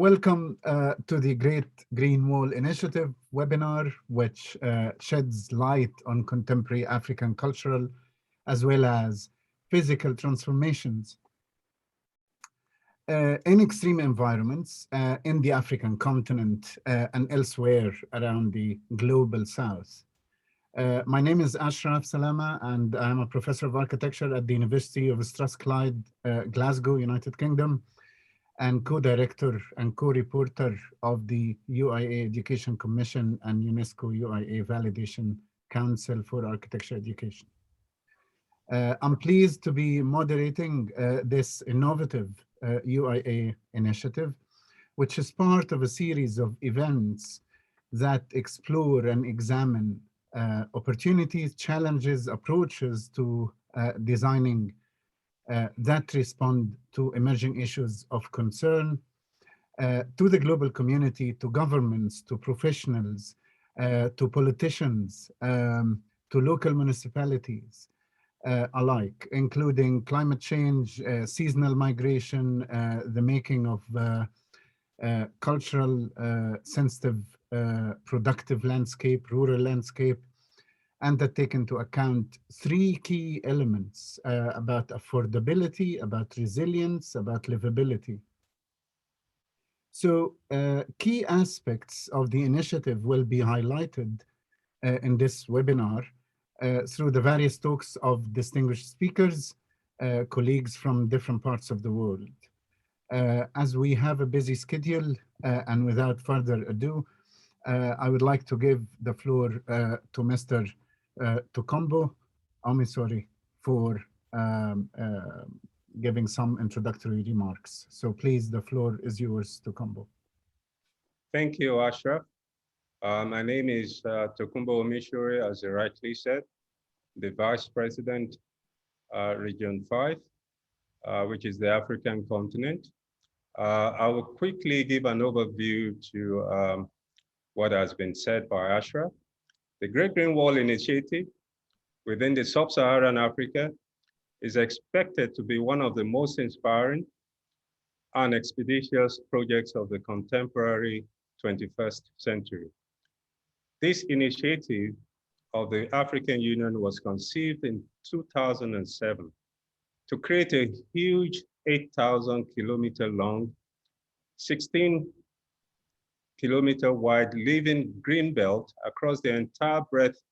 Welcome to the Great Green Wall Initiative webinar, which sheds light on contemporary African cultural as well as physical transformations in extreme environments in the African continent and elsewhere around the global south. My name is Ashraf Salama, and I'm a professor of architecture at the University of Strathclyde, Glasgow, United Kingdom, and co-director and co-reporter of the UIA Education Commission and UNESCO UIA Validation Council for Architecture Education. I'm pleased to be moderating this innovative UIA initiative, which is part of a series of events that explore and examine opportunities, challenges, approaches to designing that respond to emerging issues of concern to the global community, to governments, to professionals, to politicians, to local municipalities alike, including climate change, seasonal migration, the making of cultural, sensitive, productive landscape, rural landscape, and that take into account three key elements about affordability, about resilience, about livability. So key aspects of the initiative will be highlighted in this webinar through the various talks of distinguished speakers, colleagues from different parts of the world. As we have a busy schedule and without further ado, I would like to give the floor to Mr. Olatokunbo, for giving some introductory remarks. So please, the floor is yours, Olatokunbo. Thank you, Ashraf. My name is Olatokunbo Omishore, as you rightly said, the Vice President, Region 5, which is the African continent. I will quickly give an overview to what has been said by Ashraf. The Great Green Wall Initiative within the Sub-Saharan Africa is expected to be one of the most inspiring and expeditious projects of the contemporary 21st century. This initiative of the African Union was conceived in 2007 to create a huge 8,000-kilometer long, 16-kilometer wide living green belt across the entire breadth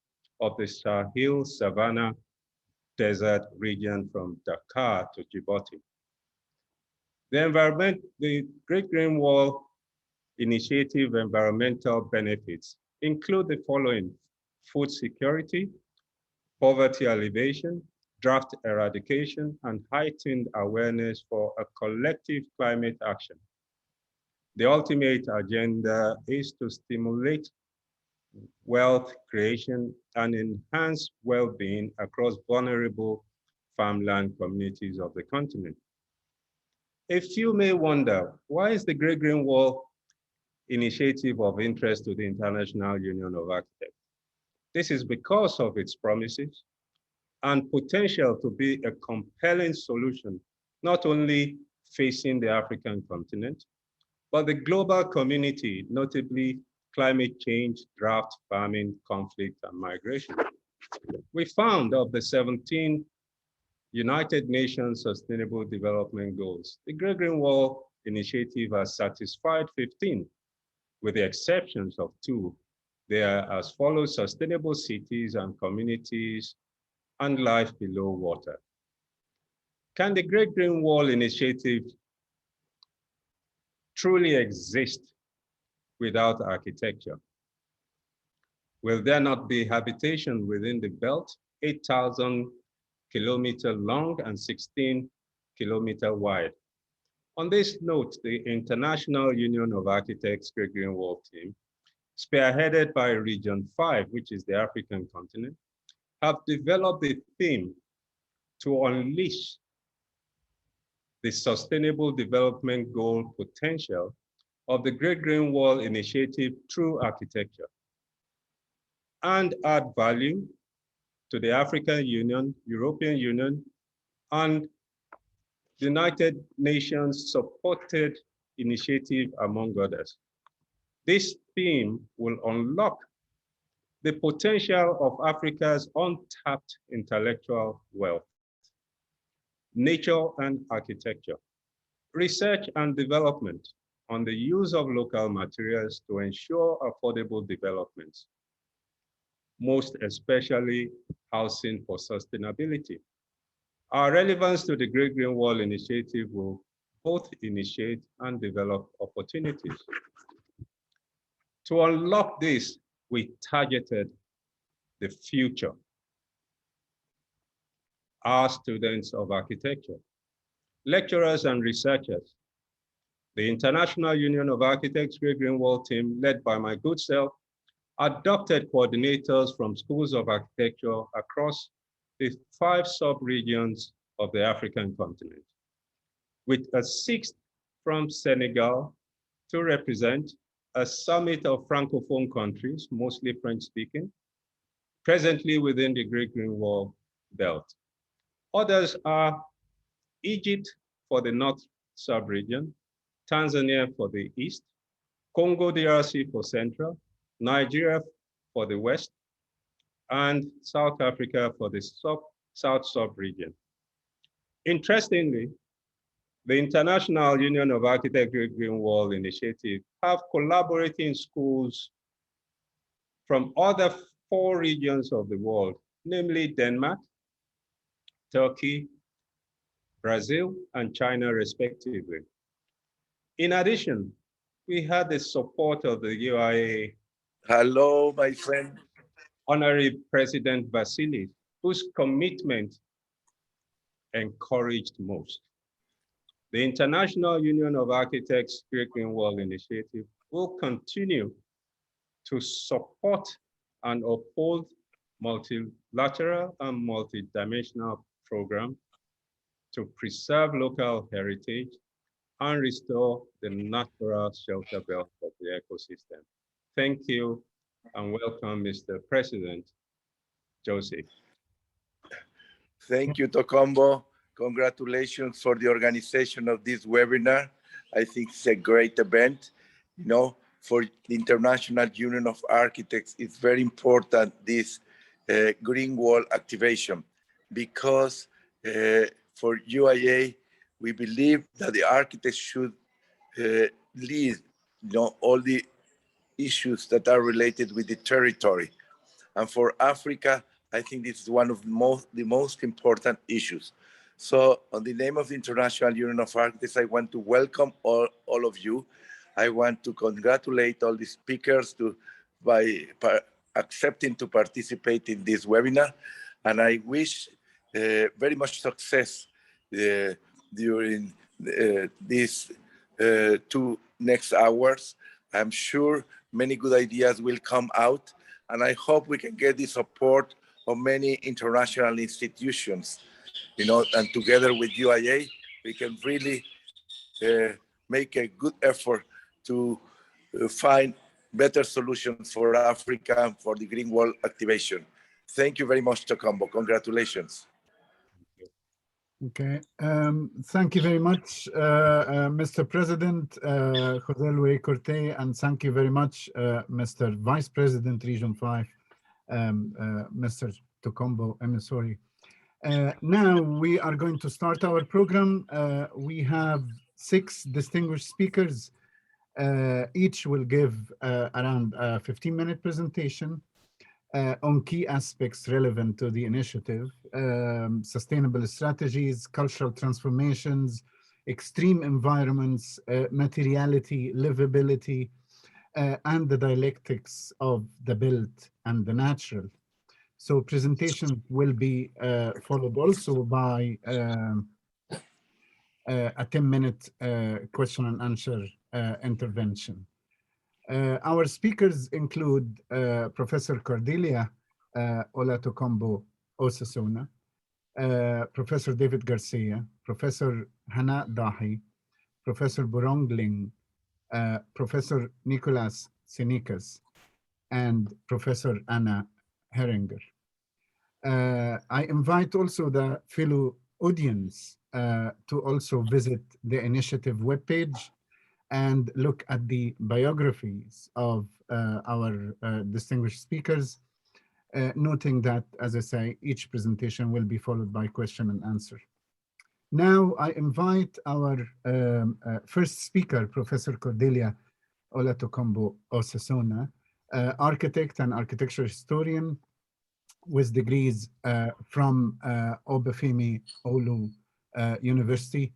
of the Sahel Savannah Desert region from Dakar to Djibouti. The Great Green Wall Initiative environmental benefits include the following: food security, poverty alleviation, drought eradication, and heightened awareness for a collective climate action. The ultimate agenda is to stimulate wealth creation and enhance well-being across vulnerable farmland communities of the continent. A few may wonder, why is the Great Green Wall Initiative of interest to the International Union of Architects? This is because of its promises and potential to be a compelling solution, not only facing the African continent, but the global community, notably climate change, drought, famine, conflict, and migration. We found of the 17 United Nations Sustainable Development Goals, the Great Green Wall Initiative has satisfied 15, with the exceptions of 2. They are as follows: sustainable cities and communities, and life below water. Can the Great Green Wall Initiative truly exist without architecture? Will there not be habitation within the belt, 8,000-kilometer long and 16-kilometer wide? On this note, the International Union of Architects Great Green Wall team, spearheaded by Region 5, which is the African continent, have developed a theme to unleash the Sustainable Development Goal potential of the Great Green Wall Initiative through architecture, and add value to the African Union, European Union, and the United Nations supported initiative, among others. This theme will unlock the potential of Africa's untapped intellectual wealth, nature and architecture, research and development on the use of local materials to ensure affordable development, most especially housing for sustainability. Our relevance to the Great Green Wall Initiative will both initiate and develop opportunities. To unlock this, we targeted the future, our students of architecture, lecturers and researchers. The International Union of Architects Great Green Wall team, led by my good self, adopted coordinators from schools of architecture across the 5 sub-regions of the African continent, with a 6th from Senegal to represent a summit of Francophone countries, mostly French-speaking, presently within the Great Green Wall belt. Others are Egypt for the North sub-region, Tanzania for the East, Congo DRC for Central, Nigeria for the West, and South Africa for the South sub-region. Interestingly, the International Union of Architects Great Green Wall Initiative have collaborating schools from other 4 regions of the world, namely Denmark, Turkey, Brazil, and China, respectively. In addition, we had the support of the UIA. Hello, my friend. Honorary President Vasilis, whose commitment encouraged most. The International Union of Architects Great Green Wall Initiative will continue to support and uphold multilateral and multidimensional programs to preserve local heritage and restore the natural shelter belt of the ecosystem. Thank you and welcome, Mr. President Joseph. Thank you, Tokombo. Congratulations for the organization of this webinar. I think it's a great event. You know, for the International Union of Architects, it's very important, this Green Wall activation, because for UIA, we believe that the architects should lead, all the issues that are related with the territory. And for Africa, I think this is one of the most important issues. So on the name of the International Union of Architects, I want to welcome all of you. I want to congratulate all the speakers by accepting to participate in this webinar. And I wish very much success during these 2 next hours. I'm sure many good ideas will come out, and I hope we can get the support of many international institutions, and together with UIA, we can really make a good effort to find better solutions for Africa and for the Green Wall activation. Thank you very much, Tokombo. Congratulations. Okay, thank you very much, Mr. President Jose Luis Corte, and thank you very much, Mr. Vice President Region 5, Mr. Tokombo Emisori. Now we are going to start our program. We have 6 distinguished speakers. Each will give around a 15-minute presentation on key aspects relevant to the initiative, sustainable strategies, cultural transformations, extreme environments, materiality, livability, and the dialectics of the built and the natural. So presentation will be followed also by a 10-minute question and answer intervention. Our speakers include Professor Cordelia Olatokunbo Osasona, Professor David Garcia, Professor Hanaa Dahy, Professor Borong LIN, Professor Nikolaos Tsinikas, and Professor Hanaa Heringer. I invite also the fellow audience to also visit the initiative webpage and look at the biographies of our distinguished speakers, noting that, as I say, each presentation will be followed by question and answer. Now I invite our first speaker, Professor Cordelia Olatokunbo Osasona, architect and architecture historian with degrees from Obafemi Olu University,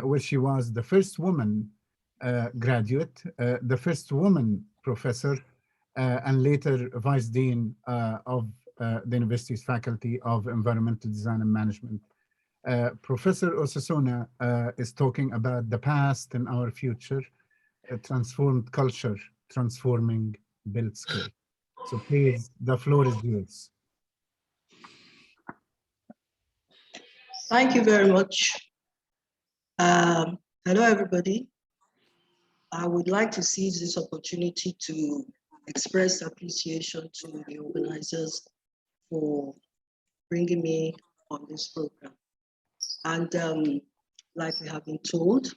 where she was the first woman graduate, the first woman professor, and later vice dean of the university's faculty of environmental design and management. Professor Osasona is talking about the past and our future, a transformed culture, transforming built scale. So please, the floor is yours. Thank you very much. Hello, everybody. I would like to seize this opportunity to express appreciation to the organizers for bringing me on this program. And like we have been told,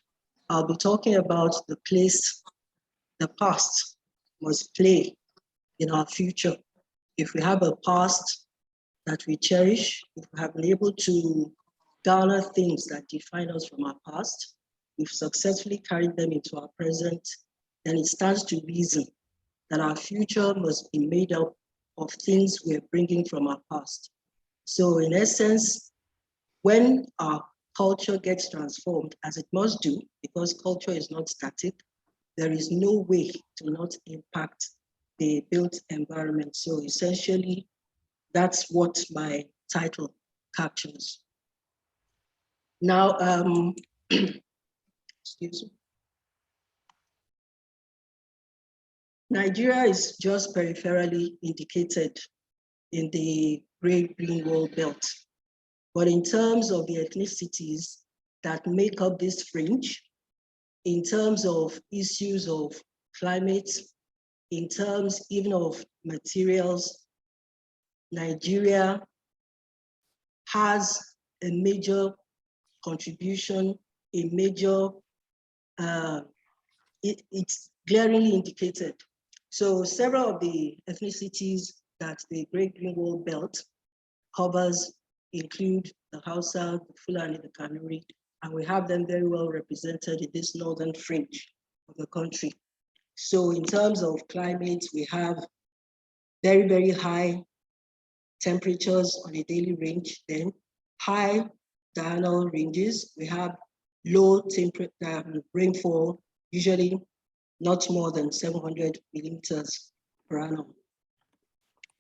I'll be talking about the place the past must play in our future. If we have a past that we cherish, if we have been able to garner things that define us from our past, we've successfully carried them into our present, then it stands to reason that our future must be made up of things we're bringing from our past. So in essence, when our culture gets transformed, as it must do, because culture is not static, there is no way to not impact the built environment. So essentially, that's what my title captures. Now, excuse me. Nigeria is just peripherally indicated in the gray-green wall belt. But in terms of the ethnicities that make up this fringe, in terms of issues of climate, in terms even of materials, Nigeria has a major contribution, a major, it's glaringly indicated. So several of the ethnicities that the Great Green Wall Belt covers include the Hausa, the Fulani, the Kanuri, and we have them very well represented in this northern fringe of the country. So in terms of climate, we have very, very high temperatures on a daily range, then high diurnal ranges. We have low rainfall, usually not more than 700 millimeters per annum.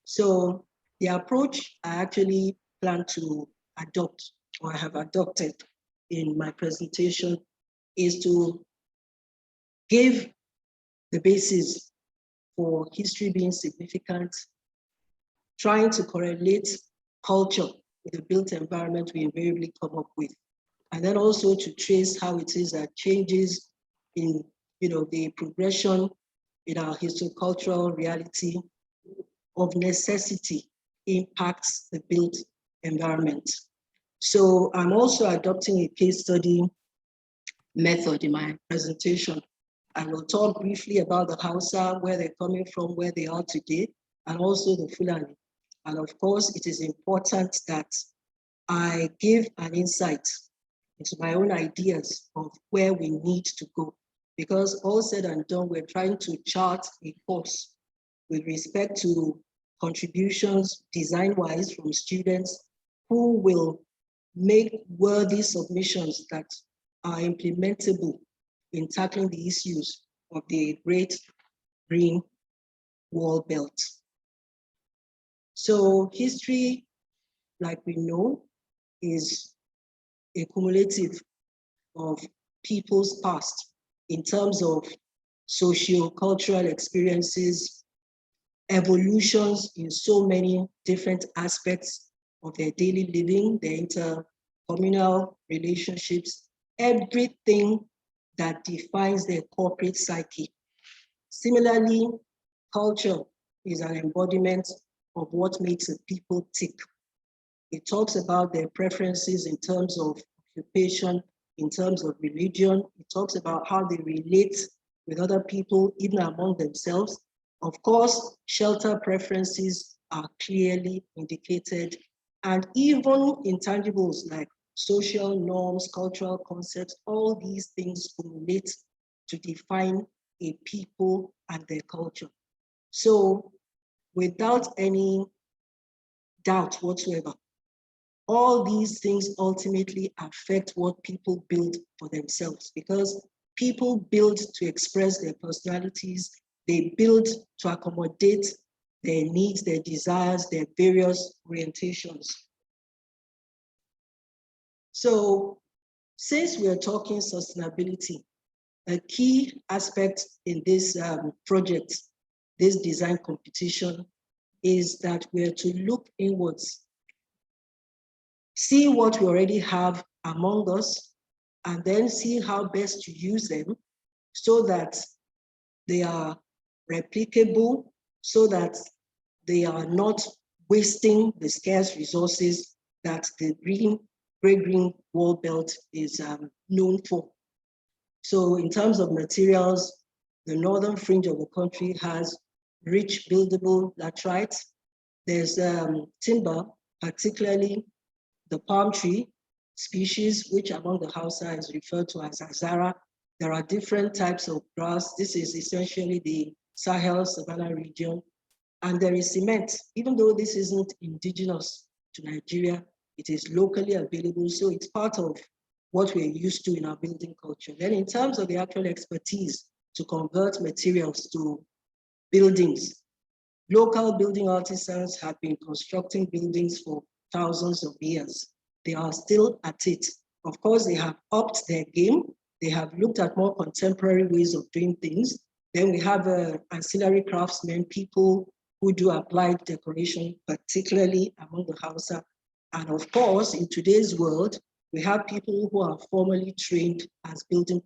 So the approach I actually plan to adopt, or I have adopted in my presentation, is to give the basis for history being significant, trying to correlate culture with the built environment we invariably come up with, and then also to trace how it is that changes in the progression in our historicultural reality of necessity impacts the built environment. So I'm also adopting a case study method in my presentation. I will talk briefly about the Hausa, where they're coming from, where they are today, and also the Fulani. And of course, it is important that I give an insight into my own ideas of where we need to go. Because all said and done, we're trying to chart a course with respect to contributions design-wise from students who will make worthy submissions that are implementable in tackling the issues of the Great Green Wall Belt. So history, like we know, is a cumulative of people's past in terms of socio-cultural experiences, evolutions in so many different aspects of their daily living, their intercommunal relationships, everything that defines their corporate psyche. Similarly, culture is an embodiment of what makes a people tick. It talks about their preferences in terms of occupation, in terms of religion. It talks about how they relate with other people, even among themselves. Of course, shelter preferences are clearly indicated, and even intangibles like social norms, cultural concepts, all these things relate to define a people and their culture. So without any doubt whatsoever, all these things ultimately affect what people build for themselves, because people build to express their personalities, they build to accommodate their needs, their desires, their various orientations. So since we are talking sustainability, a key aspect in this project, this design competition, is that we're to look inwards, see what we already have among us, and then see how best to use them so that they are replicable, so that they are not wasting the scarce resources that the Great Green Wall Belt is known for. So in terms of materials, the northern fringe of the country has rich buildable laterites. There's timber, particularly the palm tree species, which among the Hausa is referred to as azara. There are different types of grass. This is essentially the Sahel Savannah region. And there is cement. Even though this isn't indigenous to Nigeria, it is locally available. So it's part of what we're used to in our building culture. Then in terms of the actual expertise to convert materials to buildings, local building artisans have been constructing buildings for thousands of years. They are still at it. Of course, they have upped their game. They have looked at more contemporary ways of doing things. Then we have ancillary craftsmen, people who do applied decoration, particularly among the Hausa. And of course, in today's world, we have people who are formally trained as building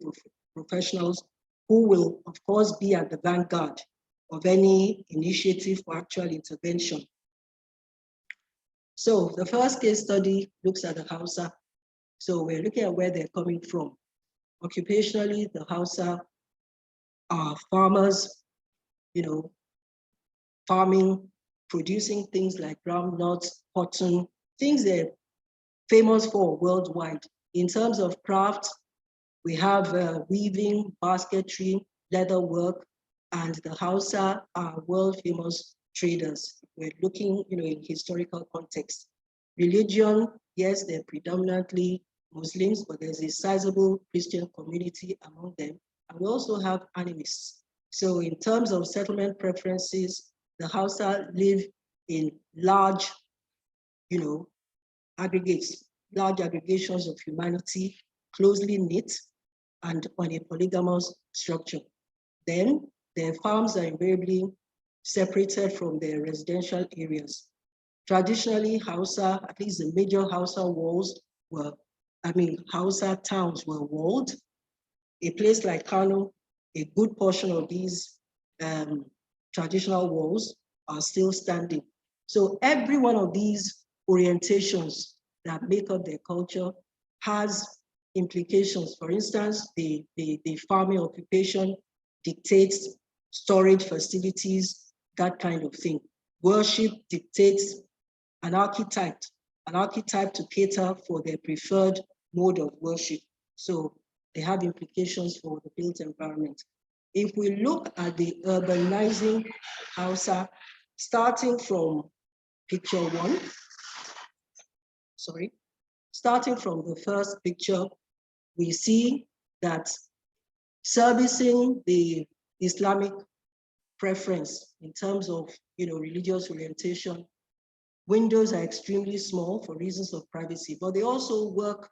professionals who will, of course, be at the vanguard of any initiative for actual intervention. So the first case study looks at the Hausa. So we're looking at where they're coming from. Occupationally, the Hausa are farmers, farming, producing things like groundnuts, cotton, things they're famous for worldwide. In terms of craft, we have weaving, basketry, leather work, and the Hausa are world famous traders. We're looking, in historical context. Religion, yes, they're predominantly Muslims, but there's a sizable Christian community among them. And we also have animists. So in terms of settlement preferences, the Hausa live in large, aggregates, large aggregations of humanity, closely knit and on a polygamous structure. Then their farms are invariably separated from their residential areas. Traditionally, Hausa, at least the major Hausa walls were, Hausa towns were walled. A place like Kano, a good portion of these traditional walls are still standing. So every one of these orientations that make up their culture has implications. For instance, the farming occupation dictates storage facilities, that kind of thing. Worship dictates an archetype to cater for their preferred mode of worship. So they have implications for the built environment. If we look at the urbanizing Hausa, starting from picture one, starting from the first picture, we see that servicing the Islamic preference in terms of religious orientation, windows are extremely small for reasons of privacy, but they also work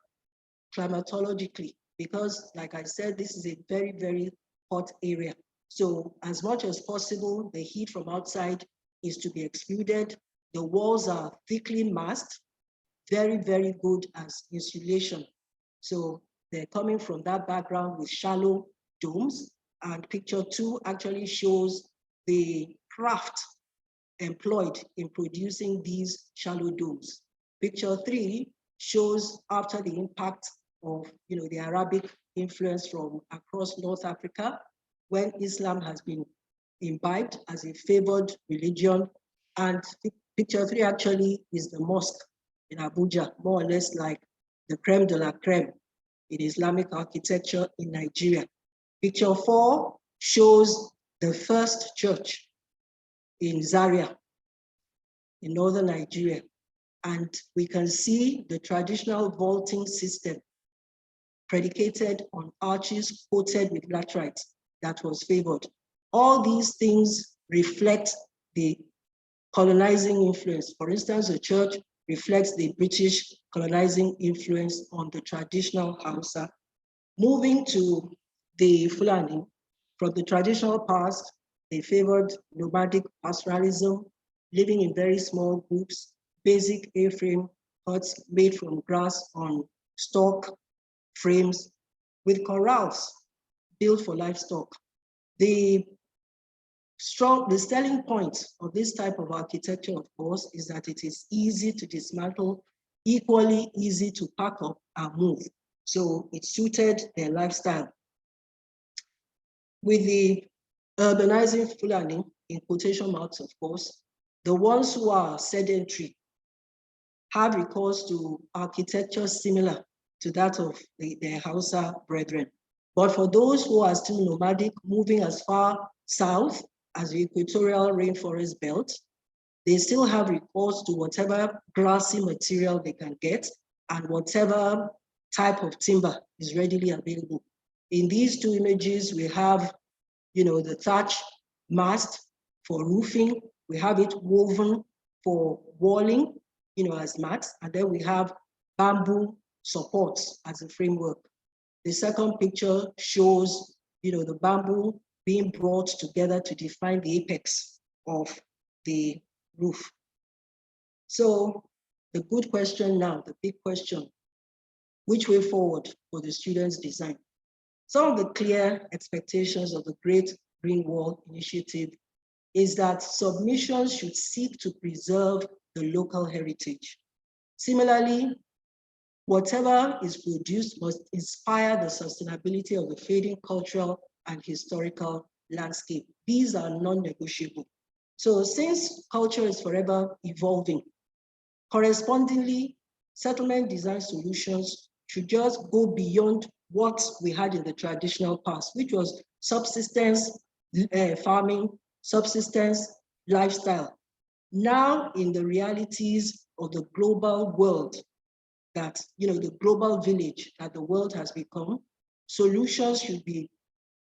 climatologically because, like I said, this is a very, very hot area. So as much as possible, the heat from outside is to be excluded. The walls are thickly masked, very, very good as insulation. So they're coming from that background with shallow domes. And picture two actually shows the craft employed in producing these shallow domes. Picture three shows after the impact of the Arabic influence from across North Africa, when Islam has been imbibed as a favored religion. And picture 3 actually is the mosque in Abuja, more or less like the creme de la creme in Islamic architecture in Nigeria. Picture 4 shows the first church in Zaria in northern Nigeria. And we can see the traditional vaulting system predicated on arches coated with laterite that was favored. All these things reflect the colonizing influence. For instance, the church reflects the British colonizing influence on the traditional Hausa. Moving to the Fulani, from the traditional past, they favored nomadic pastoralism, living in very small groups, basic A-frame huts made from grass on stalk frames with corrals built for livestock. The selling point of this type of architecture, of course, is that it is easy to dismantle, equally easy to pack up and move. So it suited their lifestyle. With the urbanizing Fulani, in quotation marks, of course, the ones who are sedentary have recourse to architecture similar to that of their Hausa brethren. But for those who are still nomadic, moving as far south as the equatorial rainforest belt, they still have recourse to whatever grassy material they can get and whatever type of timber is readily available. In these 2 images, we have, the thatch mast for roofing. We have it woven for walling, as mats, and then we have bamboo supports as a framework. The second picture shows, the bamboo being brought together to define the apex of the roof. So the good question now, the big question, which way forward for the students' design? Some of the clear expectations of the Great Green Wall Initiative is that submissions should seek to preserve the local heritage. Similarly, whatever is produced must inspire the sustainability of the fading cultural and historical landscape. These are non-negotiable. So since culture is forever evolving, correspondingly, settlement design solutions should just go beyond what we had in the traditional past, which was subsistence farming, subsistence lifestyle. Now, in the realities of the global world, that, the global village that the world has become, solutions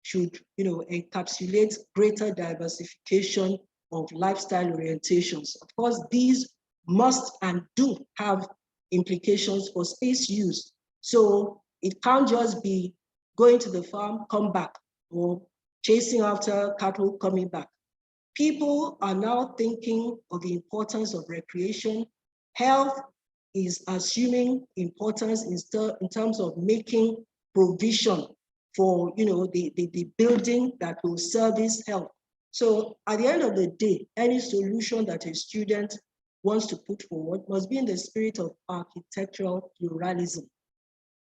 should encapsulate greater diversification of lifestyle orientations. Of course, these must and do have implications for space use. So it can't just be going to the farm, come back, or chasing after cattle coming back. People are now thinking of the importance of recreation. Health is assuming importance in terms of making provision for the building that will service health. So at the end of the day, any solution that a student wants to put forward must be in the spirit of architectural pluralism.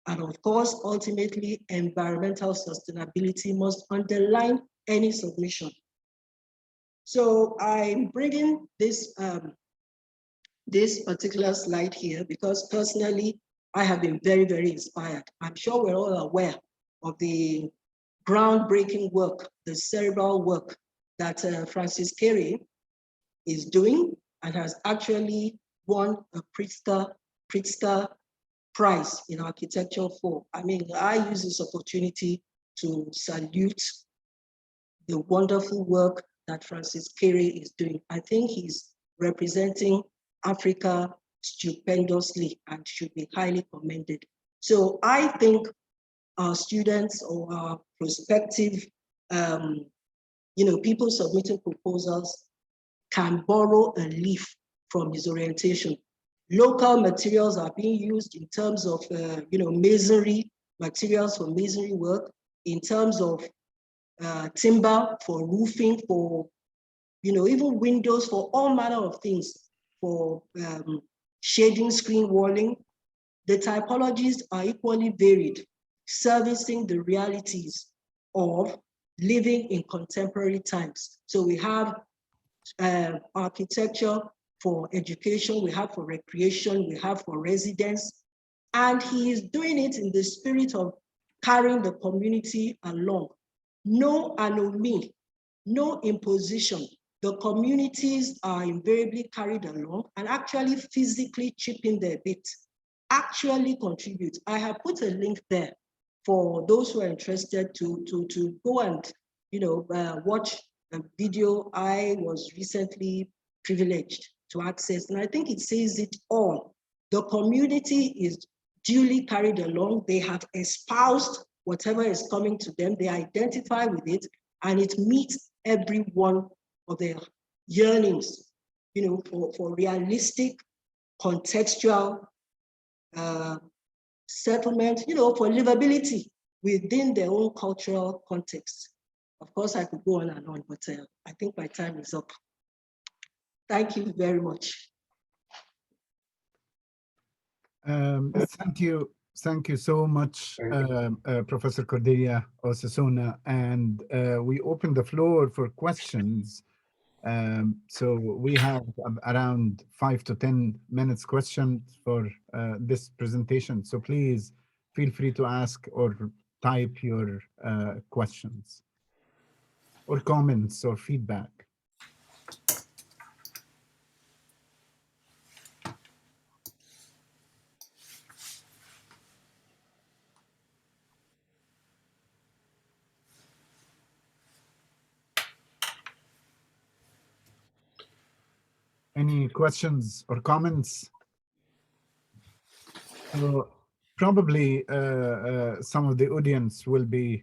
And of course, ultimately, environmental sustainability must underline any submission. So I'm bringing this particular slide here because personally, I have been very, very inspired. I'm sure we're all aware of the groundbreaking work, the cerebral work that Francis Carey is doing and has actually won a Pritzker Prize in architecture for. I mean, I use this opportunity to salute the wonderful work that Francis Carey is doing. I think he's representing Africa stupendously and should be highly commended. So I think our students or our prospective, people submitting proposals can borrow a leaf from his orientation. Local materials are being used in terms of, masonry, materials for masonry work, in terms of timber for roofing, for, even windows, for all manner of things, for shading, screen walling. The typologies are equally varied, servicing the realities of living in contemporary times. So we have architecture for education, we have for recreation, we have for residence, and he is doing it in the spirit of carrying the community along. No anomy, no imposition. The communities are invariably carried along and actually physically chip in their bit, actually contribute. I have put a link there for those who are interested to go and watch a video I was recently privileged to access. And I think it says it all. The community is duly carried along. They have espoused whatever is coming to them. They identify with it, and it meets every one of their yearnings, for realistic, contextual settlement, for livability within their own cultural context. Of course, I could go on and on, but I think my time is up. Thank you very much. Thank you so much, Professor Cordelia Osasona. And we open the floor for questions. So we have around 5 to 10 minutes questions for this presentation. So please feel free to ask or type your questions or comments or feedback. Any questions or comments? So probably some of the audience will be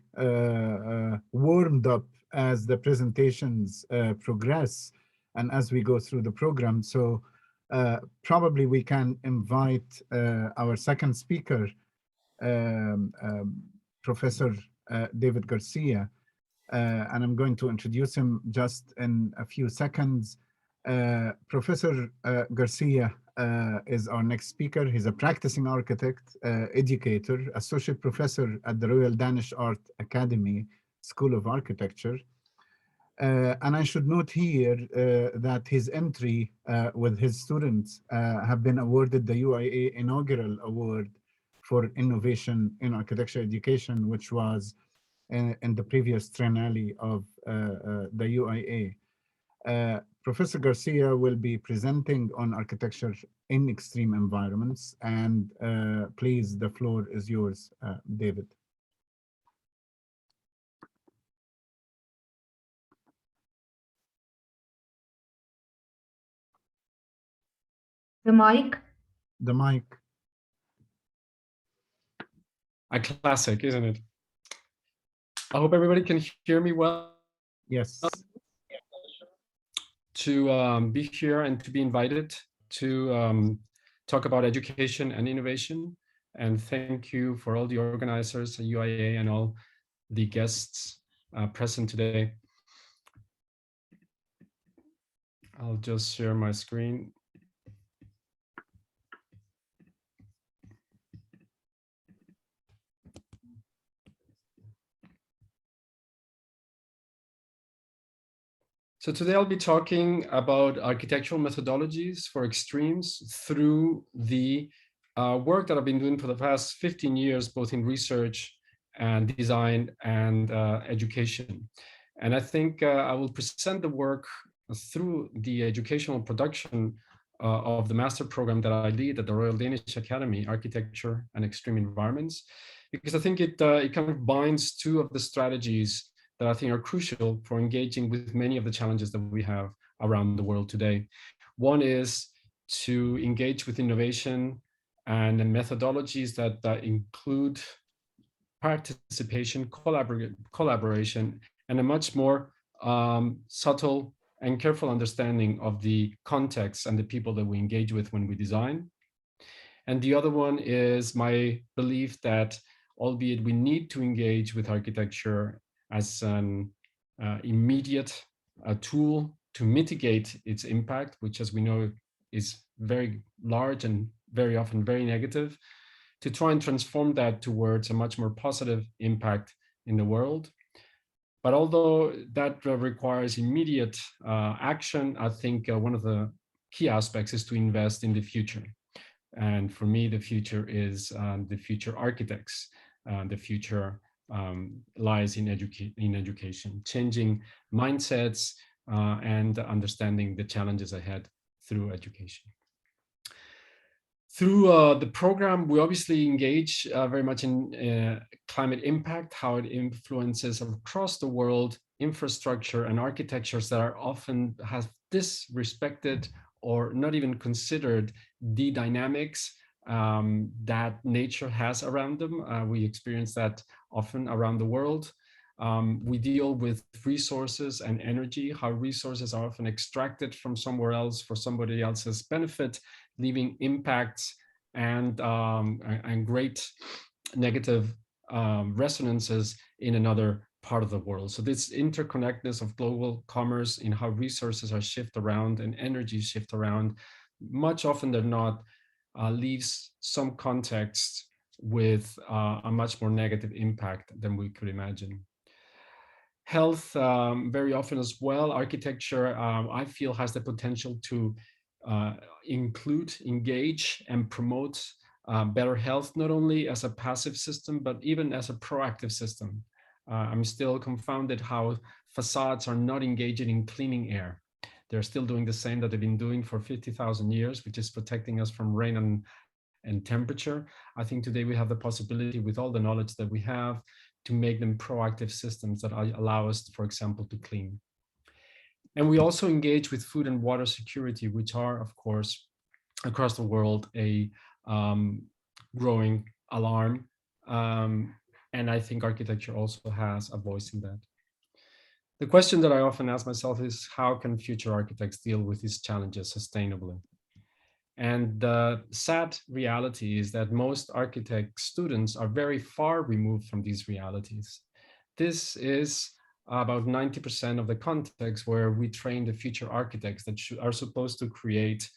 warmed up as the presentations progress and as we go through the program. So probably we can invite our second speaker, Professor David Garcia, and I'm going to introduce him just in a few seconds. Professor Garcia is our next speaker. He's a practicing architect, educator, associate professor at the Royal Danish Art Academy School of Architecture. And I should note here that his entry with his students have been awarded the UIA Inaugural Award for Innovation in Architecture Education, which was in the previous triennale of the UIA. Professor Garcia will be presenting on architecture in extreme environments. And please, the floor is yours, David. The mic? The mic. A classic, isn't it? I hope everybody can hear me well. Yes. To be here and to be invited to talk about education and innovation. And thank you for all the organizers, the UIA, and all the guests present today. I'll just share my screen. So today I'll be talking about architectural methodologies for extremes through the work that I've been doing for the past 15 years, both in research and design and education. And I think I will present the work through the educational production of the master program that I lead at the Royal Danish Academy, Architecture and Extreme Environments, because I think it kind of binds two of the strategies that I think are crucial for engaging with many of the challenges that we have around the world today. One is to engage with innovation and methodologies that include participation, collaboration, and a much more subtle and careful understanding of the context and the people that we engage with when we design. And the other one is my belief that, albeit we need to engage with architecture as an immediate tool to mitigate its impact, which, as we know, is very large and very often very negative, to try and transform that towards a much more positive impact in the world. But although that requires immediate action, I think one of the key aspects is to invest in the future. And for me, the future is the future architects. The future lies in education, changing mindsets and understanding the challenges ahead through education. Through the program, we obviously engage very much in climate impact, how it influences across the world, infrastructure and architectures that are often have disrespected or not even considered the dynamics that nature has around them. We experience that often around the world. We deal with resources and energy, how resources are often extracted from somewhere else for somebody else's benefit, leaving impacts and great negative resonances in another part of the world. So this interconnectedness of global commerce in how resources are shifted around and energy shift around, much often than not, leaves some context with a much more negative impact than we could imagine. Health, very often as well, architecture, I feel, has the potential to include, engage, and promote better health, not only as a passive system, but even as a proactive system. I'm still confounded how facades are not engaging in cleaning air. They're still doing the same that they've been doing for 50,000 years, which is protecting us from rain and temperature. I think today we have the possibility, with all the knowledge that we have, to make them proactive systems that allow us, for example, to clean. And we also engage with food and water security, which are, of course, across the world, a growing alarm. And I think architecture also has a voice in that. The question that I often ask myself is, how can future architects deal with these challenges sustainably? And the sad reality is that most architect students are very far removed from these realities. This is about 90% of the context where we train the future architects that are supposed to create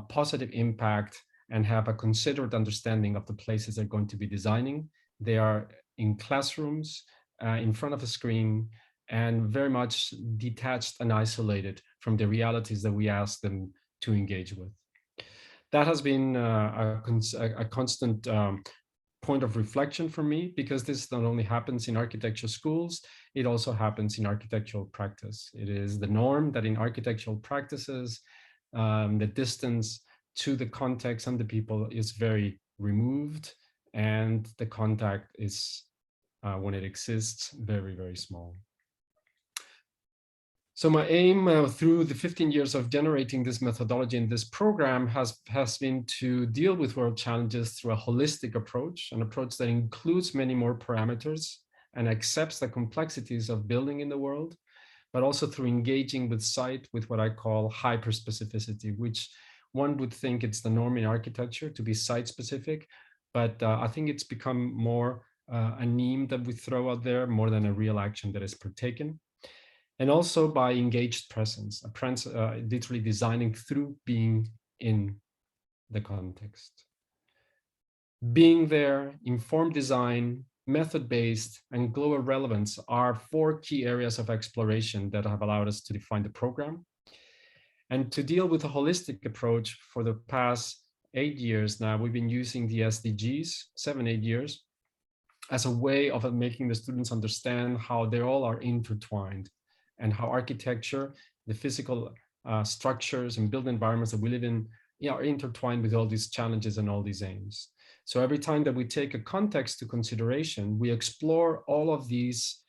positive impact and have a considered understanding of the places they're going to be designing. They are in classrooms, in front of a screen, and very much detached and isolated from the realities that we ask them to engage with. That has been a constant point of reflection for me, because this not only happens in architecture schools, it also happens in architectural practice. It is the norm that in architectural practices, the distance to the context and the people is very removed, and the contact is, when it exists, very, very small. So my aim through the 15 years of generating this methodology in this program has been to deal with world challenges through a holistic approach, an approach that includes many more parameters and accepts the complexities of building in the world, but also through engaging with site with what I call hyper-specificity, which one would think it's the norm in architecture to be site-specific, but I think it's become more a meme that we throw out there more than a real action that is partaken. And also by engaged presence, literally designing through being in the context. Being there, informed design, method-based, and global relevance are 4 key areas of exploration that have allowed us to define the program. And to deal with a holistic approach for the past 8 years now, we've been using the SDGs, 7-8 years, as a way of making the students understand how they all are intertwined, and how architecture, the physical structures and built environments that we live in, are intertwined with all these challenges and all these aims. So every time that we take a context to consideration, we explore all of these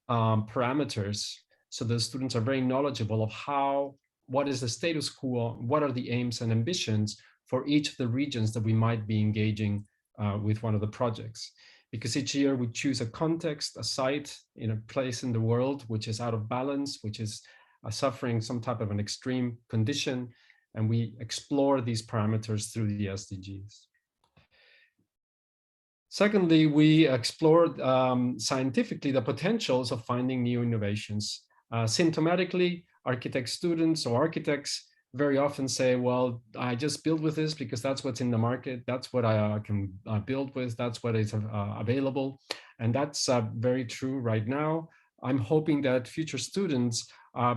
parameters, so the students are very knowledgeable of what is the status quo, what are the aims and ambitions for each of the regions that we might be engaging with one of the projects. Because each year we choose a context, a site in a place in the world which is out of balance, which is suffering some type of an extreme condition, and we explore these parameters through the SDGs. Secondly, we explored scientifically the potentials of finding new innovations. Symptomatically, architect students or architects very often say, well, I just build with this because that's what's in the market. That's what I can build with. That's what is available. And that's very true right now. I'm hoping that future students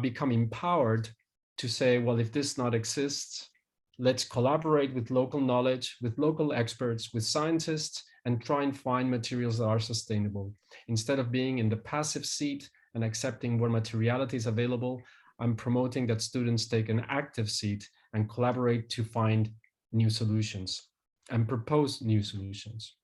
become empowered to say, well, if this not exists, let's collaborate with local knowledge, with local experts, with scientists, and try and find materials that are sustainable. Instead of being in the passive seat and accepting where materiality is available, I'm promoting that students take an active seat and collaborate to find new solutions and propose new solutions.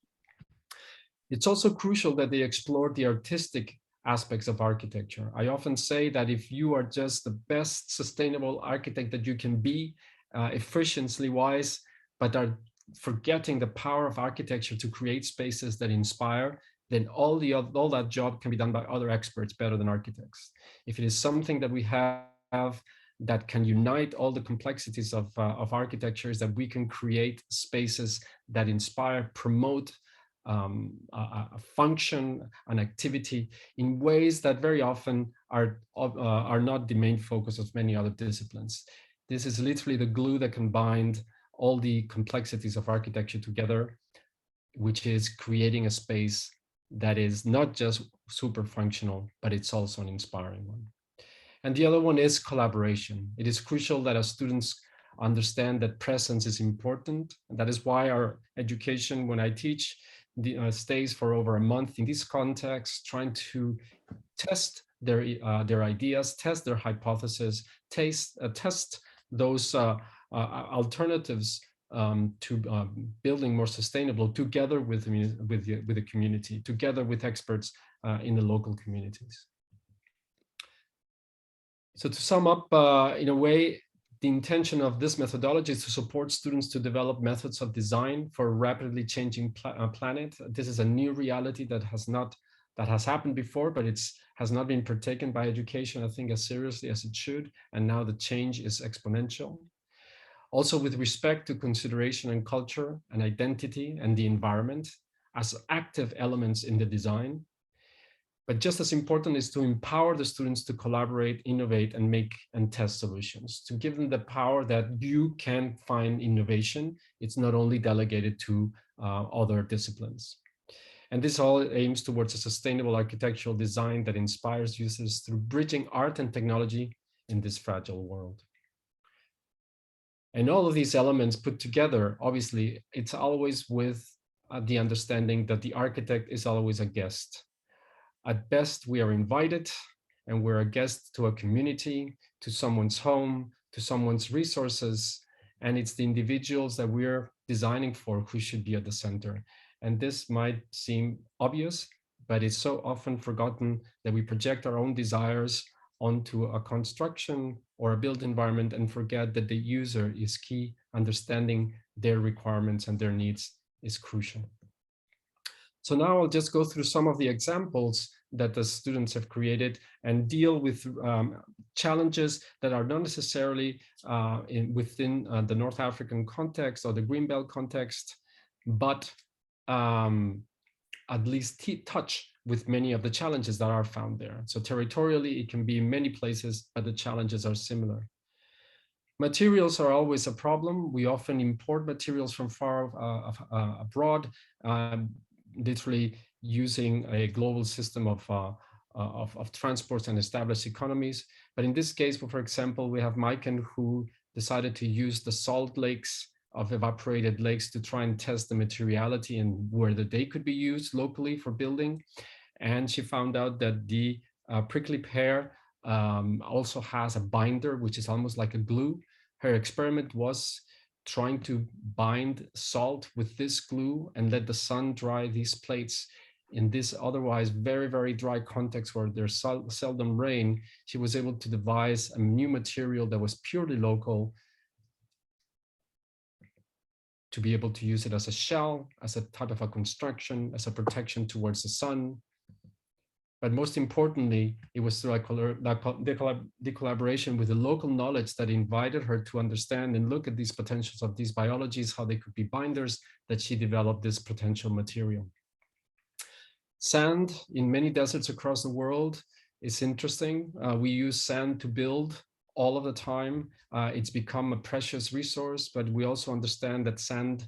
It's also crucial that they explore the artistic aspects of architecture. I often say that if you are just the best sustainable architect that you can be, efficiency wise, but are forgetting the power of architecture to create spaces that inspire, then all that job can be done by other experts better than architects. If it is something that we have that can unite all the complexities of architecture, is that we can create spaces that inspire, promote a function, an activity in ways that very often are not the main focus of many other disciplines. This is literally the glue that can bind all the complexities of architecture together, which is creating a space that is not just super functional, but it's also an inspiring one. And the other one is collaboration. It is crucial that our students understand that presence is important. And that is why our education, when I teach, stays for over a month in this context, trying to test their ideas, test their hypotheses, test those alternatives to building more sustainable together with the community, together with experts in the local communities. So to sum up, in a way, the intention of this methodology is to support students to develop methods of design for a rapidly changing planet. This is a new reality that has happened before, but has not been partaken by education, I think, as seriously as it should. And now the change is exponential. Also with respect to consideration and culture and identity and the environment as active elements in the design. But just as important is to empower the students to collaborate, innovate, and make and test solutions, to give them the power that you can find innovation. It's not only delegated to other disciplines. And this all aims towards a sustainable architectural design that inspires users through bridging art and technology in this fragile world. And all of these elements put together, obviously, it's always with the understanding that the architect is always a guest. At best, we are invited, and we're a guest to a community, to someone's home, to someone's resources, and it's the individuals that we're designing for who should be at the center. And this might seem obvious, but it's so often forgotten that we project our own desires onto a construction or a built environment and forget that the user is key. Understanding their requirements and their needs is crucial. So now I'll just go through some of the examples that the students have created and deal with challenges that are not necessarily within the North African context or the Greenbelt context, but at least touch with many of the challenges that are found there. So territorially, it can be in many places, but the challenges are similar. Materials are always a problem. We often import materials from far abroad, literally using a global system of transports and established economies. But in this case, for example, we have Maiken who decided to use the salt lakes of evaporated lakes to try and test the materiality and whether they could be used locally for building. And she found out that the prickly pear also has a binder, which is almost like a glue. Her experiment was trying to bind salt with this glue and let the sun dry these plates in this otherwise very, very dry context where there's seldom rain. She was able to devise a new material that was purely local to be able to use it as a shell, as a type of a construction, as a protection towards the sun. But most importantly, it was through the collaboration with the local knowledge that invited her to understand and look at these potentials of these biologies, how they could be binders, that she developed this potential material. Sand in many deserts across the world is interesting. We use sand to build all of the time. It's become a precious resource, but we also understand that sand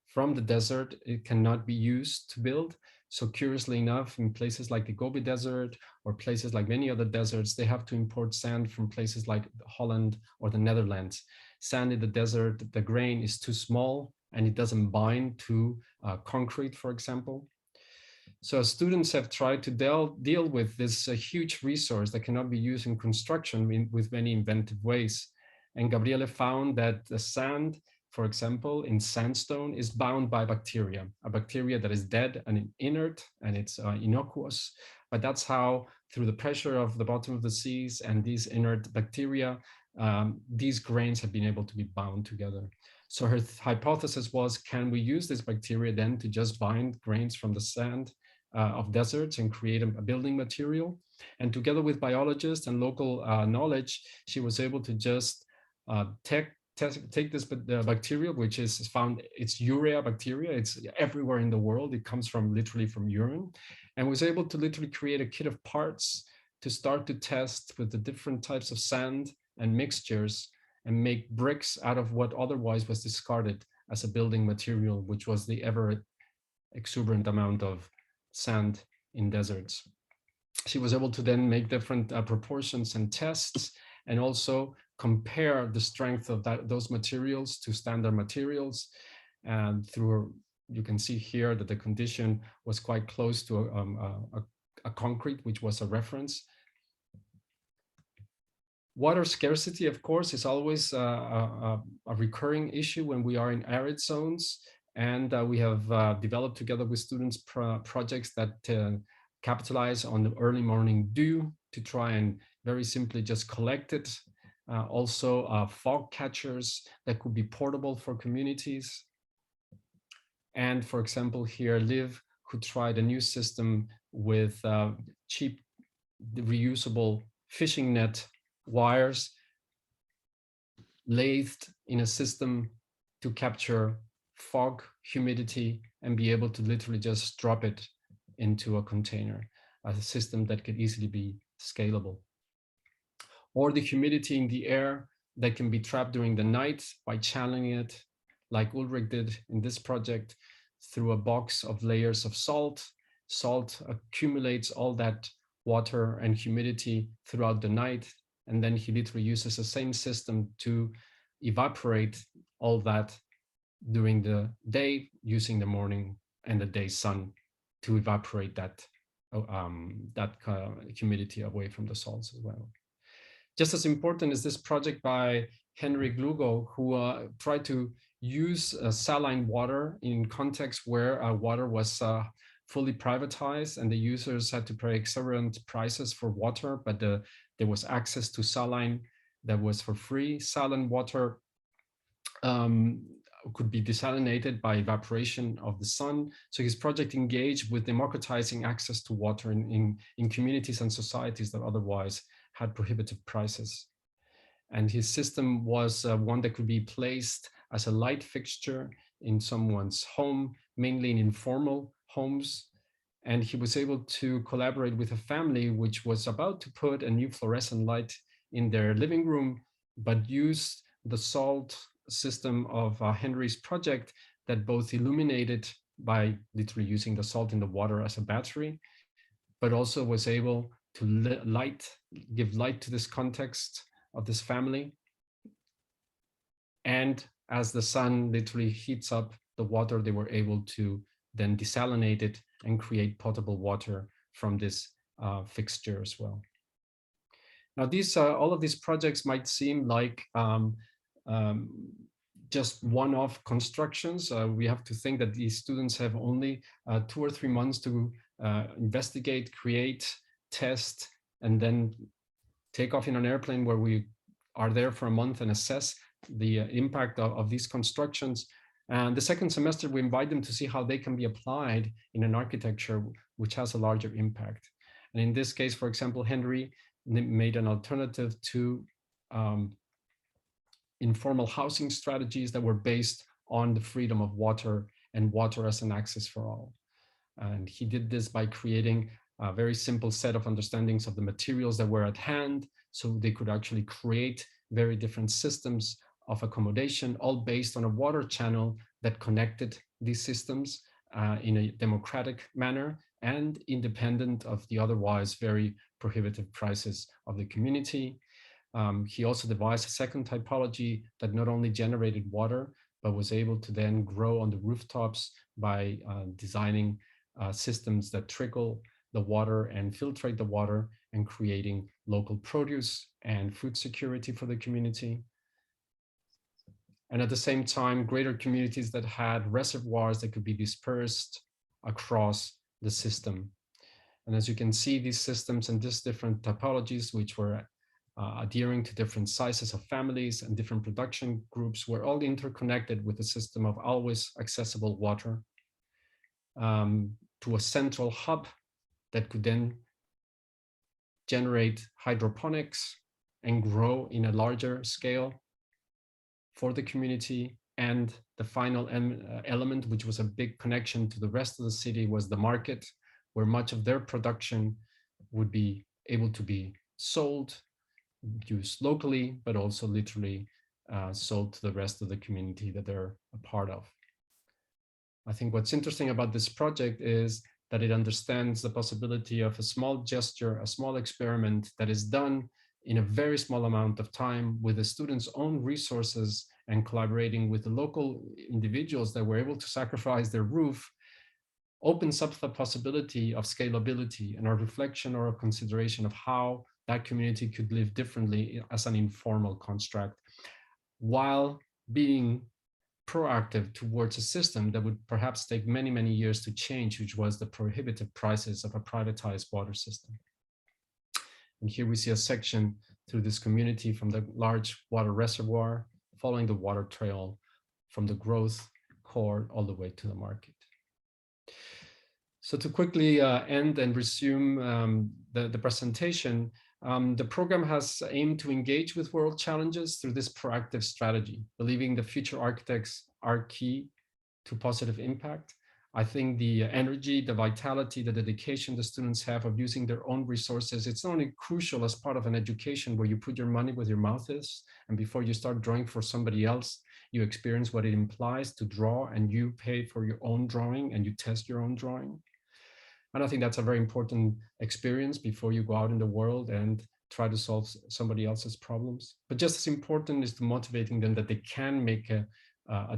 from the desert, it cannot be used to build. So curiously enough, in places like the Gobi Desert or places like many other deserts, they have to import sand from places like Holland or the Netherlands. Sand in the desert, the grain is too small and it doesn't bind to concrete, for example. So students have tried to deal with this huge resource that cannot be used in construction with many inventive ways. And Gabriele found that the sand, for example, in sandstone is bound by bacteria, a bacteria that is dead and inert and it's innocuous. But that's how, through the pressure of the bottom of the seas and these inert bacteria, these grains have been able to be bound together. So her hypothesis was, can we use this bacteria then to just bind grains from the sand of deserts and create a building material? And together with biologists and local knowledge, she was able to just take this bacteria, which is found, it's urea bacteria, it's everywhere in the world, it comes from literally from urine, and was able to literally create a kit of parts to start to test with the different types of sand and mixtures and make bricks out of what otherwise was discarded as a building material, which was the ever exuberant amount of sand in deserts. She was able to then make different proportions and tests, and also compare the strength of those materials to standard materials. And through, you can see here that the condition was quite close to a concrete, which was a reference. Water scarcity, of course, is always a recurring issue when we are in arid zones. And we have developed together with students projects that capitalize on the early morning dew to try and very simply just collect it. Also fog catchers that could be portable for communities. And for example, here Liv, who tried a new system with cheap reusable fishing net wires lathed in a system to capture fog, humidity, and be able to literally just drop it into a container, a system that could easily be scalable. Or the humidity in the air that can be trapped during the night by channeling it, like Ulrich did in this project, through a box of layers of salt. Salt accumulates all that water and humidity throughout the night, and then he literally uses the same system to evaporate all that during the day, using the morning and the day sun to evaporate that humidity away from the salts as well. Just as important is this project by Henry Glugo, who tried to use saline water in contexts where water was fully privatized and the users had to pay exorbitant prices for water, but there was access to saline that was for free. Saline water could be desalinated by evaporation of the sun. So his project engaged with democratizing access to water in communities and societies that otherwise had prohibitive prices. And his system was one that could be placed as a light fixture in someone's home, mainly in informal homes. And he was able to collaborate with a family which was about to put a new fluorescent light in their living room, but used the salt system of Henry's project that both illuminated by literally using the salt in the water as a battery, but also was able to give light to this context of this family. And as the sun literally heats up the water, they were able to then desalinate it and create potable water from this fixture as well. Now, all of these projects might seem like just one-off constructions. We have to think that these students have only 2 or 3 months to investigate, create, test, and then take off in an airplane where we are there for a month and assess the impact of these constructions. And the second semester, we invite them to see how they can be applied in an architecture which has a larger impact. And in this case, for example, Henry made an alternative to informal housing strategies that were based on the freedom of water and water as an access for all. And he did this by creating a very simple set of understandings of the materials that were at hand, So they could actually create very different systems of accommodation, all based on a water channel that connected these systems in a democratic manner and independent of the otherwise very prohibitive prices of the community. He also devised a second typology that not only generated water, but was able to then grow on the rooftops by designing systems that trickle the water and filtrate the water and creating local produce and food security for the community. And at the same time, greater communities that had reservoirs that could be dispersed across the system. And as you can see, these systems and these different typologies, which were adhering to different sizes of families and different production groups, were all interconnected with a system of always accessible water to a central hub that could then generate hydroponics and grow in a larger scale for the community. And the final element, which was a big connection to the rest of the city, was the market, where much of their production would be able to be sold, used locally, but also literally sold to the rest of the community that they're a part of. I think what's interesting about this project is that it understands the possibility of a small gesture, a small experiment that is done in a very small amount of time with the students' own resources and collaborating with the local individuals that were able to sacrifice their roof, opens up the possibility of scalability and a reflection or a consideration of how that community could live differently as an informal construct, while being proactive towards a system that would perhaps take many, many years to change, which was the prohibitive prices of a privatized water system. And here we see a section through this community from the large water reservoir, following the water trail from the growth core all the way to the market. So to quickly end and resume the presentation, the program has aimed to engage with world challenges through this proactive strategy, believing the future architects are key to positive impact. I think the energy, the vitality, the dedication the students have of using their own resources, it's not only crucial as part of an education where you put your money where your mouth is, and before you start drawing for somebody else, you experience what it implies to draw, and you pay for your own drawing and you test your own drawing. And I think that's a very important experience before you go out in the world and try to solve somebody else's problems. But just as important is to motivating them that they can make a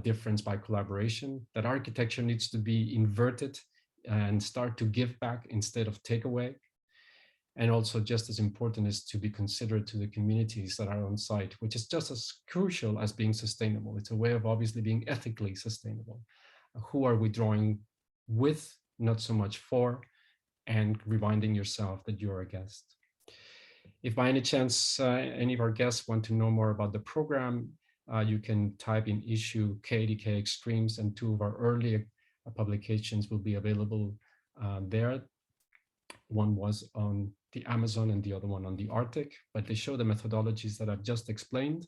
difference by collaboration, that architecture needs to be inverted and start to give back instead of take away. And also just as important is to be considerate to the communities that are on site, which is just as crucial as being sustainable. It's a way of obviously being ethically sustainable. Who are we drawing with, not so much for, and reminding yourself that you're a guest. If by any chance any of our guests want to know more about the program, you can type in issue KDK Extremes, and two of our early publications will be available there. One was on the Amazon and the other one on the Arctic, but they show the methodologies that I've just explained.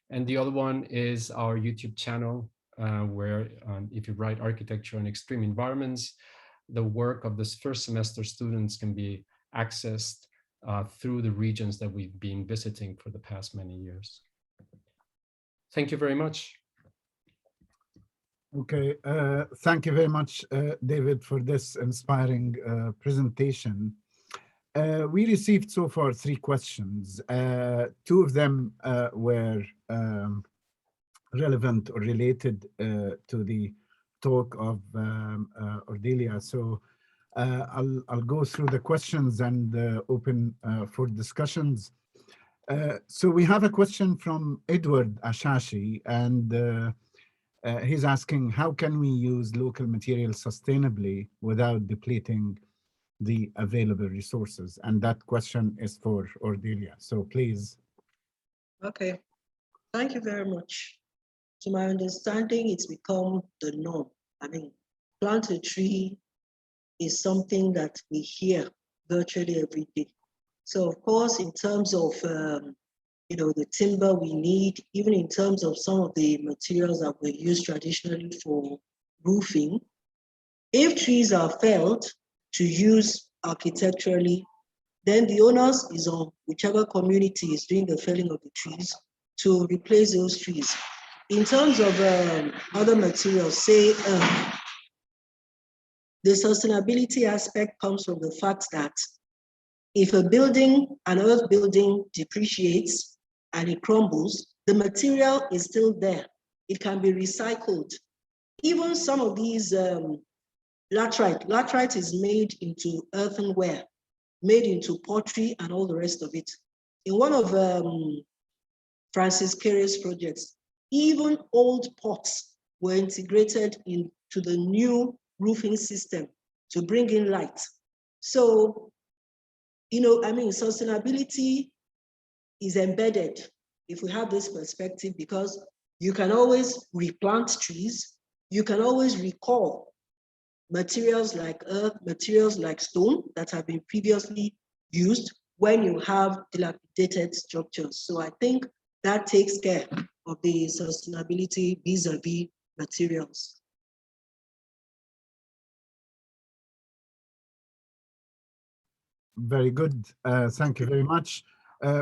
And the other one is our YouTube channel, where if you write architecture in extreme environments, the work of this first semester students can be accessed through the regions that we've been visiting for the past many years. Thank you very much. Okay, thank you very much, David, for this inspiring presentation. We received so far 3 questions. 2 of them were relevant or related to the talk of Cordelia. So I'll go through the questions and open for discussions. So we have a question from Edward Ashashi, and he's asking, how can we use local materials sustainably without depleting the available resources? And that question is for Cordelia. So please. Okay, thank you very much. To my understanding, it's become the norm. I mean, plant a tree is something that we hear virtually every day. So of course, in terms of the timber we need, even in terms of some of the materials that were used traditionally for roofing, if trees are felled to use architecturally, then the onus is on whichever community is doing the felling of the trees to replace those trees. In terms of other materials, say the sustainability aspect comes from the fact that if a building, an earth building depreciates and it crumbles, the material is still there. It can be recycled. Even some of these laterite is made into earthenware, made into pottery and all the rest of it. In one of Francis Carey's projects, even old pots were integrated into the new roofing system to bring in light. So, sustainability is embedded if we have this perspective, because you can always replant trees, you can always recall materials like earth, materials like stone that have been previously used when you have dilapidated structures. So I think that takes care of the sustainability vis-a-vis materials. Very good. Thank you very much.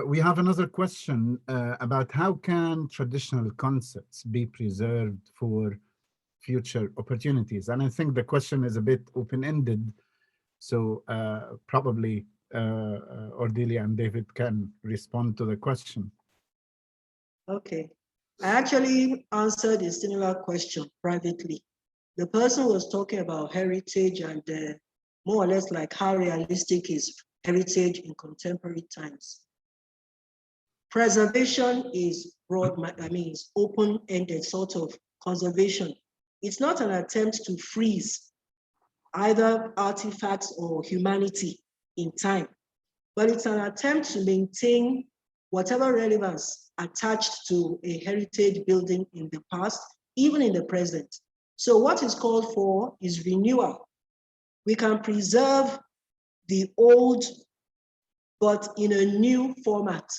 We have another question about how can traditional concepts be preserved for future opportunities? And I think the question is a bit open-ended, so probably Cordelia and David can respond to the question. Okay, I actually answered a similar question privately. The person was talking about heritage and more or less like how realistic is heritage in contemporary times. Preservation is broad, it's open-ended sort of conservation. It's not an attempt to freeze either artifacts or humanity in time, but it's an attempt to maintain whatever relevance attached to a heritage building in the past, even in the present. So what is called for is renewal. We can preserve the old, but in a new format.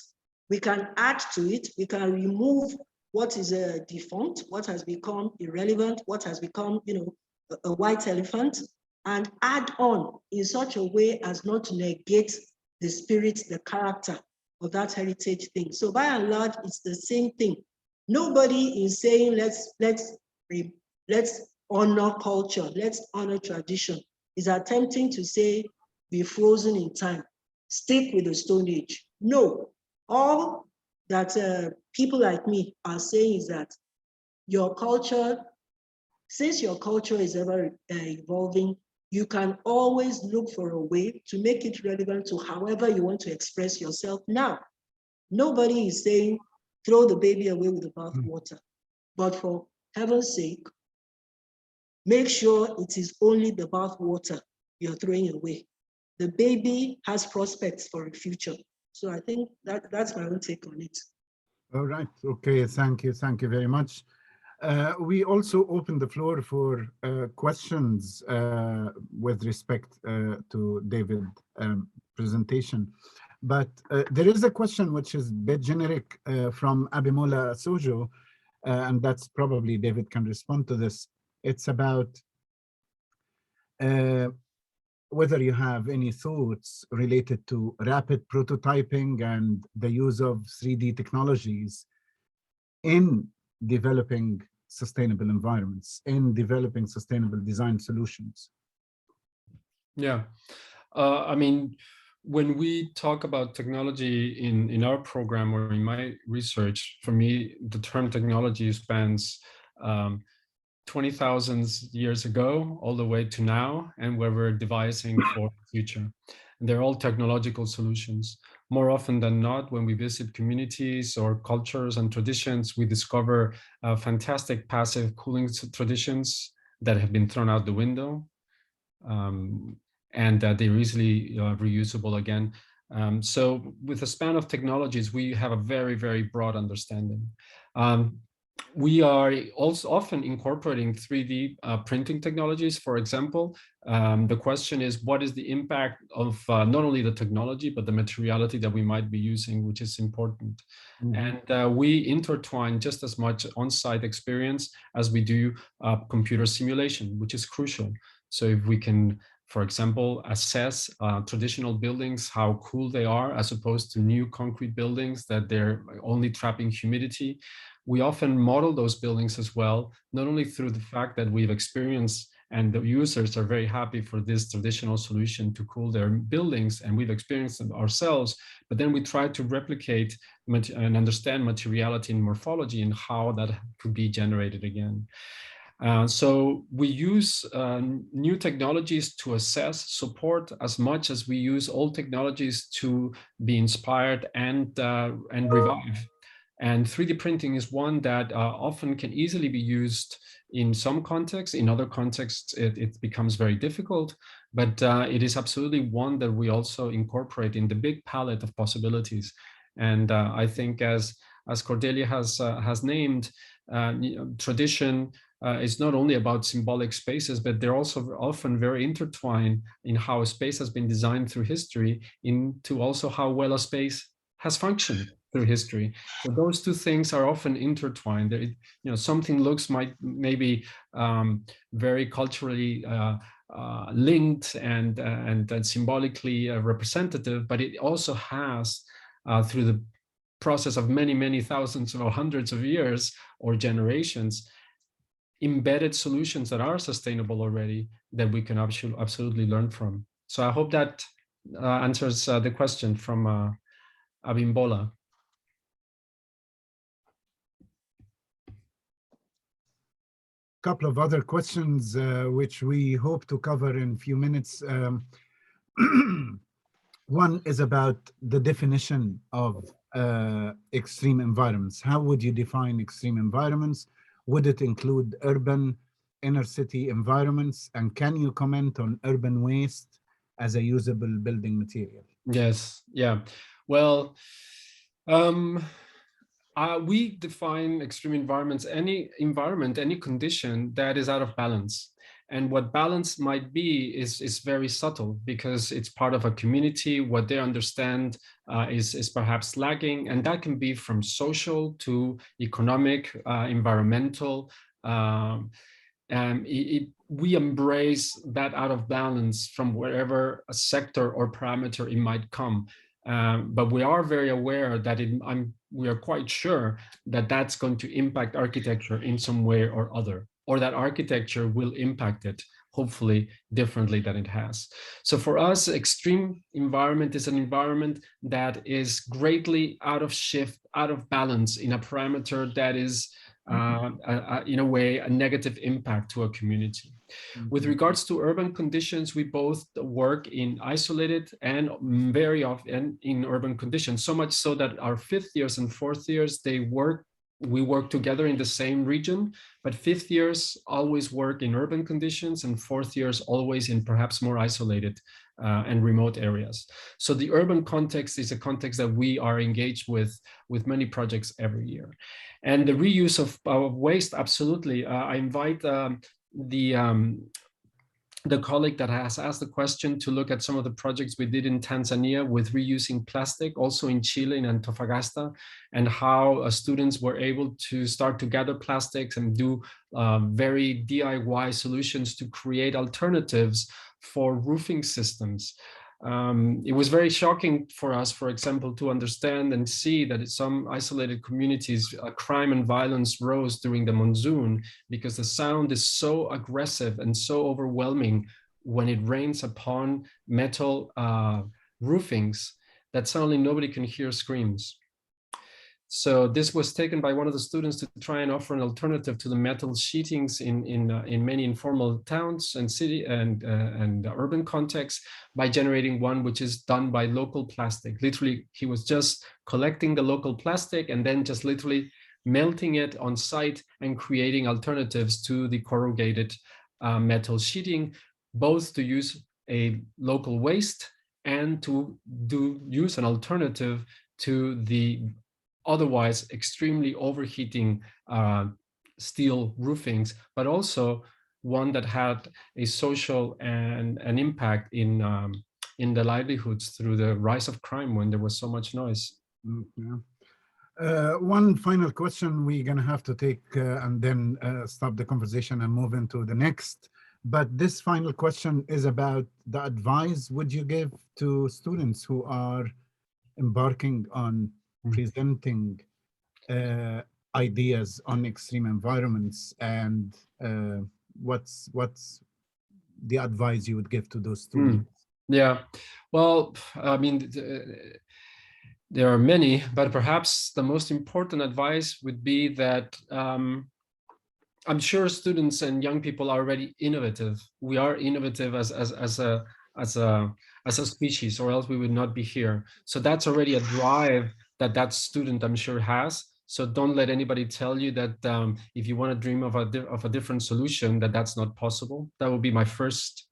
We can add to it, we can remove what is defunct, what has become irrelevant, what has become, a white elephant, and add on in such a way as not to negate the spirit, the character of that heritage thing. So by and large, it's the same thing. Nobody is saying let's honor culture, let's honor tradition. Is attempting to say be frozen in time, stick with the Stone Age. No, all that people like me are saying is that your culture, since your culture is ever evolving, you can always look for a way to make it relevant to however you want to express yourself now. Nobody is saying throw the baby away with the bathwater, but for heaven's sake, make sure it is only the bathwater you're throwing away. The baby has prospects for a future. So I think that's my own take on it. All right. Okay. Thank you. Thank you very much. We also open the floor for questions with respect to David's presentation. But there is a question which is a bit generic from Abimola Sojo, and that's probably David can respond to this. It's about whether you have any thoughts related to rapid prototyping and the use of 3D technologies in developing sustainable environments, in developing sustainable design solutions. Yeah, I mean, when we talk about technology in our program or in my research, for me, the term technology spans 20,000 years ago all the way to now, and where we're devising for the future. And they're all technological solutions. More often than not, when we visit communities or cultures and traditions, we discover fantastic passive cooling traditions that have been thrown out the window, and that they're easily reusable again. So with the span of technologies, we have a very, very broad understanding. We are also often incorporating 3D printing technologies, for example. The question is, what is the impact of not only the technology, but the materiality that we might be using, which is important. Mm-hmm. And we intertwine just as much on-site experience as we do computer simulation, which is crucial. So if we can for example, assess traditional buildings, how cool they are, as opposed to new concrete buildings that they're only trapping humidity. We often model those buildings as well, not only through the fact that we've experienced and the users are very happy for this traditional solution to cool their buildings, and we've experienced them ourselves, but then we try to replicate and understand materiality and morphology and how that could be generated again. So we use new technologies to assess, support, as much as we use old technologies to be inspired and revive. And 3D printing is one that often can easily be used in some contexts. In other contexts, it becomes very difficult, but it is absolutely one that we also incorporate in the big palette of possibilities. And I think as Cordelia has named, tradition is not only about symbolic spaces, but they're also often very intertwined in how a space has been designed through history into also how well a space has functioned through history. So those two things are often intertwined. Something looks maybe very culturally linked and symbolically representative, but it also has, through the process of many thousands or hundreds of years or generations, embedded solutions that are sustainable already that we can absolutely learn from. So I hope that answers the question from Abimbola. Couple of other questions which we hope to cover in a few minutes. One is about the definition of extreme environments. How would you define extreme environments? Would it include urban, inner city environments? And can you comment on urban waste as a usable building material? Yes, yeah. Well, we define extreme environments, any environment, any condition that is out of balance. And what balance might be is very subtle, because it's part of a community. What they understand is perhaps lagging, and that can be from social to economic, environmental. We embrace that out of balance from wherever a sector or parameter it might come. But we are very aware that we are quite sure that that's going to impact architecture in some way or other, or that architecture will impact it, hopefully differently than it has. So for us, extreme environment is an environment that is greatly out of shift, out of balance in a parameter that is, in a way, a negative impact to a community. With regards to urban conditions, we both work in isolated and very often in urban conditions, so much so that our 5th years and 4th years, we work together in the same region, but 5th years always work in urban conditions and 4th years always in perhaps more isolated and remote areas. So the urban context is a context that we are engaged with many projects every year. And the reuse of waste, absolutely. I invite the colleague that has asked the question to look at some of the projects we did in Tanzania with reusing plastic, also in Chile, in Antofagasta, and how students were able to start to gather plastics and do very DIY solutions to create alternatives for roofing systems. It was very shocking for us, for example, to understand and see that in some isolated communities, crime and violence rose during the monsoon because the sound is so aggressive and so overwhelming when it rains upon metal roofings that suddenly nobody can hear screams. So this was taken by one of the students to try and offer an alternative to the metal sheetings in many informal towns and city and urban contexts by generating one which is done by local plastic. Literally, he was just collecting the local plastic and then just literally melting it on site and creating alternatives to the corrugated metal sheeting, both to use a local waste and to use an alternative to the otherwise extremely overheating steel roofings, but also one that had a social and an impact in the livelihoods through the rise of crime when there was so much noise. Yeah. One final question we're going to have to take and then stop the conversation and move into the next But this final question is about the advice would you give to students who are embarking on presenting ideas on extreme environments, and what's the advice you would give to those students? Yeah, well, I mean, there are many, but perhaps the most important advice would be that I'm sure students and young people are already innovative. We are innovative as a species, or else we would not be here. So that's already a drive that student, I'm sure, has. So don't let anybody tell you that if you want to dream of a different solution, that's not possible. That would be my first.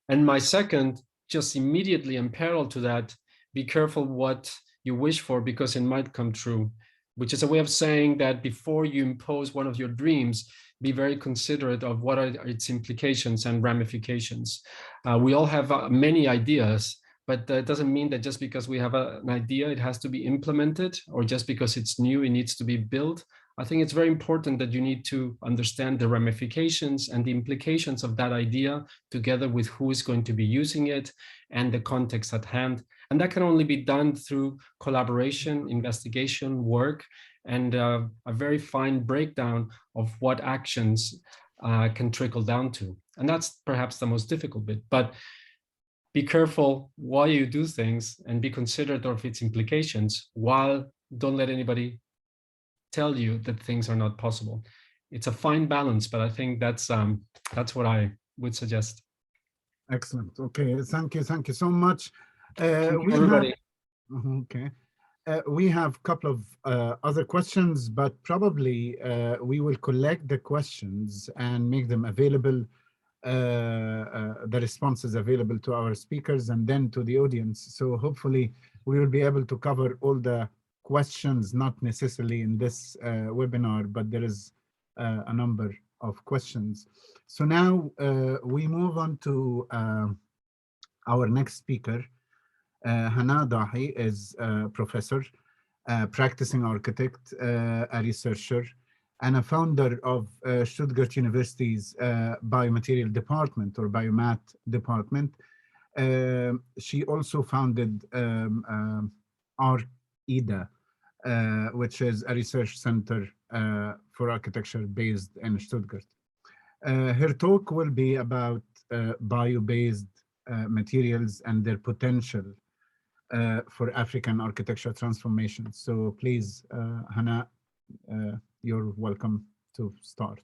And my second, just immediately in parallel to that, be careful what you wish for, because it might come true, which is a way of saying that before you impose one of your dreams, be very considerate of what are its implications and ramifications. We all have many ideas, but that doesn't mean that just because we have an idea, it has to be implemented, or just because it's new, it needs to be built. I think it's very important that you need to understand the ramifications and the implications of that idea, together with who is going to be using it and the context at hand. And that can only be done through collaboration, investigation, work, and a very fine breakdown of what actions can trickle down to. And that's perhaps the most difficult bit. But be careful while you do things, and be considerate of its implications, while don't let anybody tell you that things are not possible. It's a fine balance, but I think that's what I would suggest. Excellent. Okay, thank you so much. Everybody. We have a couple of other questions, but probably we will collect the questions and make them available, the responses available to our speakers and then to the audience. So hopefully we will be able to cover all the questions, not necessarily in this webinar, but there is a number of questions. So now we move on to our next speaker. Hanaa Dahy is a professor, practicing architect, a researcher, and a founder of Stuttgart University's biomaterial department, or biomat department. She also founded ARC-EDA, which is a research center for architecture based in Stuttgart. Her talk will be about bio-based materials and their potential for African architecture transformation. So please, Hanaa, you're welcome to start.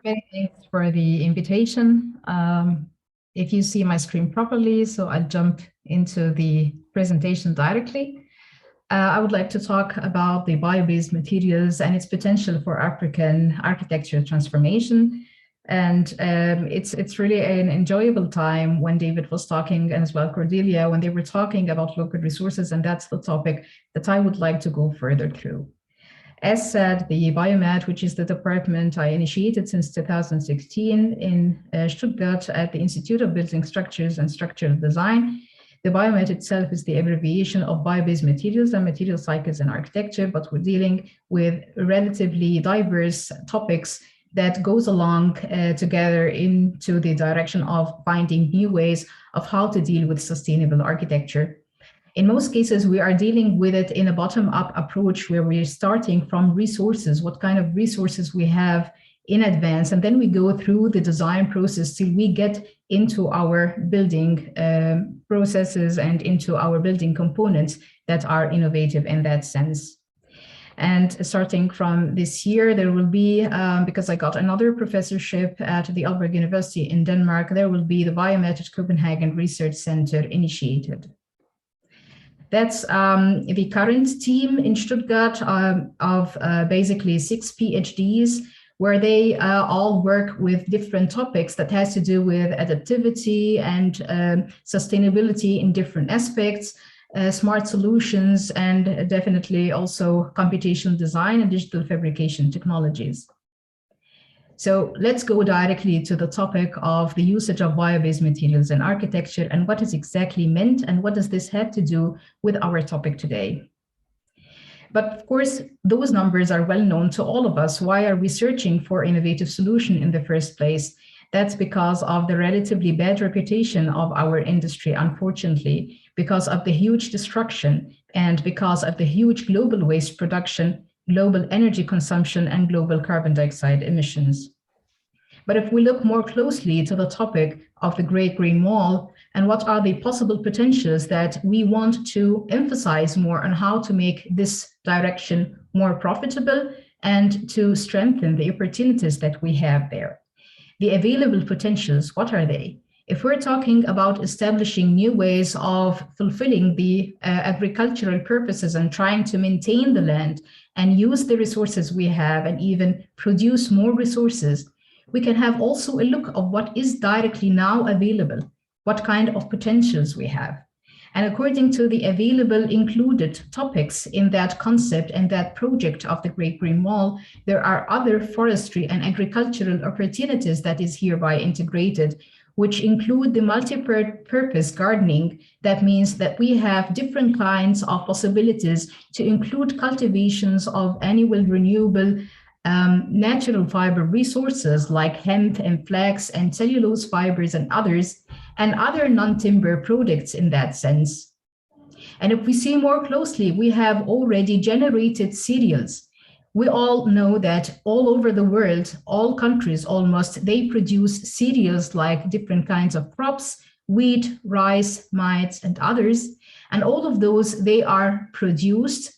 Many thanks for the invitation. If you see my screen properly, so I'll jump into the presentation directly. I would like to talk about the bio-based materials and its potential for African architecture transformation. And it's really an enjoyable time when David was talking, and as well Cordelia, when they were talking about local resources, and that's the topic that I would like to go further through. As said, the Biomat, which is the department I initiated since 2016 in Stuttgart at the Institute of Building Structures and Structural Design. The Biomat itself is the abbreviation of bio-based materials and material cycles in architecture, but we're dealing with relatively diverse topics that goes along together into the direction of finding new ways of how to deal with sustainable architecture. In most cases, we are dealing with it in a bottom-up approach, where we're starting from resources, what kind of resources we have in advance, and then we go through the design process till we get into our building processes and into our building components that are innovative in that sense. And starting from this year, there will be, because I got another professorship at the Aalborg University in Denmark, there will be the Biomat at Copenhagen Research Center initiated. That's the current team in Stuttgart of basically 6 PhDs, where they all work with different topics that has to do with adaptivity and sustainability in different aspects, smart solutions, and definitely also computational design and digital fabrication technologies. So let's go directly to the topic of the usage of bio-based materials in architecture, and what is exactly meant, and what does this have to do with our topic today. But of course, those numbers are well known to all of us. Why are we searching for innovative solution in the first place? That's because of the relatively bad reputation of our industry, unfortunately, because of the huge destruction and because of the huge global waste production, global energy consumption, and global carbon dioxide emissions. But if we look more closely to the topic of the Great Green Wall and what are the possible potentials that we want to emphasize more on how to make this direction more profitable and to strengthen the opportunities that we have there. The available potentials, what are they? If we're talking about establishing new ways of fulfilling the agricultural purposes and trying to maintain the land and use the resources we have and even produce more resources, we can have also a look of what is directly now available, what kind of potentials we have. And according to the available included topics in that concept and that project of the Great Green Wall, there are other forestry and agricultural opportunities that is hereby integrated, which include the multi-purpose gardening. That means that we have different kinds of possibilities to include cultivations of annual renewable natural fiber resources like hemp and flax and cellulose fibers and others, and other non-timber products in that sense. And if we see more closely, we have already generated cereals. We all know that all over the world, all countries almost, they produce cereals like different kinds of crops, wheat, rice, maize, and others. And all of those, they are produced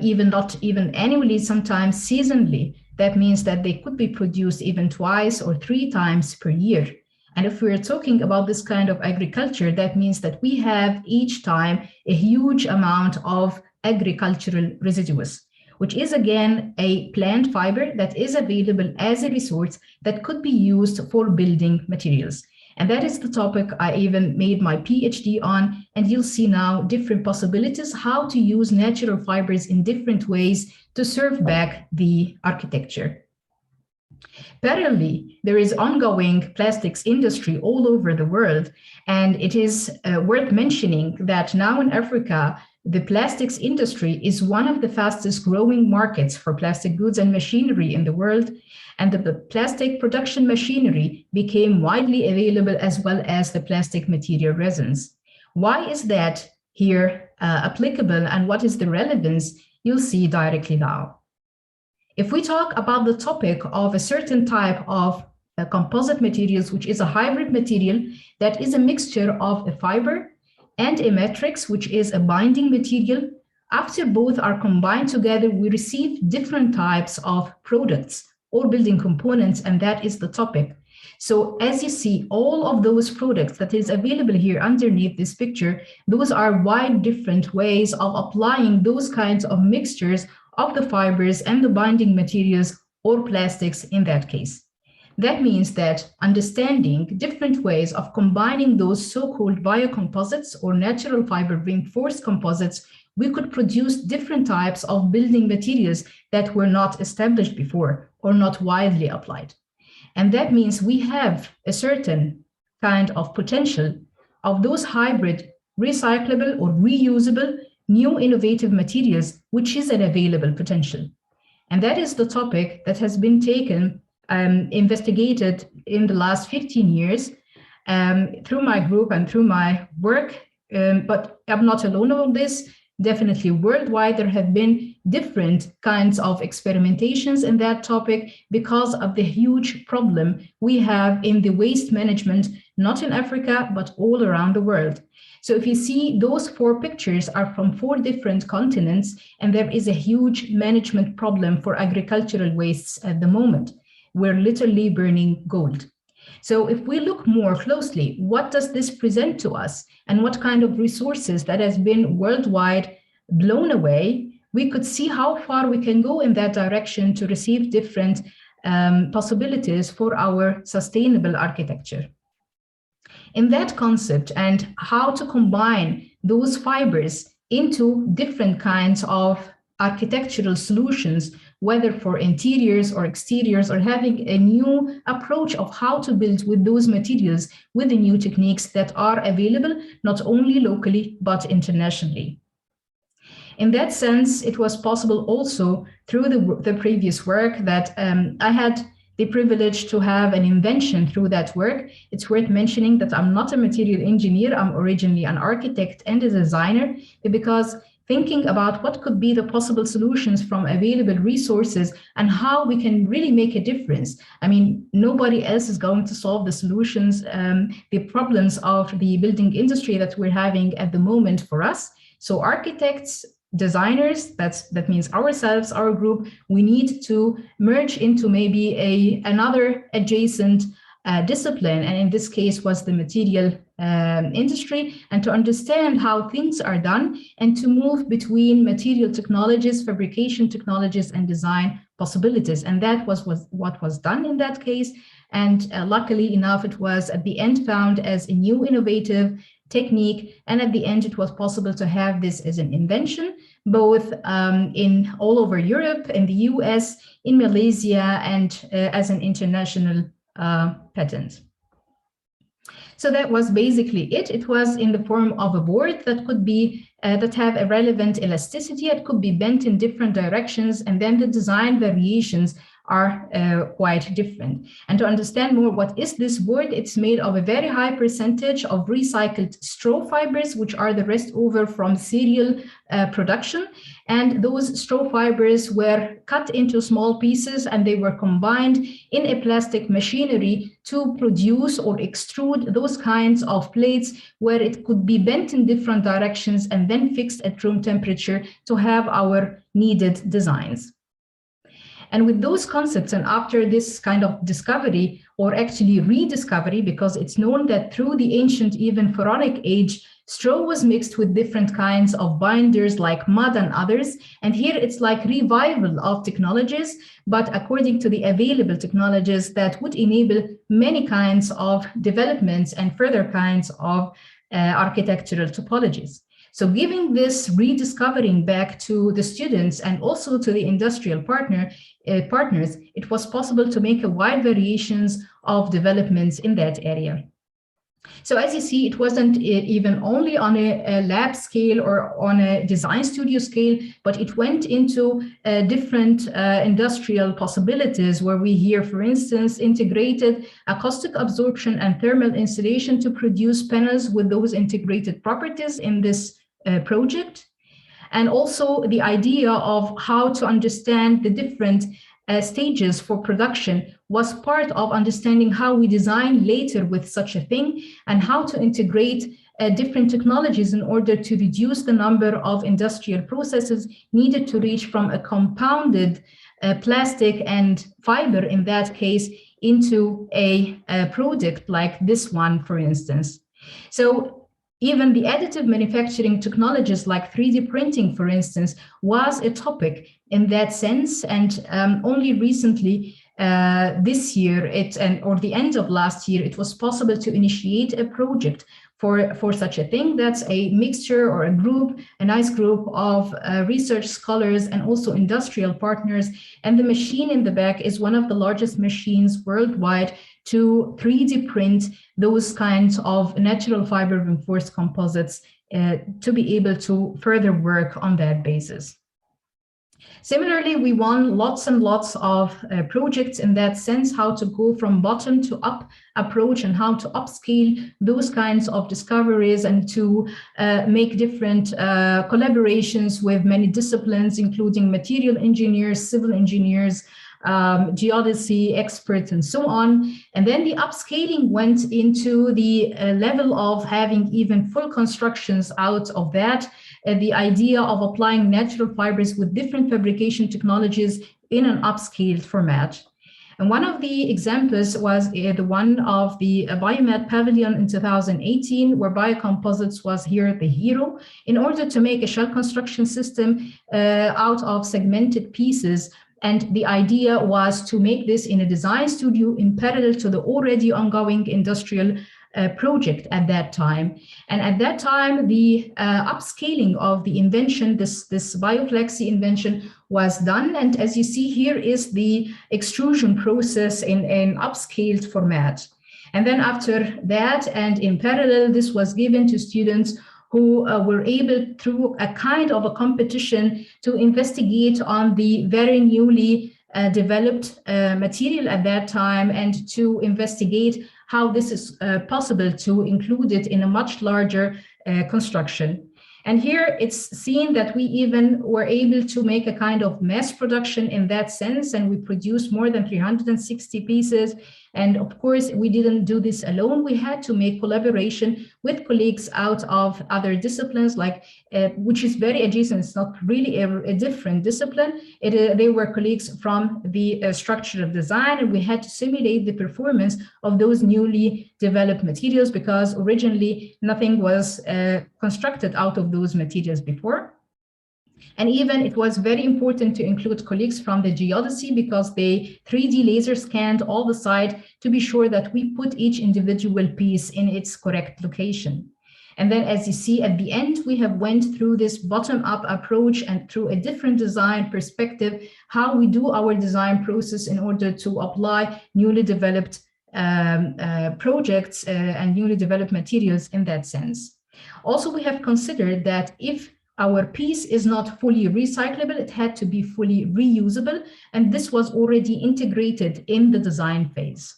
even not even annually, sometimes seasonally. That means that they could be produced even twice or 3 times per year. And if we're talking about this kind of agriculture, that means that we have each time a huge amount of agricultural residues, which is again a plant fiber that is available as a resource that could be used for building materials. And that is the topic I even made my PhD on, and you'll see now different possibilities how to use natural fibers in different ways to serve back the architecture. Parallelly, there is ongoing plastics industry all over the world, and it is worth mentioning that now in Africa, the plastics industry is one of the fastest growing markets for plastic goods and machinery in the world, and the plastic production machinery became widely available as well as the plastic material resins. Why is that here applicable and what is the relevance? You'll see directly now. If we talk about the topic of a certain type of composite materials, which is a hybrid material that is a mixture of a fiber and a matrix, which is a binding material, after both are combined together, we receive different types of products or building components, and that is the topic. So as you see, all of those products that is available here underneath this picture, those are wide different ways of applying those kinds of mixtures of the fibers and the binding materials or plastics in that case. That means that understanding different ways of combining those so-called biocomposites or natural fiber reinforced composites, we could produce different types of building materials that were not established before or not widely applied. And that means we have a certain kind of potential of those hybrid, recyclable or reusable, new innovative materials, which is an available potential. And that is the topic that has been taken investigated in the last 15 years through my group and through my work, but I'm not alone on this. Definitely worldwide, there have been different kinds of experimentations in that topic because of the huge problem we have in the waste management, not in Africa, but all around the world. So if you see, those 4 pictures are from 4 different continents, and there is a huge management problem for agricultural wastes at the moment. We're literally burning gold. So if we look more closely, what does this present to us and what kind of resources that has been worldwide blown away, we could see how far we can go in that direction to receive different possibilities for our sustainable architecture. In that concept and how to combine those fibers into different kinds of architectural solutions, whether for interiors or exteriors, or having a new approach of how to build with those materials with the new techniques that are available, not only locally, but internationally. In that sense, it was possible also through the previous work that I had the privilege to have an invention through that work. It's worth mentioning that I'm not a material engineer. I'm originally an architect and a designer, because thinking about what could be the possible solutions from available resources and how we can really make a difference. I mean, nobody else is going to solve the solutions, the problems of the building industry that we're having at the moment for us. So architects, designers, that means ourselves, our group, we need to merge into maybe another adjacent discipline, and in this case was the material industry, and to understand how things are done and to move between material technologies, fabrication technologies, and design possibilities. And that was what was done in that case. And luckily enough, it was at the end found as a new innovative technique, and at the end it was possible to have this as an invention, both in all over Europe, in the US, in Malaysia, and as an international patent. So that was basically it. It was in the form of a board that could be that have a relevant elasticity. It could be bent in different directions, and then the design variations are quite different. And to understand more what is this board, it's made of a very high percentage of recycled straw fibers, which are the leftover from cereal production. And those straw fibers were cut into small pieces, and they were combined in a plastic machinery to produce or extrude those kinds of plates where it could be bent in different directions and then fixed at room temperature to have our needed designs. And with those concepts, and after this kind of discovery, or actually rediscovery, because it's known that through the ancient, even pharaonic age, straw was mixed with different kinds of binders like mud and others. And here it's like revival of technologies, but according to the available technologies that would enable many kinds of developments and further kinds of architectural topologies. So giving this rediscovering back to the students and also to the industrial partners, it was possible to make a wide variations of developments in that area. So as you see, it wasn't even only on a lab scale or on a design studio scale, but it went into different industrial possibilities where we here, for instance, integrated acoustic absorption and thermal insulation to produce panels with those integrated properties in this project. And also the idea of how to understand the different stages for production was part of understanding how we design later with such a thing, and how to integrate different technologies in order to reduce the number of industrial processes needed to reach from a compounded plastic and fiber, in that case, into a product like this one, for instance. So even the additive manufacturing technologies like 3D printing, for instance, was a topic in that sense. And only recently, this year, or the end of last year, it was possible to initiate a project for such a thing. That's a mixture or a group, a nice group of research scholars and also industrial partners. And the machine in the back is one of the largest machines worldwide to 3D print those kinds of natural fiber reinforced composites to be able to further work on that basis. Similarly, we won lots and lots of projects in that sense, how to go from bottom to up approach and how to upscale those kinds of discoveries and to make different collaborations with many disciplines, including material engineers, civil engineers, geodesy experts, and so on. And then the upscaling went into the level of having even full constructions out of that. The idea of applying natural fibers with different fabrication technologies in an upscaled format. And one of the examples was the one of the Biomed Pavilion in 2018, where biocomposites was here the hero, in order to make a shell construction system out of segmented pieces. And the idea was to make this in a design studio in parallel to the already ongoing industrial project at that time. And at that time, the upscaling of the invention, this bioflexi invention, was done. And as you see here is the extrusion process in an upscaled format. And then after that, and in parallel, this was given to students who were able, through a kind of a competition, to investigate on the very newly developed material at that time, and to investigate how this is possible to include it in a much larger construction. And here it's seen that we even were able to make a kind of mass production in that sense, and we produced more than 360 pieces. And of course, we didn't do this alone. We had to make collaboration with colleagues out of other disciplines, like which is very adjacent. It's not really a different discipline. They were colleagues from the structure of design, and we had to simulate the performance of those newly developed materials, because originally nothing was constructed out of those materials before. And even it was very important to include colleagues from the geodesy, because they 3D laser scanned all the site to be sure that we put each individual piece in its correct location. And then, as you see at the end, we have went through this bottom-up approach and through a different design perspective, how we do our design process in order to apply newly developed projects and newly developed materials in that sense. Also, we have considered that if our piece is not fully recyclable, it had to be fully reusable, and this was already integrated in the design phase.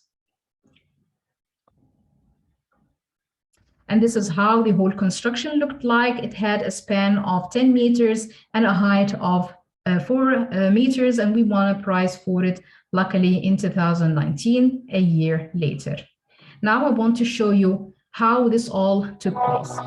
And this is how the whole construction looked like. It had a span of 10 meters and a height of 4 meters, and we won a prize for it, luckily in 2019, a year later. Now I want to show you how this all took place.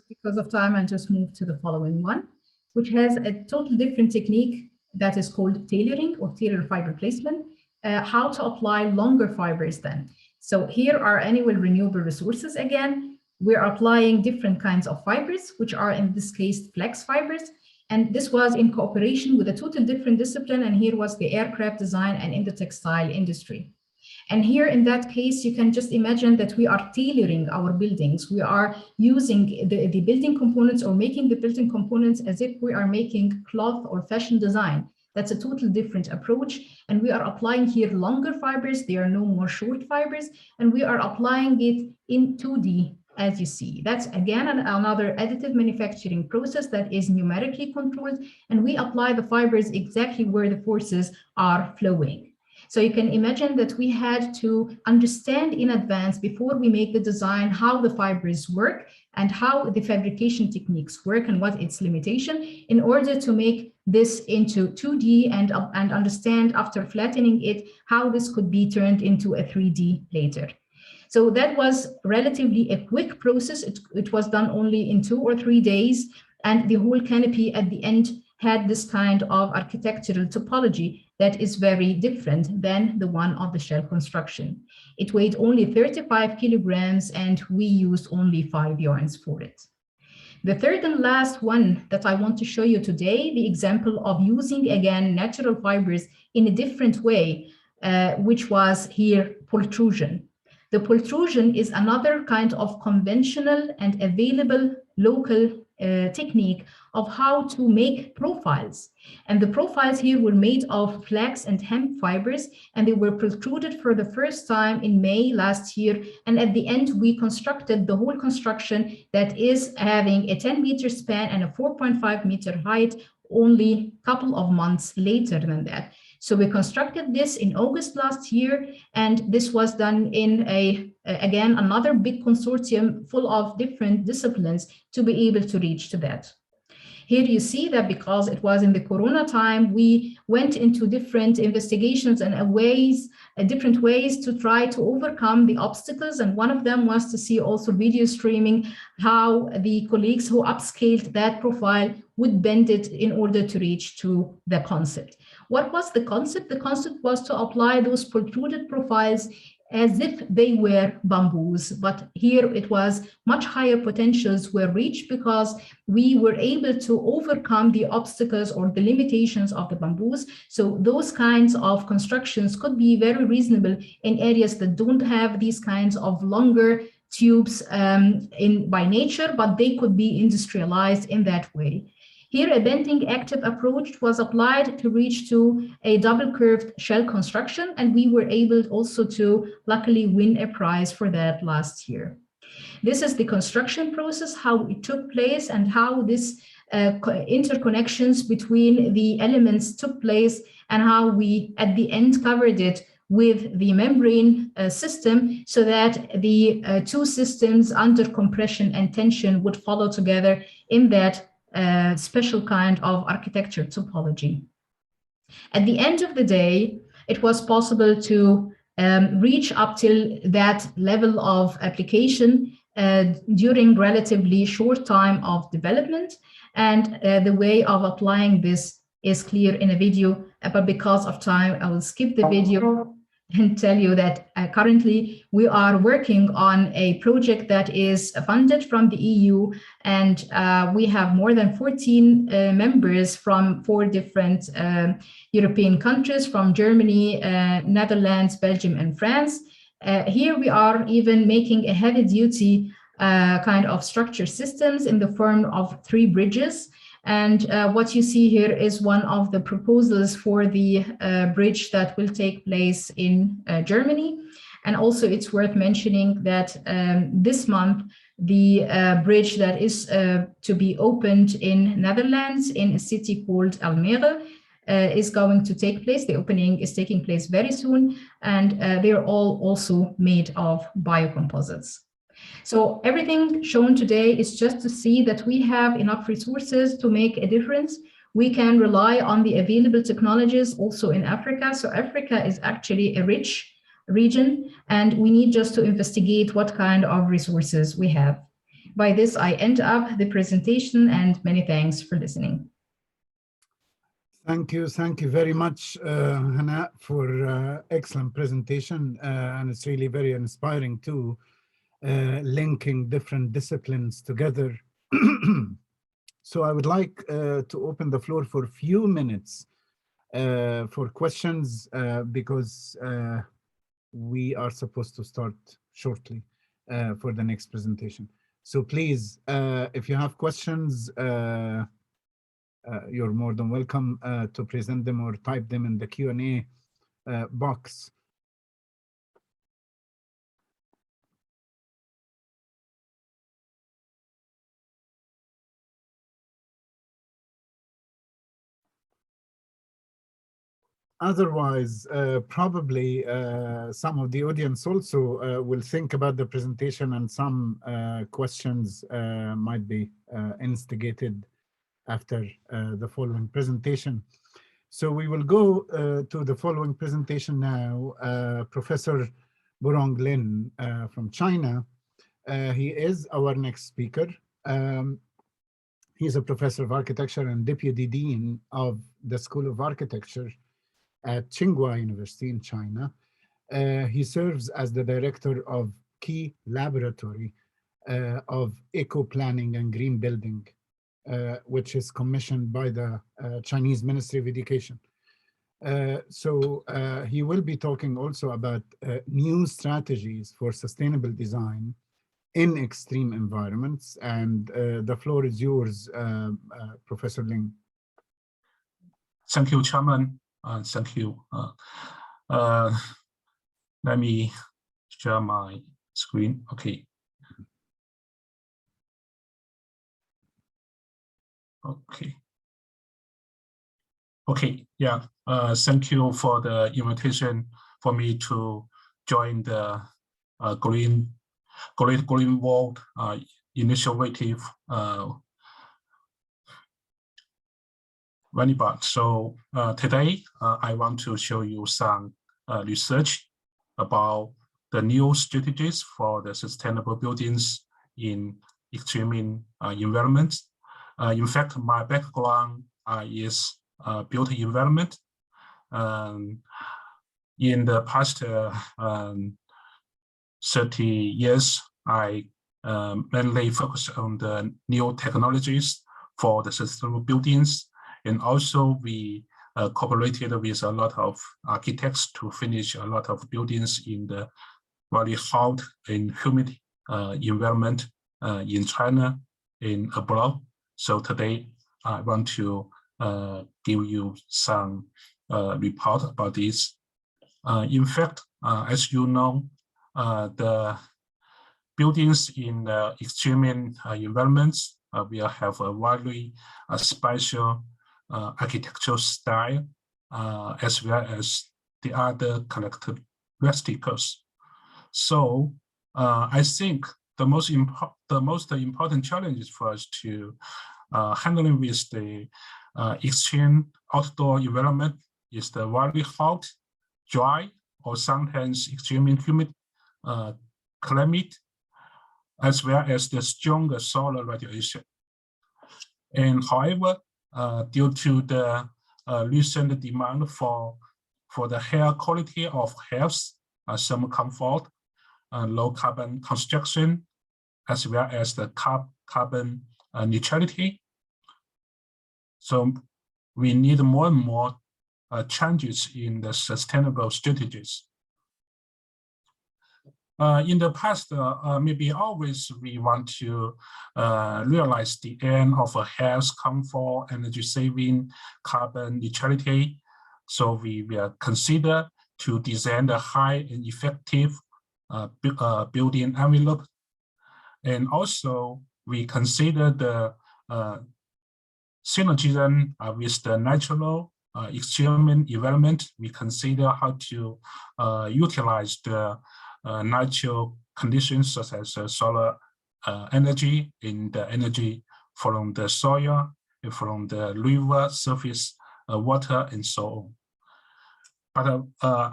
Because of time, I'll just move to the following one, which has a total different technique that is called tailoring or tailored fiber placement, how to apply longer fibers then. So here are annual renewable resources again. We're applying different kinds of fibers, which are in this case flex fibers. And this was in cooperation with a total different discipline. And here was the aircraft design and in the textile industry. And here in that case, you can just imagine that we are tailoring our buildings. We are using the building components or making the building components as if we are making cloth or fashion design. That's a totally different approach. And we are applying here longer fibers. There are no more short fibers. And we are applying it in 2D, as you see. That's again another additive manufacturing process that is numerically controlled. And we apply the fibers exactly where the forces are flowing. So you can imagine that we had to understand in advance before we make the design how the fibers work and how the fabrication techniques work and what its limitation in order to make this into 2D and understand after flattening it how this could be turned into a 3D later. So that was relatively a quick process. It was done only in 2 or 3 days, and the whole canopy at the end had this kind of architectural topology that is very different than the one of the shell construction. It weighed only 35 kilograms, and we used only 5 yarns for it. The third and last one that I want to show you today, the example of using, again, natural fibers in a different way, which was here pultrusion. The pultrusion is another kind of conventional and available local technique of how to make profiles. And the profiles here were made of flax and hemp fibers, and they were protruded for the first time in May last year. And at the end, we constructed the whole construction that is having a 10-meter span and a 4.5-meter height only a couple of months later than that. So we constructed this in August last year, and this was done in again, another big consortium full of different disciplines to be able to reach to that. Here you see that because it was in the Corona time, we went into different investigations and different ways to try to overcome the obstacles. And one of them was to see also video streaming, how the colleagues who upscaled that profile would bend it in order to reach to the concept. What was the concept? The concept was to apply those protruded profiles as if they were bamboos, but here it was much higher potentials were reached because we were able to overcome the obstacles or the limitations of the bamboos. So those kinds of constructions could be very reasonable in areas that don't have these kinds of longer tubes by nature, but they could be industrialized in that way. Here, a bending active approach was applied to reach to a double curved shell construction, and we were able also to luckily win a prize for that last year. This is the construction process, how it took place and how this interconnections between the elements took place and how we at the end covered it with the membrane system so that the two systems under compression and tension would follow together in that special kind of architecture topology. At the end of the day, it was possible to reach up till that level of application during relatively short time of development. And the way of applying this is clear in a video, but because of time, I will skip the video and tell you that currently we are working on a project that is funded from the EU, and we have more than 14 members from 4 different European countries, from Germany, Netherlands, Belgium, and France. Here we are even making a heavy-duty kind of structure systems in the form of 3 bridges. And what you see here is one of the proposals for the bridge that will take place in Germany. And also it's worth mentioning that this month, the bridge that is to be opened in Netherlands in a city called Almere is going to take place. The opening is taking place very soon, and they're all also made of biocomposites. So everything shown today is just to see that we have enough resources to make a difference. We can rely on the available technologies also in Africa. So Africa is actually a rich region, and we need just to investigate what kind of resources we have. By this, I end up the presentation, and many thanks for listening. Thank you very much, Hanaa, for excellent presentation, and it's really very inspiring too. Linking different disciplines together. So I would like to open the floor for a few minutes for questions because we are supposed to start shortly for the next presentation. So please, if you have questions, you're more than welcome to present them or type them in the Q&A box. Otherwise, probably some of the audience also will think about the presentation, and some questions might be instigated after the following presentation. So we will go to the following presentation now. Professor Borong LIN from China. He is our next speaker. He's a professor of architecture and deputy dean of the School of Architecture at Tsinghua University in China. He serves as the director of Key Laboratory of Eco-Planning and Green Building, which is commissioned by the Chinese Ministry of Education. So he will be talking also about new strategies for sustainable design in extreme environments. And the floor is yours, Professor Ling. Thank you, Chairman. Thank you. Let me share my screen. Okay. Okay. Okay. Yeah. Thank you for the invitation for me to join the Green World initiative. So today I want to show you some research about the new strategies for the sustainable buildings in extreme environments. In fact, my background is built environment. In the past 30 years, I mainly focus on the new technologies for the sustainable buildings. And also we cooperated with a lot of architects to finish a lot of buildings in the very hot and humid environment in China and abroad. So today I want to give you some report about this. In fact, as you know, the buildings in extreme environments will have a very special architectural style, as well as the other characteristics. So I think the most important challenges for us to handling with the extreme outdoor environment is the very hot, dry, or sometimes extremely humid climate, as well as the stronger solar radiation. And however, due to the recent demand for the higher quality of health, some comfort, low carbon construction, as well as the carbon neutrality. So we need more and more changes in the sustainable strategies. In the past, maybe always we want to realize the end of a health, comfort, energy saving, carbon neutrality. So we will consider to design a high and effective building envelope. And also we consider the synergism with the natural extreme environment. We consider how to utilize the natural conditions such as solar energy and the energy from the soil, from the river, surface water, and so on. But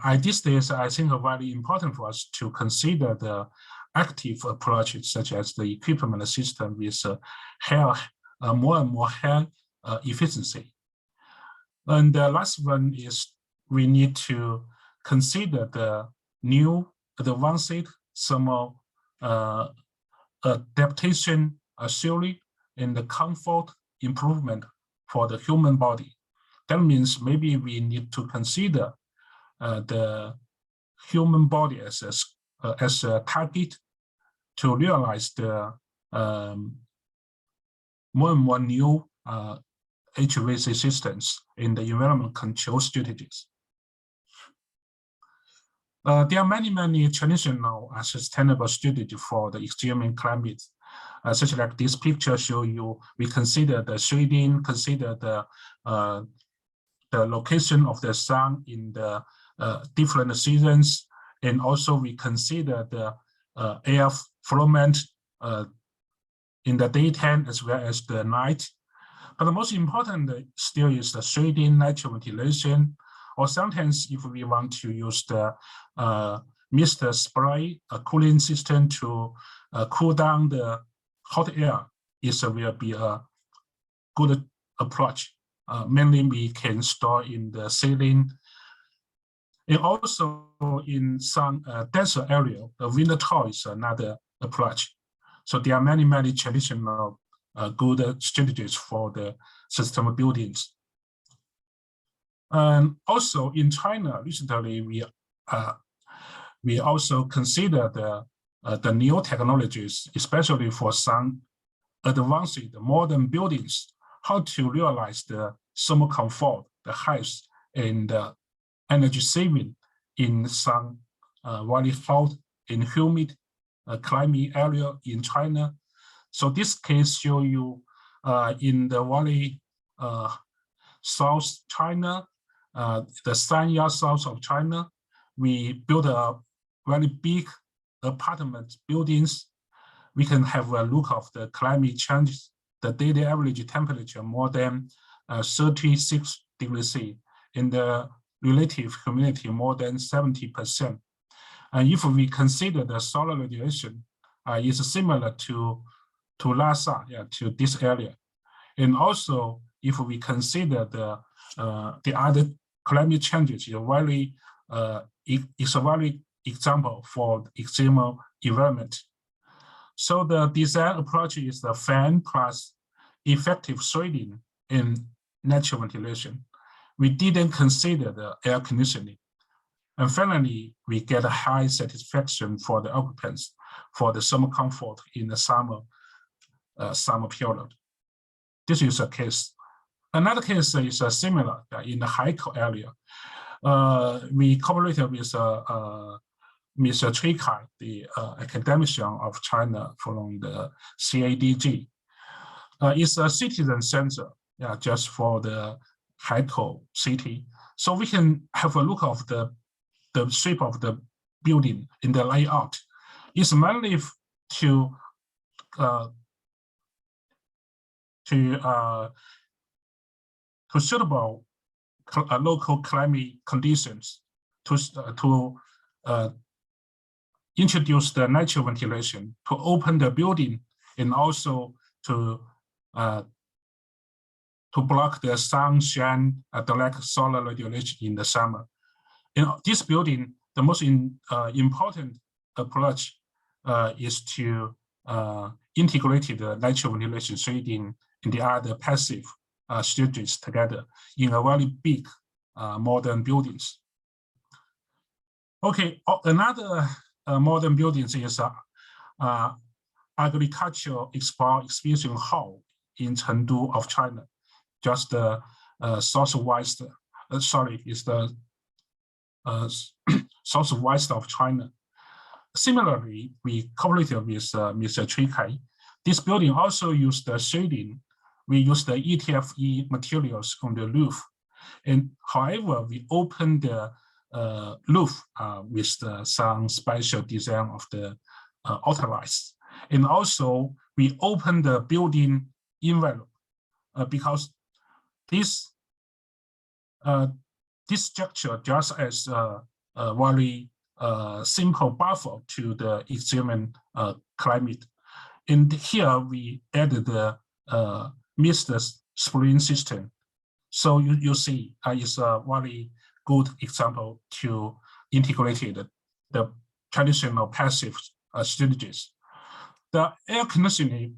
at this stage, I think it's very important for us to consider the active approaches such as the equipment system with more and more high efficiency. And the last one is we need to consider the new advanced thermal adaptation theory and the comfort improvement for the human body. That means maybe we need to consider the human body as a target to realize the more and more new HVAC systems in the environment control strategies. There are many traditional sustainable strategies for the extreme climate, such like this picture show you. We consider the shading, consider the the location of the sun in the different seasons, and also we consider the air flow in the daytime as well as the night. But the most important still is the shading, natural ventilation, or sometimes if we want to use the mist spray, a cooling system to cool down the hot air, will be a good approach. Mainly we can store in the ceiling. And also in some desert area, the winter tower is another approach. So there are many, many traditional good strategies for the sustainable buildings. And also in China, recently we also consider the new technologies, especially for some advanced modern buildings, how to realize the thermal comfort, the height, and the energy saving in some very hot and humid climate area in China. So this case show you in the very South China, the Sanya south of China, we built a very big apartment buildings. We can have a look of the climate change, the daily average temperature more than 36 degrees C, and the relative humidity more than 70%. And if we consider the solar radiation is similar to Lhasa, to this area. And also, if we consider the other climate changes, it's a very example for extreme environment. So the design approach is the fan plus effective shading and natural ventilation. We didn't consider the air conditioning. And finally, we get a high satisfaction for the occupants for the thermal comfort in the summer period. This is a case. Another case is similar in the Haikou area. We cooperated with Mr. Tsinikas, the academician of China from the CADG. It's a citizen center, just for the Haikou city. So we can have a look of the shape of the building in the layout. It's mainly to suitable local climate conditions, to introduce the natural ventilation, to open the building, and also to block the sunshine, direct solar radiation in the summer. In this building, the most important approach is to integrate the natural ventilation shading and the other passive strategies together in a very big modern buildings. Okay, another modern buildings is agricultural exhibition hall in Chengdu of China, just southwest. Is the southwest of China. Similarly, we cooperated with Mr. Tsinikas. This building also used the shading. We used the ETFE materials on the roof, and however, we opened the roof with some special design of the outlines, and also we opened the building envelope because this structure just as a very simple buffer to the extreme climate. And here we added the mist spring system. So you see, it's a very good example to integrate the traditional passive strategies. The air conditioning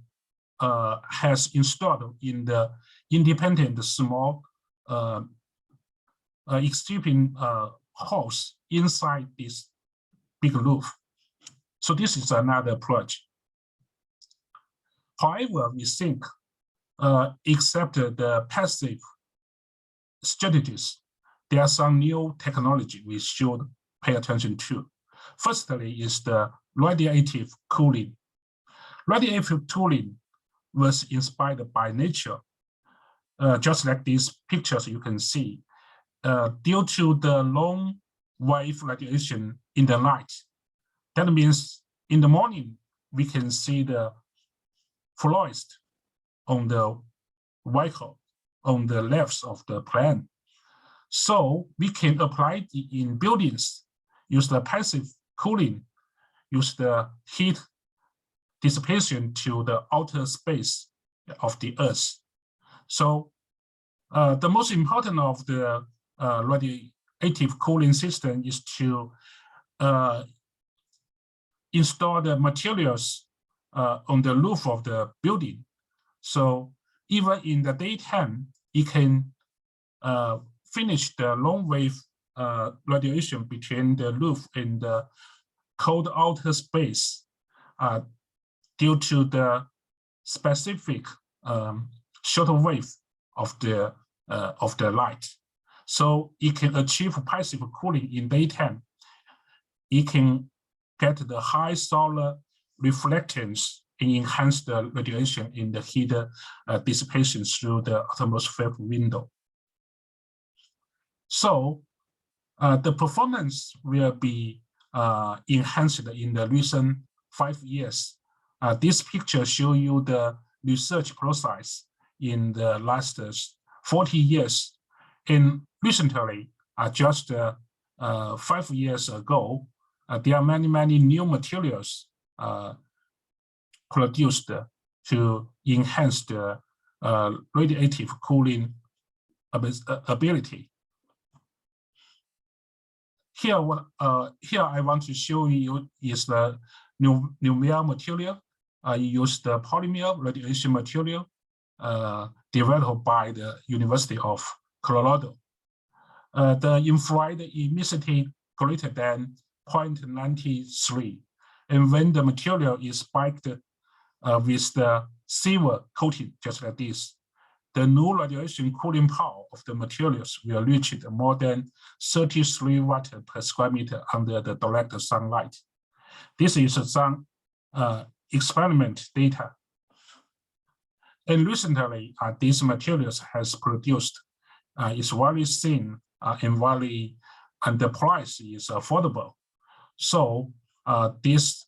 has installed in the independent small extreme holes inside this big roof. So this is another approach. However, we think, except the passive strategies, there are some new technology we should pay attention to. Firstly is the radiative cooling. Radiative cooling was inspired by nature. Just like these pictures you can see, due to the long wave radiation in the night. That means in the morning, we can see the florist on the vehicle on the left of the plan. So we can apply it in buildings, use the passive cooling, use the heat dissipation to the outer space of the Earth. So the most important of the radiative cooling system is to install the materials on the roof of the building. So even in the daytime, it can finish the long wave radiation between the roof and the cold outer space due to the specific shorter wave of the light. So it can achieve passive cooling in daytime. It can get the high solar reflectance and enhance the radiation in the heat dissipation through the atmospheric window. So the performance will be enhanced in the recent 5 years. This picture shows you the research process in the last 40 years. And recently, just 5 years ago, there are many new materials produced to enhance the radiative cooling ability. Here I want to show you is the Numia material. I use the polymer radiation material developed by the University of Colorado. The infrared emissivity greater than 0.93. And when the material is spiked with the silver coating, just like this, the new radiation cooling power of the materials will reach more than 33 watt per square meter under the direct sunlight. This is some experiment data. And recently, these materials has produced, is very thin and the price is affordable. So these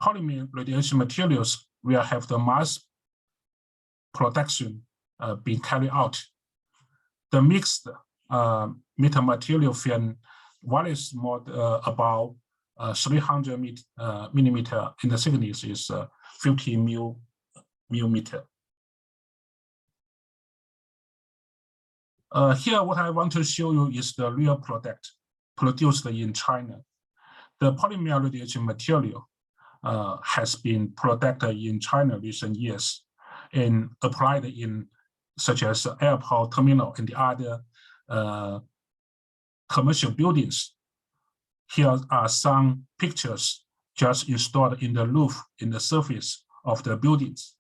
polymer radiation materials will have the mass production being carried out. The mixed metamaterial film varies more about 300 millimeter, and the thickness is 50 millimeter. Here, what I want to show you is the real product produced in China. The polymer radiation material has been produced in China recent years and applied in such as airport terminal and the other commercial buildings. Here are some pictures just installed in the roof, in the surface of the buildings.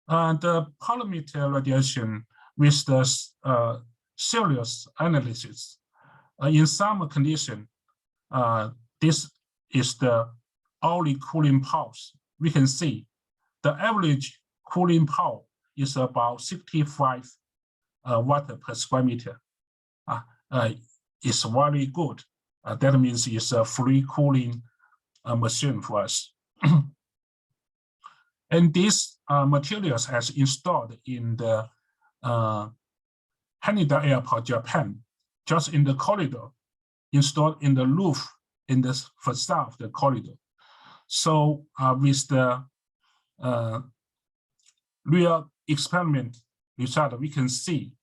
The polymer radiation with the serious analysis, in some condition, this is the hourly cooling pulse. We can see the average cooling power is about 65 watt per square meter. It's very good. That means it's a free cooling machine for us. And these materials has installed in the Haneda Airport, Japan, just in the corridor, installed in the roof, in the facade of the corridor. So with the real experiment result, we can see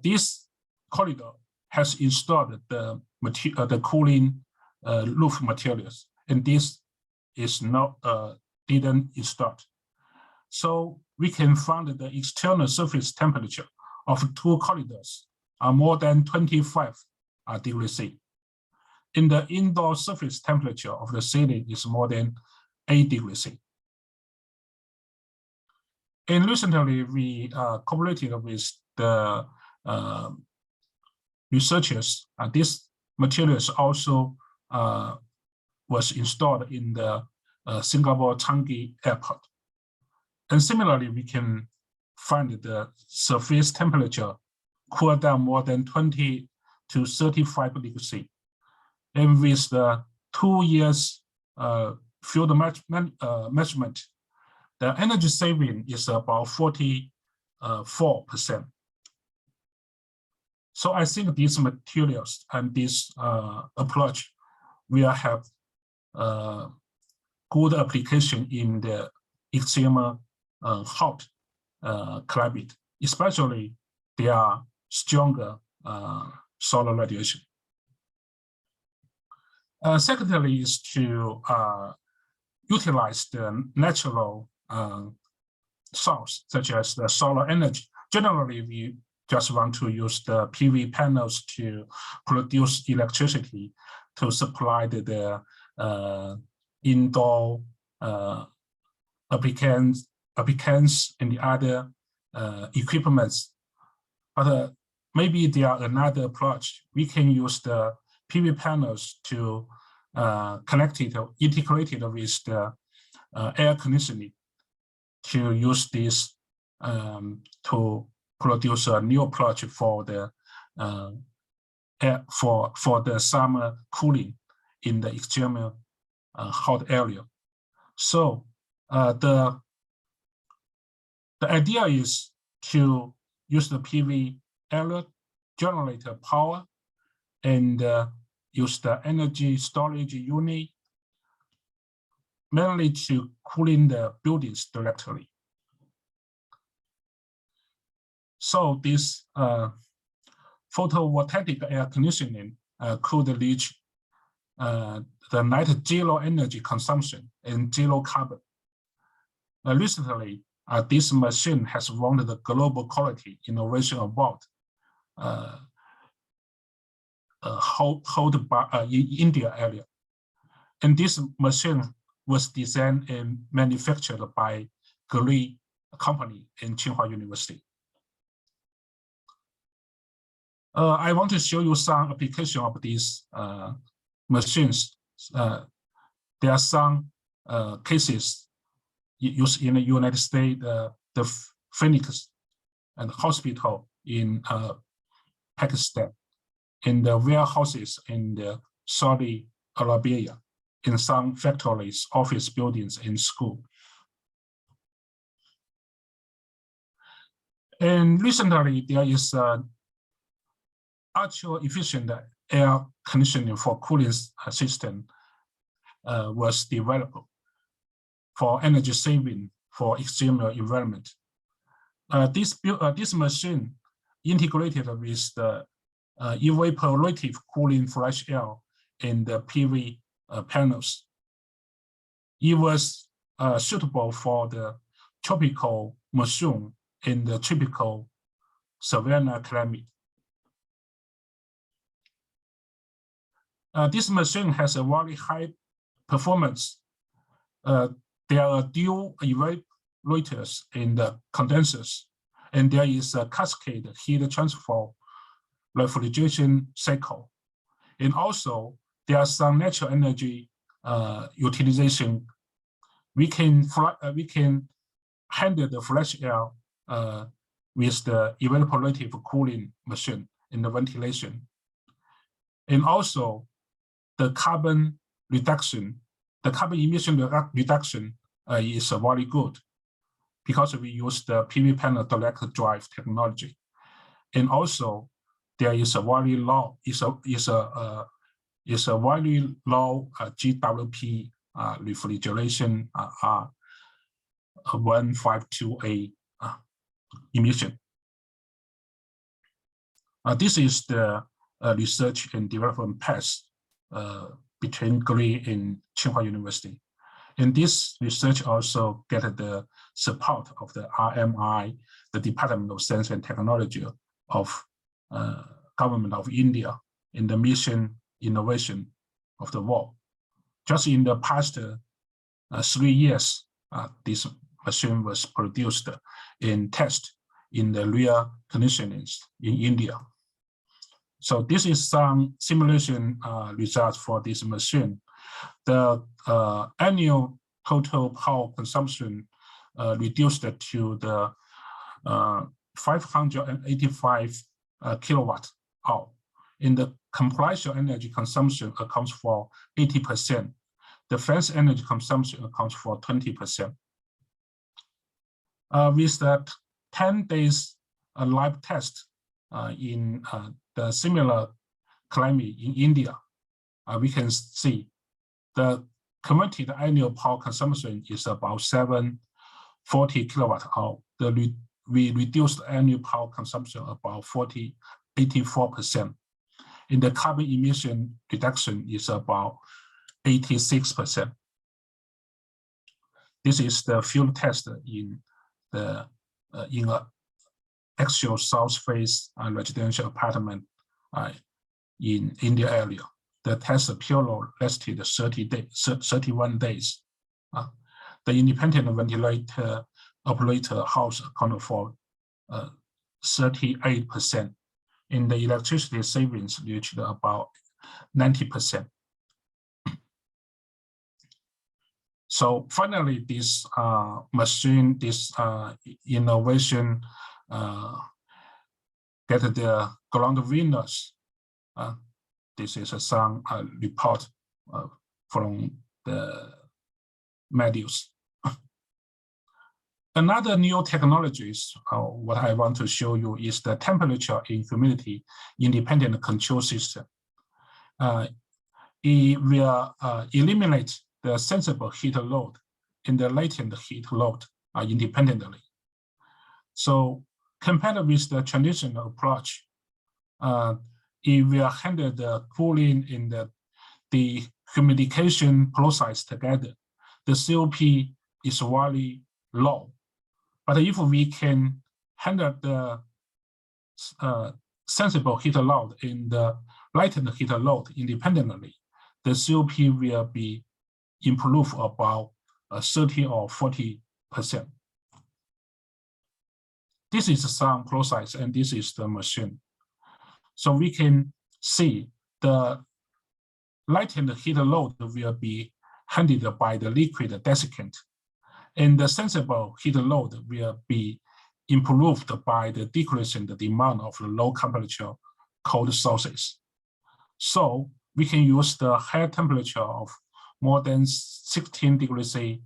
this corridor has installed the cooling roof materials, and this is not didn't install. So we can find the external surface temperature of two corridors are more than 25 degrees C. In the indoor surface temperature of the ceiling is more than 8 degrees C. And recently, we cooperated with the researchers. This materials also was installed in the Singapore Changi Airport. And similarly, we can find the surface temperature cool down more than 20 to 35 degrees C. And with the 2 years field measurement, the energy saving is about 44%. So I think these materials and this approach will have good application in the extreme hot climate, especially there are stronger solar radiation. Secondly is to utilize the natural source, such as the solar energy. Generally, we just want to use the PV panels to produce electricity to supply the indoor applicants and the other equipments. But maybe there are another approach. We can use the PV panels to integrated with the air conditioning to use this to produce a new approach for the for the summer cooling in the extreme hot area. So the idea is to use the PV area generator power and use the energy storage unit mainly to cooling the buildings directly. So this photovoltaic air conditioning could reach the net zero energy consumption and zero carbon. Recently, this machine has won the Global Quality Innovation Award held by in India area. And this machine was designed and manufactured by Garcia company in Tsinghua University. I want to show you some application of these machines. There are some cases used in the United States, the Phoenix and hospital in Pakistan, in the warehouses in the Saudi Arabia, in some factories, office buildings, and school. And recently, there is ultra efficient air conditioning for cooling system was developed for energy saving for extreme environment. This machine integrated with the evaporative cooling fresh air in the PV panels. It was suitable for the tropical monsoon in the tropical savanna climate. This machine has a very high performance. There are dual evaporators in the condensers, and there is a cascade heat transfer refrigeration cycle. And also, there are some natural energy utilization. We can handle the fresh air with the evaporative cooling machine in the ventilation. And also, the carbon reduction, the carbon emission reduction is very good because we use the PV panel direct drive technology. And also, there is a very low, very low GWP refrigeration 1528 emission. This is the research and development path between Garcia and Tsinghua University. And this research also get the support of the RMI, the Department of Science and Technology of Government of India in the mission innovation of the world. Just in the past 3 years, this machine was produced and tested in the real conditions in India. So this is some simulation results for this machine. The annual total power consumption reduced to the 585 kilowatt hour. In the compression energy consumption accounts for 80%. The fans energy consumption accounts for 20%. With the 10 days live test in the similar climate in India, we can see the converted annual power consumption is about 740 kilowatt hour. We reduced annual power consumption about 84%. In the carbon emission reduction is about 86%. This is the field test in the in a actual south face residential apartment in India area. The test period lasted 31 days. The independent ventilator operator house accounted for 38%. In the electricity savings reached about 90%. So finally, this machine, this innovation get the ground winners. This is some report from the medias. Another new technologies, what I want to show you is the temperature and humidity independent control system. It will eliminate the sensible heat load and the latent heat load independently. So compared with the traditional approach, it will handle the cooling and the humidification process together. The COP is very low. But if we can handle the sensible heat load and the latent heat load independently, the COP will be improved about 30 or 40%. This is some process and this is the machine. So we can see the latent heat load will be handled by the liquid desiccant, and the sensible heat load will be improved by the decreasing the demand of the low temperature cold sources. So we can use the high temperature of more than 16 degrees C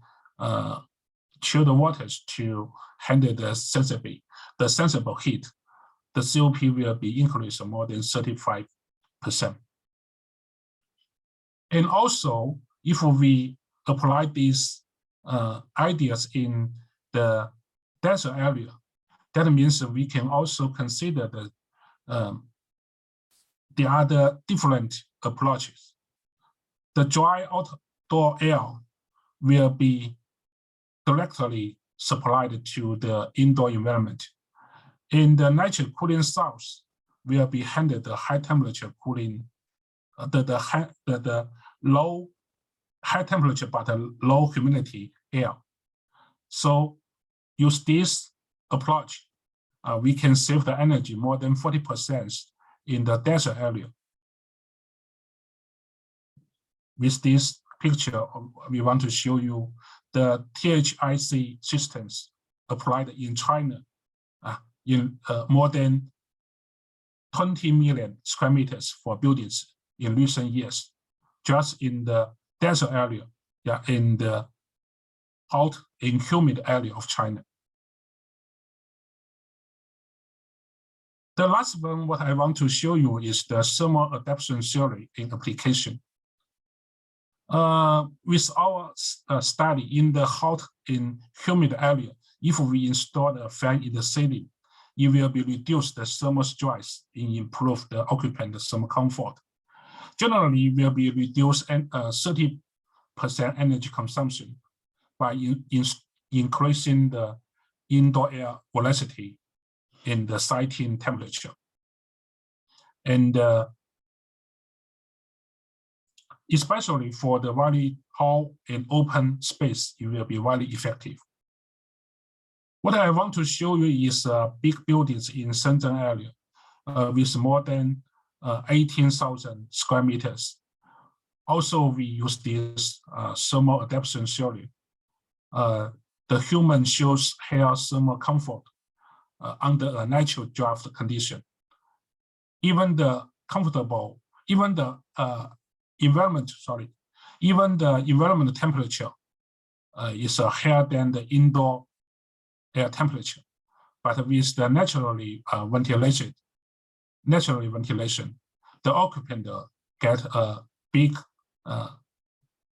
chilled waters to handle the sensible heat. The COP will be increased more than 35%. And also, if we apply these ideas in the desert area, that means we can also consider the other different approaches. The dry outdoor air will be directly supplied to the indoor environment. In the natural cooling source will be handled the high temperature cooling, the low high temperature but low humidity air. So use this approach, we can save the energy more than 40% in the desert area. With this picture, we want to show you the THIC systems applied in China in more than 20 million square meters for buildings in recent years, just in the desert area, in the hot and humid area of China. The last one, what I want to show you is the thermal adaptation theory in application. With our study in the hot and humid area, if we install a fan in the ceiling, it will be reduce the thermal stress and improve the occupant thermal comfort. Generally, it will be reduced 30% energy consumption by increasing the indoor air velocity and the siting temperature. And especially for the very hot and open space, it will be very effective. What I want to show you is big buildings in Shenzhen area with more than 18,000 square meters. Also, we use this thermal adaptation theory. The human shows hair thermal comfort under a natural draft condition. even the comfortable, even the environment, sorry, even the environment temperature is higher than the indoor air temperature. But with the naturally ventilation, the occupant get a big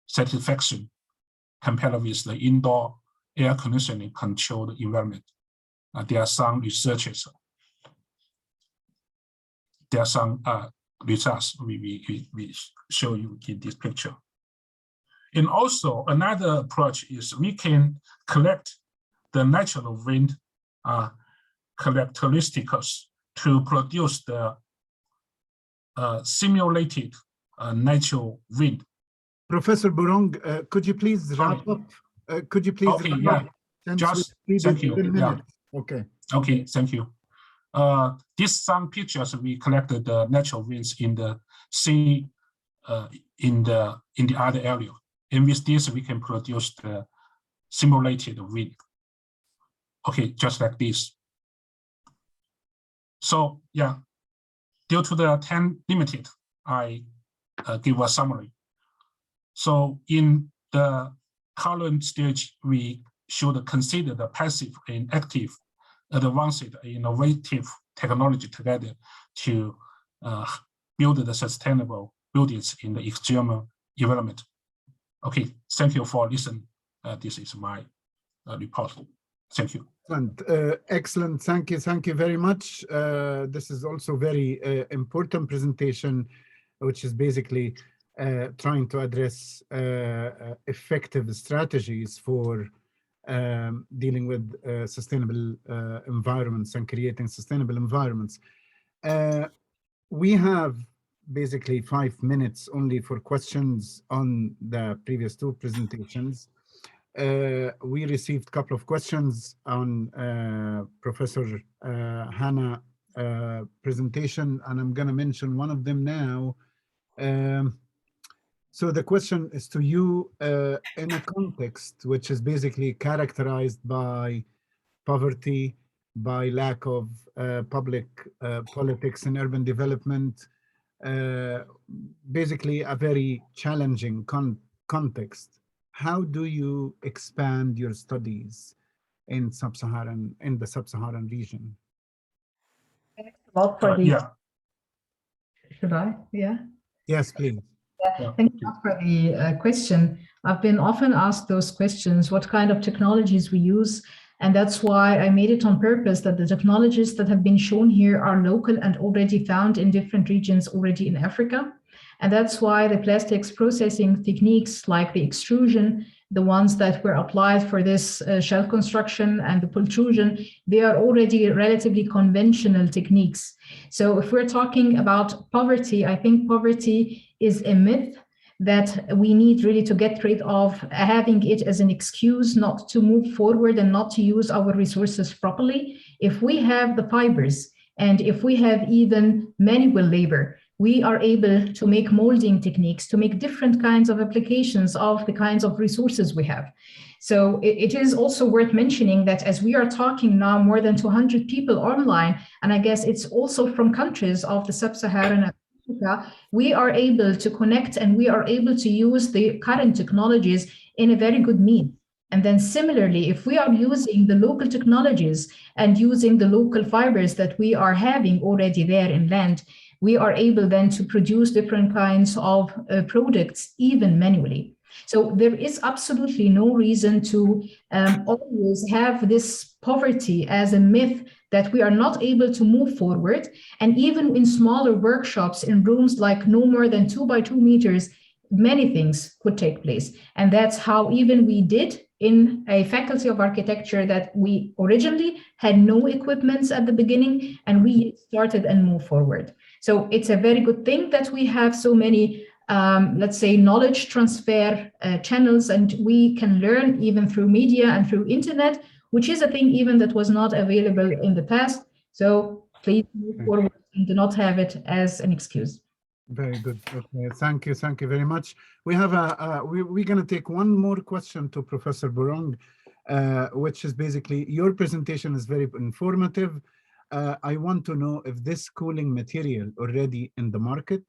satisfaction compared with the indoor air conditioning controlled environment. There are some researches. There are some results we show you in this picture. And also another approach is we can collect the natural wind characteristics to produce the simulated natural wind. Professor Borong, could you please wrap up? Could you please? Okay, yeah. Just thank you. Yeah. Okay. Okay, thank you. These some pictures we collected the natural winds in the sea, in the other area, and with this we can produce the simulated wind. Okay, just like this. So yeah, due to the time limited, I give a summary. So in the current stage, we should consider the passive and active, advanced, innovative technology together to build the sustainable buildings in the extreme environment. Okay, thank you for listening. This is my report. Thank you. Excellent. Thank you very much. This is also very important presentation, which is basically trying to address effective strategies for dealing with sustainable environments and creating sustainable environments. We have basically 5 minutes only for questions on the previous two presentations. We received a couple of questions on Professor Hanaa presentation, and I'm going to mention one of them now. So the question is to you, in a context which is basically characterized by poverty, by lack of public politics and urban development, basically a very challenging context. How do you expand your studies in the sub-Saharan region? Thanks a lot for the. Yeah. Should I? Yeah. Yes, please. Yeah. Thank you for the question. I've been often asked those questions, what kind of technologies we use, and that's why I made it on purpose that the technologies that have been shown here are local and already found in different regions already in Africa. And that's why the plastics processing techniques like the extrusion, the ones that were applied for this shell construction and the pultrusion, they are already relatively conventional techniques. So if we're talking about poverty, I think poverty is a myth that we need really to get rid of, having it as an excuse not to move forward and not to use our resources properly. If we have the fibers and if we have even manual labor, we are able to make molding techniques, to make different kinds of applications of the kinds of resources we have. So it is also worth mentioning that as we are talking now, more than 200 people online, and I guess it's also from countries of the sub-Saharan Africa, we are able to connect and we are able to use the current technologies in a very good means. And then similarly, if we are using the local technologies and using the local fibers that we are having already there in land, we are able then to produce different kinds of products, even manually. So there is absolutely no reason to always have this poverty as a myth that we are not able to move forward. And even in smaller workshops in rooms like no more than 2 by 2 meters, many things could take place. And that's how even we did in a faculty of architecture that we originally had no equipments at the beginning, and we started and moved forward. So it's a very good thing that we have so many, let's say, knowledge transfer channels, and we can learn even through media and through internet, which is a thing even that was not available in the past. So please move forward and do not have it as an excuse. Very good. Okay, thank you very much. We have we're going to take one more question to Professor Borong, which is basically your presentation is very informative, I want to know if this cooling material already in the market.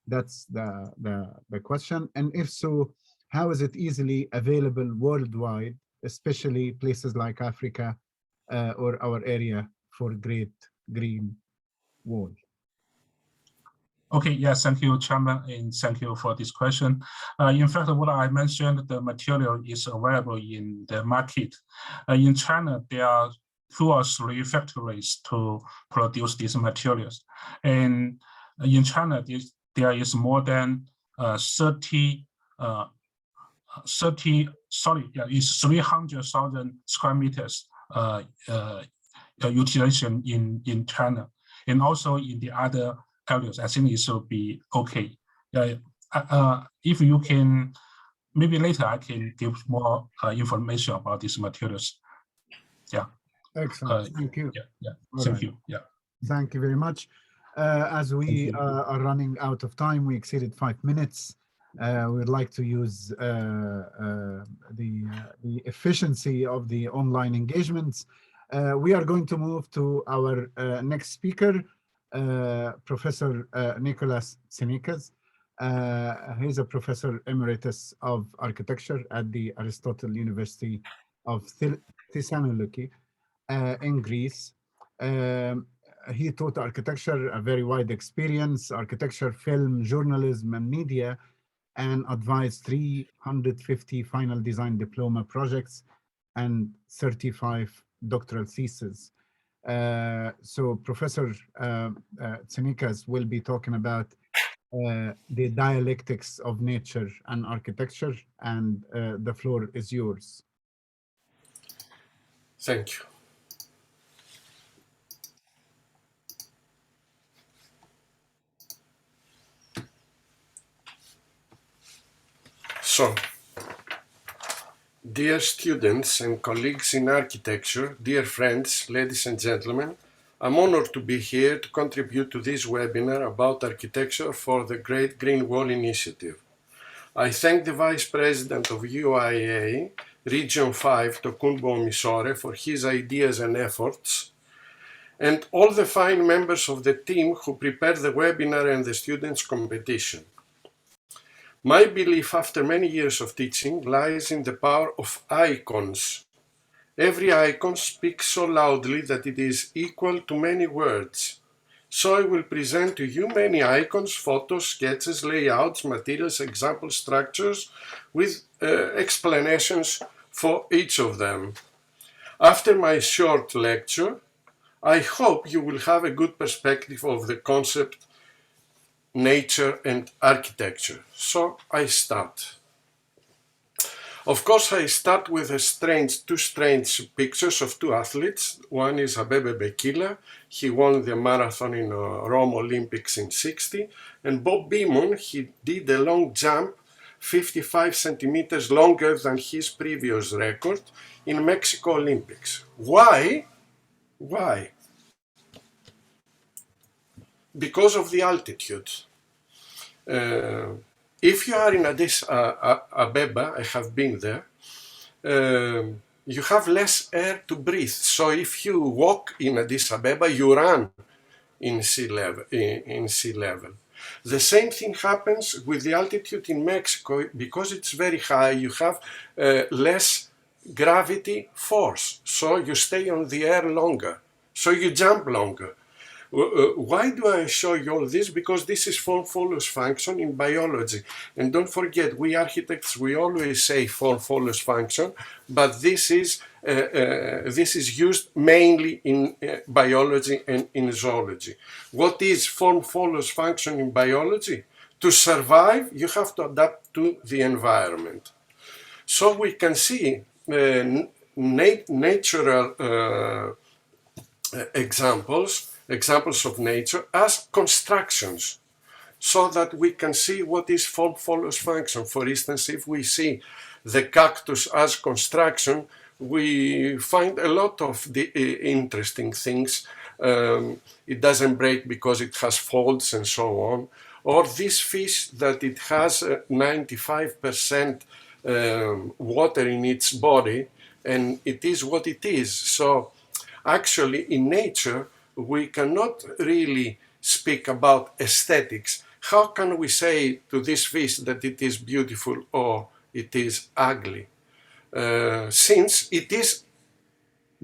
That's the question. And if so, how is it easily available worldwide, especially places like Africa or our area for Great Green Wall? Okay, yes, thank you, Chairman, and thank you for this question. In fact, what I mentioned, the material is available in the market. In China, there are 2 or 3 factories to produce these materials. And in China, there is more than 300,000 square meters utilization in China, and also in the other areas. I think it should be okay. If you can, maybe later I can give more information about these materials. Yeah. Excellent. Thank you. Yeah. All Thank right. you. Yeah. Thank you very much. As we are running out of time, we exceeded 5 minutes. We'd like to use the efficiency of the online engagements. We are going to move to our next speaker, Professor Nikolaos Tsinikas. He's a professor emeritus of architecture at the Aristotle University of Thessaloniki in Greece. He taught architecture, a very wide experience, architecture, film, journalism, and media, and advised 350 final design diploma projects and 35 doctoral theses. So Professor Tsinikas will be talking about the dialectics of nature and architecture, and the floor is yours. Thank you. So, dear students and colleagues in architecture, dear friends, ladies and gentlemen, I'm honored to be here to contribute to this webinar about architecture for the Great Green Wall Initiative. I thank the Vice President of UIA, Region 5, Olatokunbo Misore, for his ideas and efforts, and all the fine members of the team who prepared the webinar and the students' competition. My belief after many years of teaching lies in the power of icons. Every icon speaks so loudly that it is equal to many words. So I will present to you many icons, photos, sketches, layouts, materials, example structures with explanations for each of them. After my short lecture, I hope you will have a good perspective of the concept nature and architecture. So I start. Of course, I start with two strange pictures of 2 athletes. One is Abebe Bikila. He won the marathon in Rome Olympics in '60. And Bob Beamon, he did a long jump, 55 centimeters longer than his previous record in Mexico Olympics. Why? Why? Because of the altitude. If you are in Addis Abeba, I have been there, you have less air to breathe. So if you walk in Addis Abeba, you run in sea level. The same thing happens with the altitude in Mexico. Because it's very high, you have less gravity force. So you stay on the air longer. So you jump longer. Why do I show you all this? Because this is form follows function in biology. And don't forget, we architects, we always say form follows function, but this is used mainly in biology and in zoology. What is form follows function in biology? To survive, you have to adapt to the environment. So we can see natural examples of nature as constructions, so that we can see what is form follows function. For instance, if we see the cactus as construction, we find a lot of the interesting things. It doesn't break because it has folds and so on. Or this fish that it has 95% water in its body, and it is what it is. So actually in nature, we cannot really speak about aesthetics. How can we say to this fish that it is beautiful or it is ugly? Since it is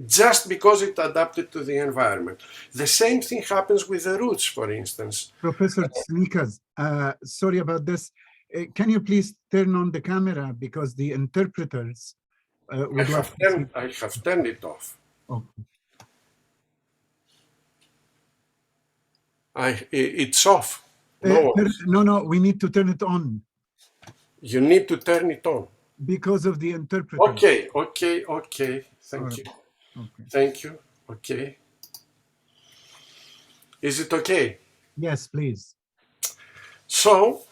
just because it adapted to the environment. The same thing happens with the roots, for instance. Professor Tsinikas, sorry about this. Can you please turn on the camera because the interpreters would like to see. I have turned it off. Okay. It's off. No, no, we need to turn it on. You need to turn it on. Because of the interpreter. Okay. Thank you. Okay. Thank you. Okay. Is it okay? Yes, please. So,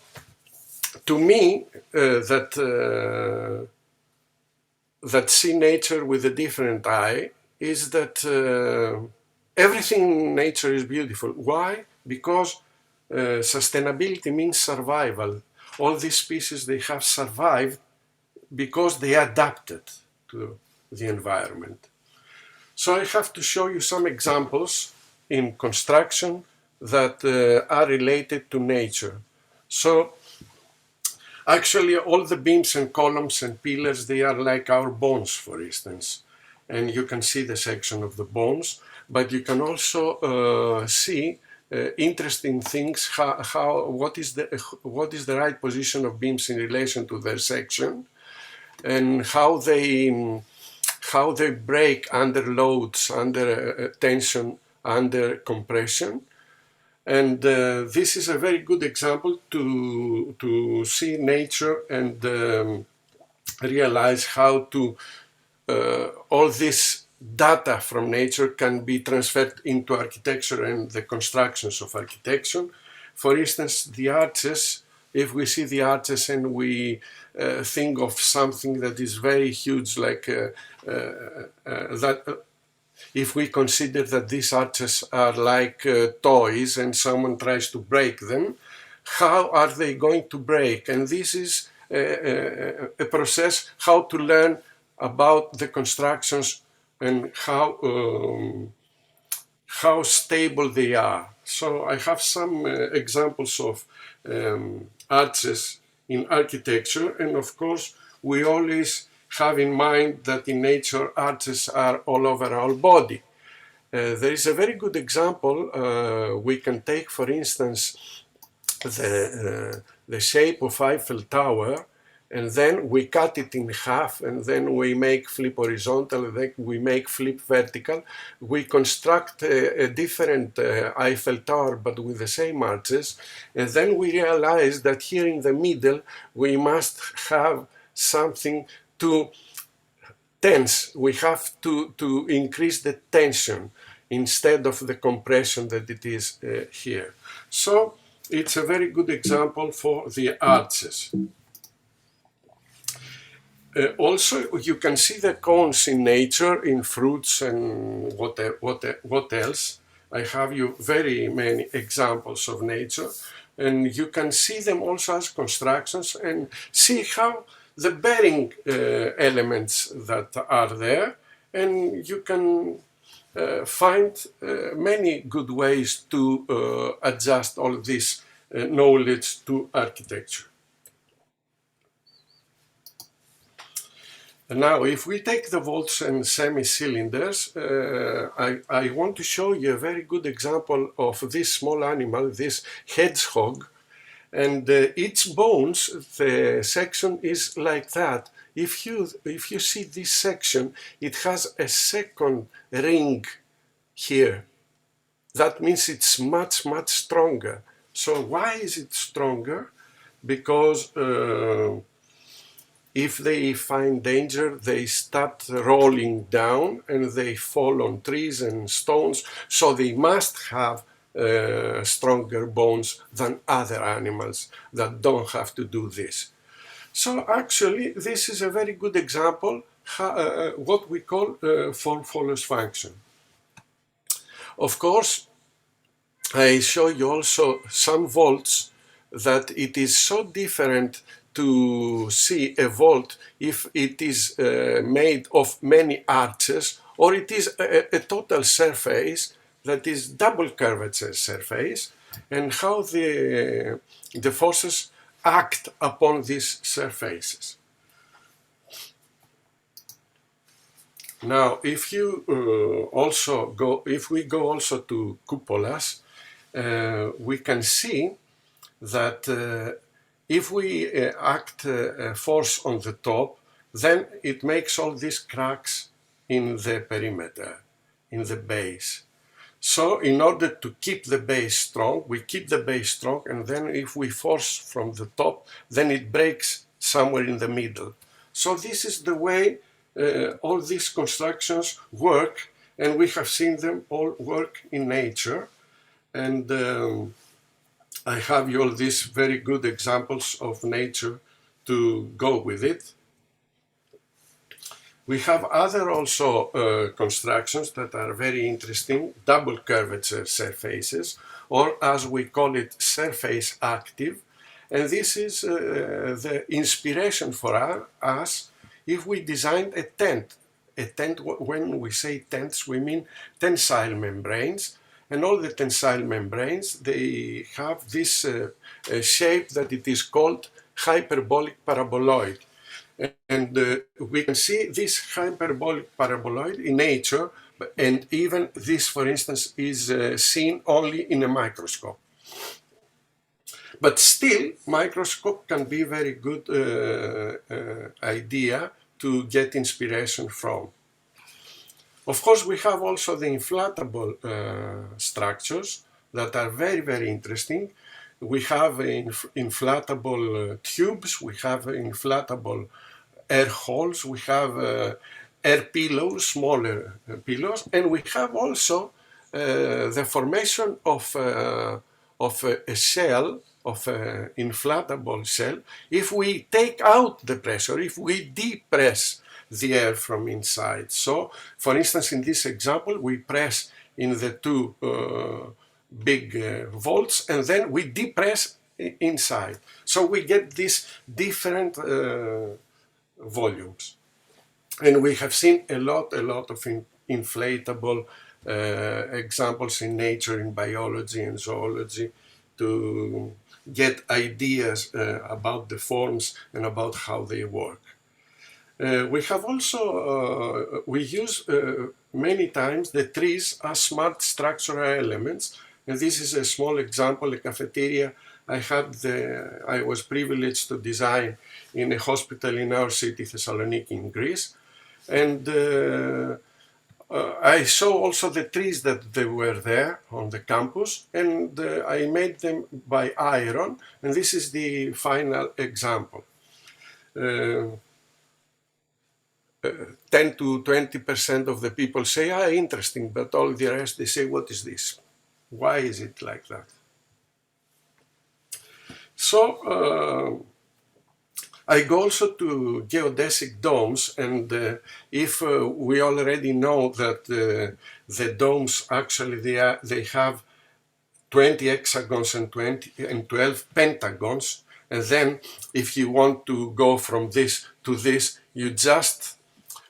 to me, that see nature with a different eye is that everything in nature is beautiful. Why? Because sustainability means survival. All these species, they have survived because they adapted to the environment. So I have to show you some examples in construction that are related to nature. So actually all the beams and columns and pillars, they are like our bones, for instance. And you can see the section of the bones, but you can also see interesting things, what is the right position of beams in relation to their section, and how they break under loads, under tension, under compression. And this is a very good example to see nature and realize how to all this data from nature can be transferred into architecture and the constructions of architecture. For instance, the arches, if we see the arches and we think of something that is very huge, like that, if we consider that these arches are like toys and someone tries to break them, how are they going to break? And this is a process how to learn about the constructions and how stable they are. So I have some examples of arches in architecture, and of course we always have in mind that in nature arches are all over our body. There is a very good example we can take, for instance, the shape of Eiffel Tower, and then we cut it in half, and then we make flip horizontal, and then we make flip vertical. We construct a different Eiffel Tower, but with the same arches, and then we realize that here in the middle we must have something to tense. We have to increase the tension instead of the compression that it is here. So it's a very good example for the arches. Also, you can see the cones in nature, in fruits and what else. I have you very many examples of nature, and you can see them also as constructions and see how the bearing elements that are there, and you can find many good ways to adjust all this knowledge to architecture. Now, if we take the volts and semi-cylinders, I want to show you a very good example of this small animal, this hedgehog. And its bones, the section is like that. If you see this section, it has a second ring here. That means it's much, much stronger. So why is it stronger? Because if they find danger, they start rolling down and they fall on trees and stones. So they must have stronger bones than other animals that don't have to do this. So actually, this is a very good example, what we call form follows function. Of course, I show you also some volts that it is so different to see a vault if it is made of many arches or it is a total surface that is double curvature surface, and how the forces act upon these surfaces. Now, if you if we go also to cupolas, we can see that if we act a force on the top, then it makes all these cracks in the perimeter, in the base. So in order to keep the base strong, we keep the base strong, and then if we force from the top, then it breaks somewhere in the middle. So this is the way all these constructions work, and we have seen them all work in nature. And I have you all these very good examples of nature to go with it. We have other also constructions that are very interesting, double curvature surfaces, or as we call it, surface active. And this is the inspiration for us if we designed a tent. A tent, when we say tents, we mean tensile membranes. And all the tensile membranes, they have this shape that it is called hyperbolic paraboloid. And we can see this hyperbolic paraboloid in nature, and even this, for instance, is seen only in a microscope. But still, microscope can be a very good idea to get inspiration from. Of course, we have also the inflatable structures that are very, very interesting. We have inflatable tubes, we have inflatable air holes, we have air pillows, smaller pillows, and we have also the formation of a shell, of an inflatable shell. If we take out the pressure, if we depress the air from inside. So, for instance, in this example, we press in the two big volts, and then we depress inside. So we get these different volumes. And we have seen a lot of inflatable examples in nature, in biology and zoology, to get ideas about the forms and about how they work. We have also, we use many times the trees as smart structural elements. And this is a small example, a cafeteria I was privileged to design in a hospital in our city, Thessaloniki in Greece. And I saw also the trees that they were there on the campus, and I made them by iron, and this is the final example. 10 to 20% of the people say, interesting, but all the rest, they say, what is this? Why is it like that? So I go also to geodesic domes, and if we already know that the domes actually they have 20 hexagons and 12 pentagons, and then if you want to go from this to this, you just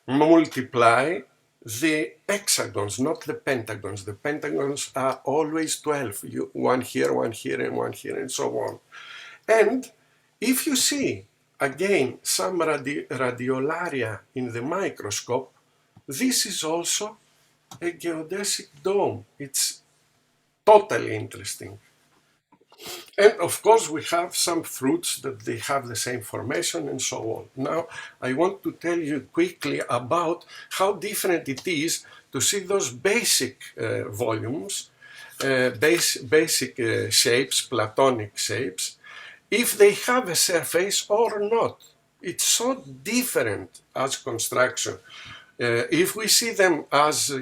multiply the hexagons, not the pentagons. The pentagons are always 12, one here, and one here, and so on. And if you see, again, some radiolaria in the microscope, this is also a geodesic dome. It's totally interesting. And of course, we have some fruits that they have the same formation and so on. Now, I want to tell you quickly about how different it is to see those basic volumes, basic shapes, platonic shapes, if they have a surface or not. It's so different as construction. If we see them as,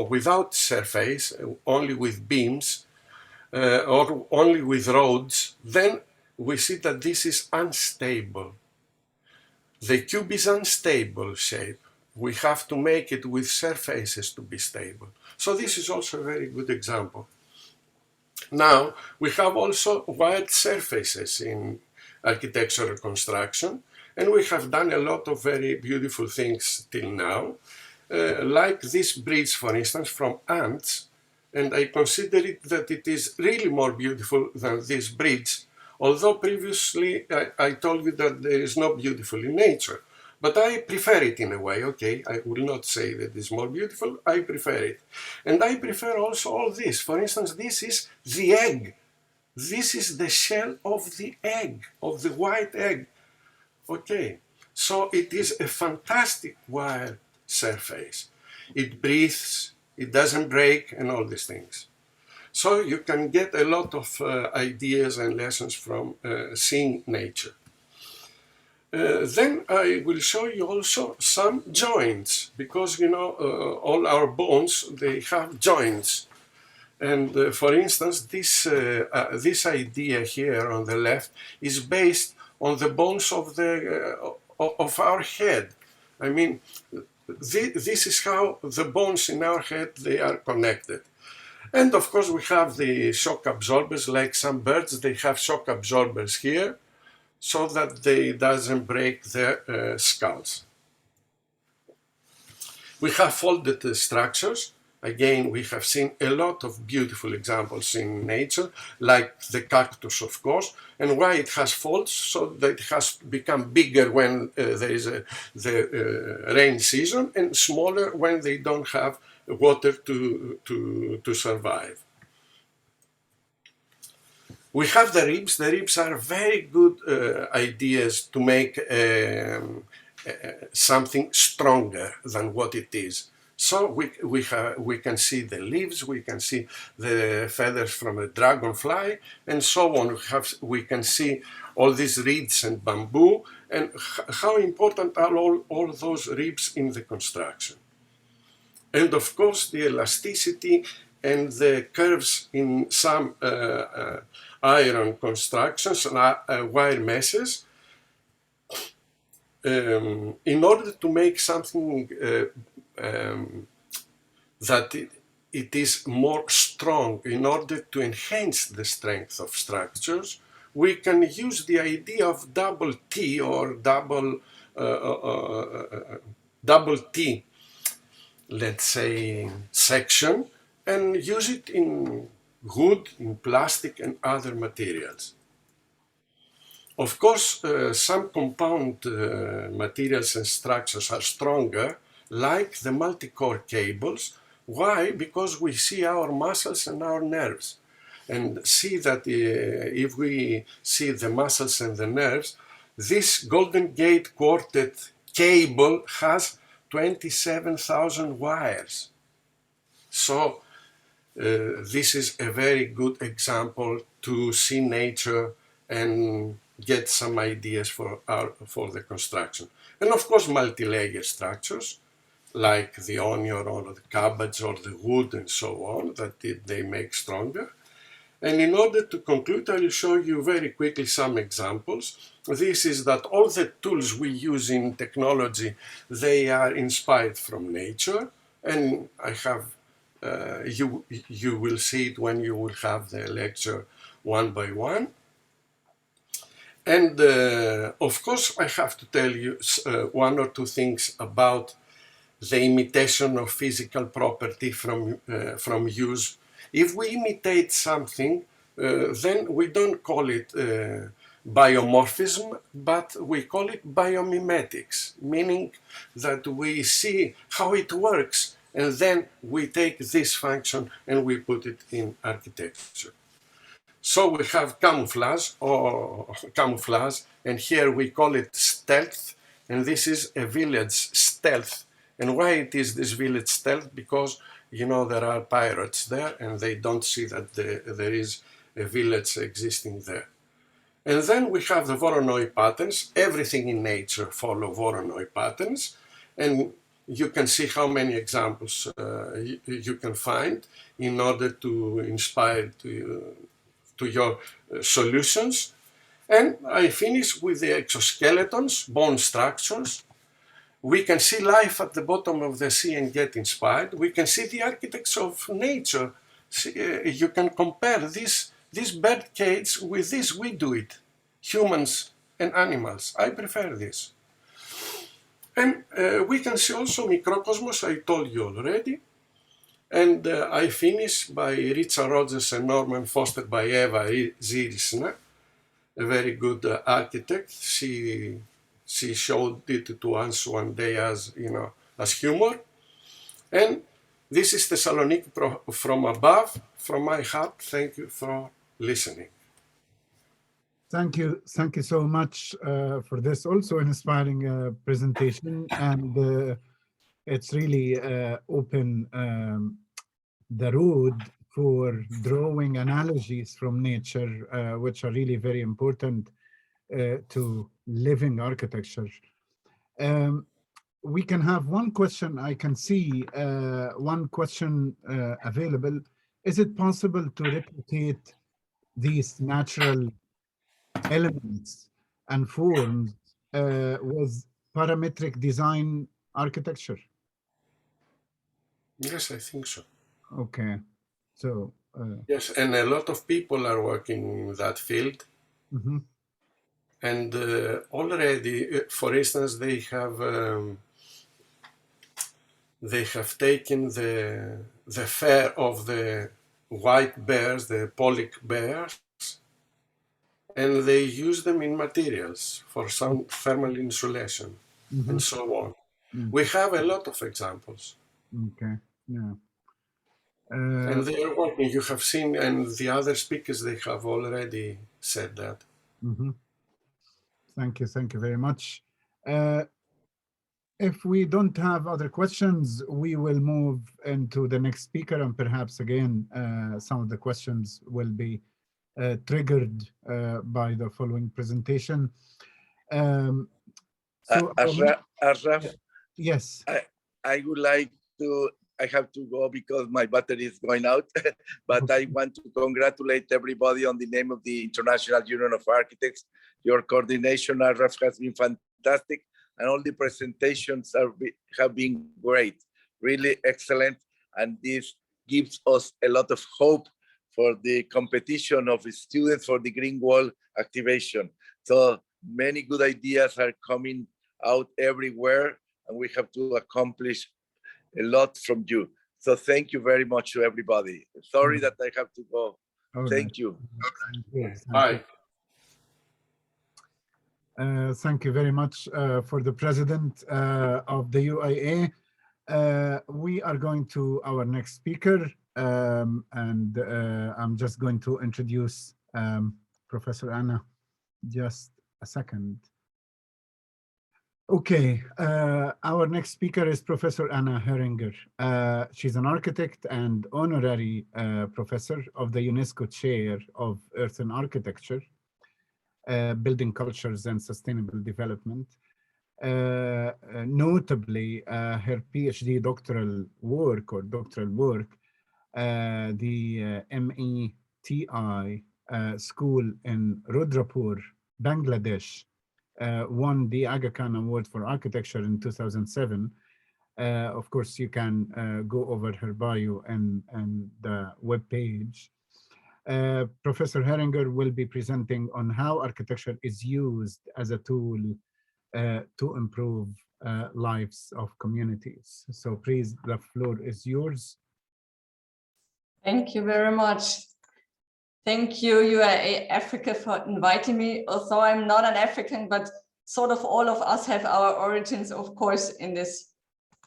without surface, only with beams, or only with rods, then we see that this is unstable. The cube is unstable shape. We have to make it with surfaces to be stable. So this is also a very good example. Now, we have also wired surfaces in architectural construction, and we have done a lot of very beautiful things till now, like this bridge, for instance, from ants. and I consider it that it is really more beautiful than this bridge, although previously I told you that there is no beautiful in nature. But I prefer it in a way, okay? I will not say that it's more beautiful, I prefer it. And I prefer also all this. For instance, this is the egg. This is the shell of the egg, of the white egg. Okay, so it is a fantastic wire surface. It breathes, it doesn't break, and all these things. So you can get a lot of ideas and lessons from seeing nature. Then I will show you also some joints, because you know all our bones, they have joints. And for instance, this idea here on the left is based on the bones of our head. I mean, this is how the bones in our head, they are connected. And of course we have the shock absorbers, like some birds, they have shock absorbers here, so that they doesn't break their skulls. We have folded structures. Again, we have seen a lot of beautiful examples in nature, like the cactus, of course, and why it has folds, so that it has become bigger when there is the rain season, and smaller when they don't have water to survive. We have the ribs. The ribs are very good ideas to make something stronger than what it is. So we can see the leaves, we can see the feathers from a dragonfly, and so on. We can see all these reeds and bamboo, and how important are all those ribs in the construction. And of course, the elasticity and the curves in some iron constructions and wire meshes, in order to make something that it is more strong, in order to enhance the strength of structures, we can use the idea of double T or double T, let's say, section, and use it in wood, in plastic, and other materials. Of course, some compound materials and structures are stronger, like the multi-core cables. Why? Because we see our muscles and our nerves. And see that if we see the muscles and the nerves, this Golden Gate Quartet cable has 27,000 wires. So this is a very good example to see nature and get some ideas for the construction. And of course, multi-layer structures, like the onion or the cabbage or the wood and so on, that they make stronger. And in order to conclude, I will show you very quickly some examples. This is that all the tools we use in technology, they are inspired from nature. And I have, you will see it when you will have the lecture one by one. And of course, I have to tell you one or two things about the imitation of physical property from use. If we imitate something, then we don't call it biomorphism, but we call it biomimetics, meaning that we see how it works, and then we take this function and we put it in architecture. So we have camouflage, and here we call it stealth, and this is a village stealth. And why it is this village stealth? Because, you know, there are pirates there and they don't see that there is a village existing there. And then we have the Voronoi patterns. Everything in nature follow Voronoi patterns. And you can see how many examples you can find in order to inspire to your solutions. And I finish with the exoskeletons, bone structures. We can see life at the bottom of the sea and get inspired. We can see the architects of nature. You can compare this bird cage with this we do it, humans and animals. I prefer this. And we can see also microcosmos, I told you already. And I finish by Richard Rogers and Norman Foster by Eva Zirisna, a very good architect. She showed it to us one day as, as humor. And this is Thessaloniki from above. From my heart, thank you for listening. Thank you so much for this also inspiring presentation, and it's really open the road for drawing analogies from nature, which are really very important to living architecture. We can have one question. I can see one question available. Is it possible to replicate these natural elements and forms with parametric design architecture? Yes, I think so. Okay, so yes, and a lot of people are working in that field. Mm-hmm. And already, for instance, they have taken the fur of the white bears, the pollock bears, and they use them in materials for some thermal insulation, Mm-hmm. and so on. Mm-hmm. We have a lot of examples. Okay, yeah. And they are working. You have seen, and the other speakers, they have already said that. Mm-hmm. Thank you very much. If we don't have other questions, we will move into the next speaker, and perhaps again, some of the questions will be triggered by the following presentation. Ashraf, yes. I would like to, I have to go because my battery is going out, but Okay. I want to congratulate everybody on the name of the International Union of Architects. Your coordination, Ashraf, has been fantastic, and all the presentations have been great, really excellent, and this gives us a lot of hope for the competition of the students for the Green Wall activation. So many good ideas are coming out everywhere, and we have to accomplish a lot from you. So thank you very much to everybody. Sorry that I have to go. Thank you. Bye. Thank you very much for the president of the UIA. We are going to our next speaker, and I'm just going to introduce Professor Hanaa. Just a second. Okay, our next speaker is Professor Hanaa Heringer. She's an architect and honorary professor of the UNESCO Chair of Earth and Architecture, Building Cultures and Sustainable Development. Notably, her PhD doctoral work, the METI school in Rudrapur, Bangladesh, won the Aga Khan Award for Architecture in 2007. Of course, you can go over her bio and the webpage. Professor Heringer will be presenting on how architecture is used as a tool to improve lives of communities. So please, the floor is yours. Thank you very much. Thank you, UIA Africa, for inviting me. Although I'm not an African, but sort of all of us have our origins, of course, in this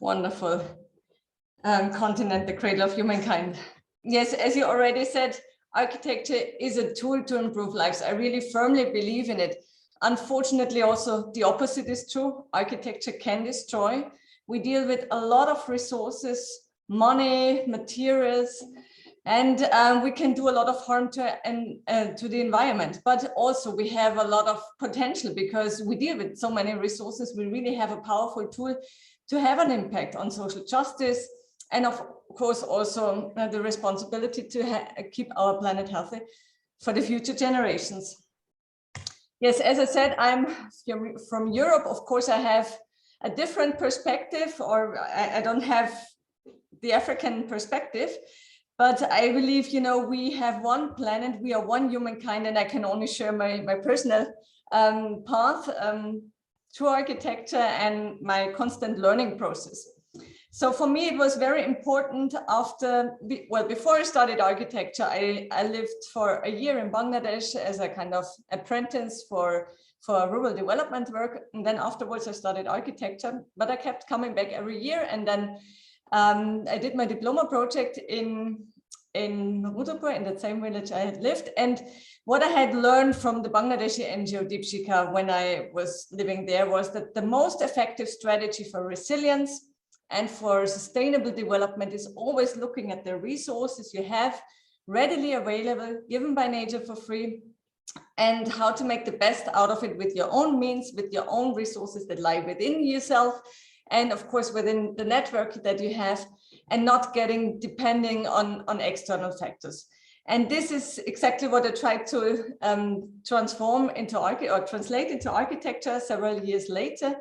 wonderful continent, the cradle of humankind. Yes, as you already said, architecture is a tool to improve lives. I really firmly believe in it. Unfortunately, also the opposite is true. Architecture can destroy. We deal with a lot of resources, money, materials, and we can do a lot of harm to the environment. But also we have a lot of potential because we deal with so many resources. We really have a powerful tool to have an impact on social justice, and of course also the responsibility to keep our planet healthy for the future generations. Yes, as I said, I'm from Europe. Of course, I have a different perspective, or I don't have the African perspective, but I believe, you know, we have one planet, we are one humankind, and I can only share my personal path to architecture and my constant learning process. So for me, it was very important before I started architecture, I lived for a year in Bangladesh as a kind of apprentice for rural development work. And then afterwards I started architecture, but I kept coming back every year. And then I did my diploma project in Rudapur, in that same village I had lived. And what I had learned from the Bangladeshi NGO Deepshika when I was living there was that the most effective strategy for resilience and for sustainable development is always looking at the resources you have readily available, given by nature for free, and how to make the best out of it with your own means, with your own resources that lie within yourself, and of course within the network that you have, and not depending on external factors. And this is exactly what I tried to transform into translate into architecture several years later.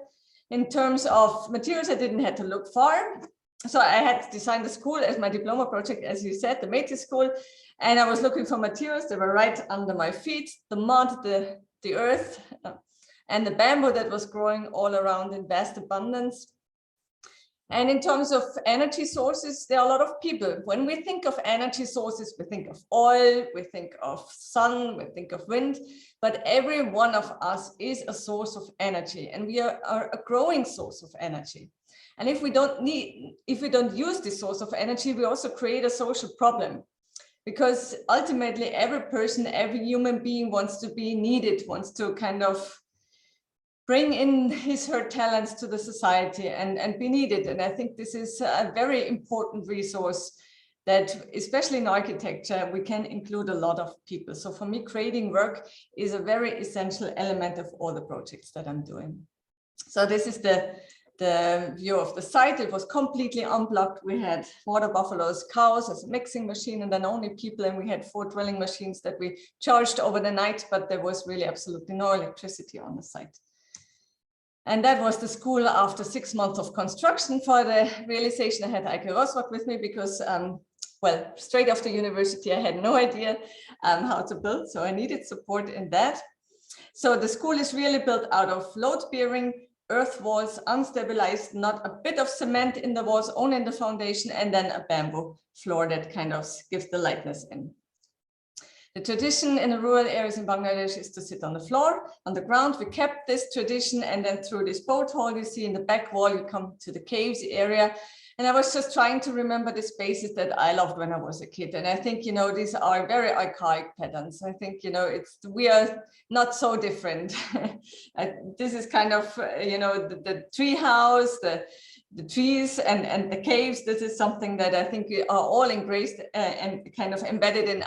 In terms of materials, I didn't have to look far. So I had designed the school as my diploma project, as you said, the Métis school. And I was looking for materials that were right under my feet, the mud, the earth, and the bamboo that was growing all around in vast abundance. And in terms of energy sources, there are a lot of people. When we think of energy sources, we think of oil, we think of sun, we think of wind, but every one of us is a source of energy, and we are a growing source of energy. And if we don't use this source of energy, we also create a social problem, because ultimately every person, every human being wants to be needed, wants to kind of bring in her talents to the society and be needed. And I think this is a very important resource that, especially in architecture, we can include a lot of people. So for me, creating work is a very essential element of all the projects that I'm doing. So this is the view of the site. It was completely unplugged. We had water buffaloes, cows as a mixing machine, and then only people. And we had 4 drilling machines that we charged over the night, but there was really absolutely no electricity on the site. And that was the school after 6 months of construction. For the realization, I had Eike Rosrock with me because, well, straight after university, I had no idea how to build. So I needed support in that. So the school is really built out of load-bearing earth walls, unstabilized, not a bit of cement in the walls, only in the foundation, and then a bamboo floor that kind of gives the lightness in. The tradition in the rural areas in Bangladesh is to sit on the floor, on the ground. We kept this tradition, and then through this boat hall you see in the back wall, you come to the caves area. And I was just trying to remember the spaces that I loved when I was a kid. And I think, you know, these are very archaic patterns. I think, you know, we are not so different. This is kind of, you know, the tree house, the trees and the caves. This is something that I think we are all embraced and kind of embedded in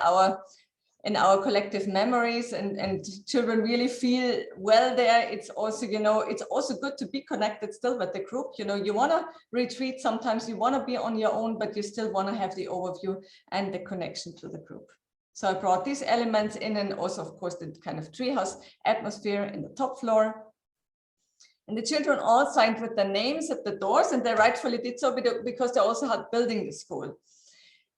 our collective memories, and children really feel well there. It's also, you know, it's also good to be connected still with the group. You know, you want to retreat sometimes, you want to be on your own, but you still want to have the overview and the connection to the group. So I brought these elements in, and also, of course, the kind of treehouse atmosphere in the top floor. And the children all signed with their names at the doors, and they rightfully did so because they also had building the school.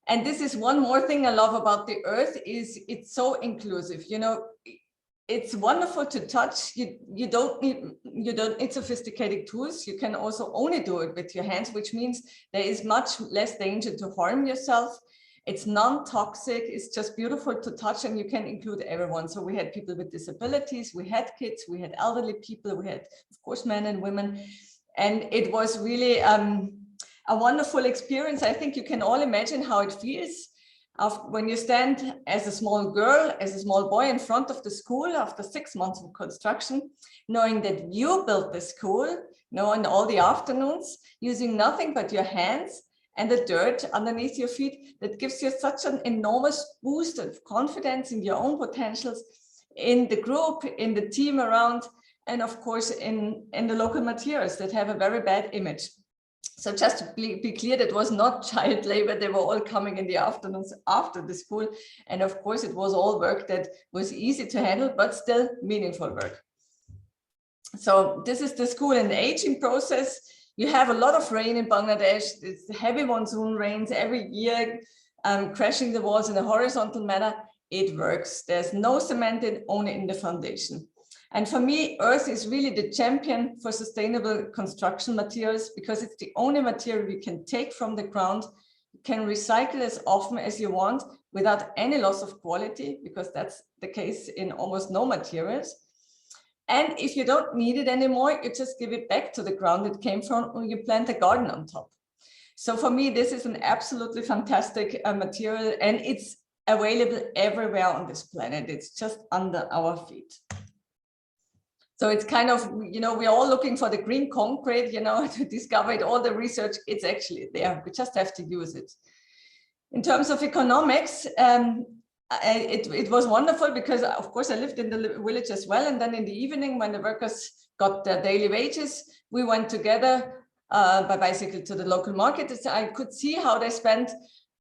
And this is one more thing I love about the earth, is it's so inclusive. You know, it's wonderful to touch. You don't need sophisticated tools. You can also only do it with your hands, which means there is much less danger to harm yourself. It's non-toxic. It's just beautiful to touch, and you can include everyone. So we had people with disabilities, we had kids, we had elderly people, we had, of course, men and women. And it was really a wonderful experience. I think you can all imagine how it feels when you stand as a small girl, as a small boy in front of the school after 6 months of construction, knowing that you built the school, you know, in all the afternoons, using nothing but your hands and the dirt underneath your feet. That gives you such an enormous boost of confidence in your own potentials, in the group, in the team around, and of course in the local materials that have a very bad image. So just to be clear, that was not child labor. They were all coming in the afternoons after the school. And of course, it was all work that was easy to handle, but still meaningful work. So this is the school in the aging process. You have a lot of rain in Bangladesh. It's heavy monsoon rains every year, crashing the walls in a horizontal manner. It works. There's no cement in, only in the foundation. And for me, earth is really the champion for sustainable construction materials, because it's the only material you can take from the ground, you can recycle as often as you want without any loss of quality, because that's the case in almost no materials. And if you don't need it anymore, you just give it back to the ground it came from, or you plant a garden on top. So for me, this is an absolutely fantastic material, and it's available everywhere on this planet. It's just under our feet. So it's kind of, you know, we're all looking for the green concrete, you know, to discover it, all the research, it's actually there. We just have to use it. In terms of economics, it was wonderful because, of course, I lived in the village as well. And then in the evening, when the workers got their daily wages, we went together by bicycle to the local market. I could see how they spent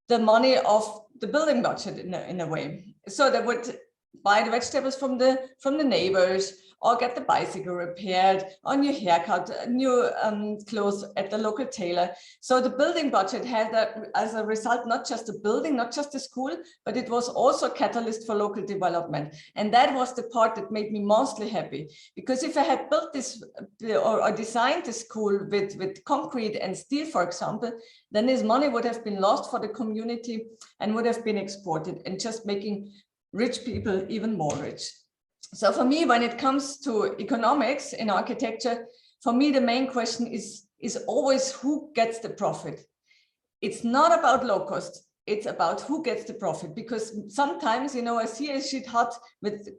the money of the building budget in a way. So they would buy the vegetables from the neighbors, or get the bicycle repaired, or new haircut, new clothes at the local tailor. So the building budget had, as a result, not just a building, not just a school, but it was also a catalyst for local development. And that was the part that made me mostly happy. Because if I had built this or designed the school with concrete and steel, for example, then this money would have been lost for the community and would have been exported, and just making rich people even more rich. So for me, when it comes to economics in architecture, for me, the main question is always who gets the profit. It's not about low cost, it's about who gets the profit. Because sometimes, you know, a CA sheet hut with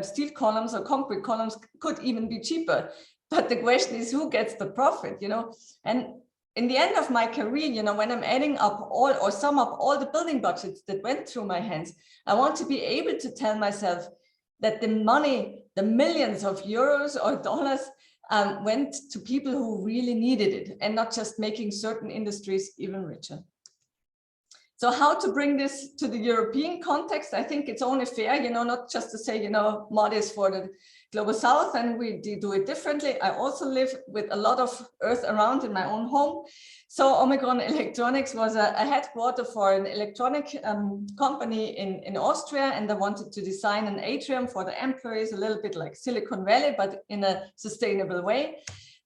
steel columns or concrete columns could even be cheaper. But the question is who gets the profit, you know? And in the end of my career, you know, when I'm adding up all or sum up all the building budgets that went through my hands, I want to be able to tell myself that the money, the millions of euros or dollars went to people who really needed it, and not just making certain industries even richer. So how to bring this to the European context? I think it's only fair, you know, not just to say, you know, mod is for the Global South and we do it differently. I also live with a lot of earth around in my own home. So Omicron Electronics was a headquarter for an electronic company in Austria, and they wanted to design an atrium for the employees, a little bit like Silicon Valley, but in a sustainable way.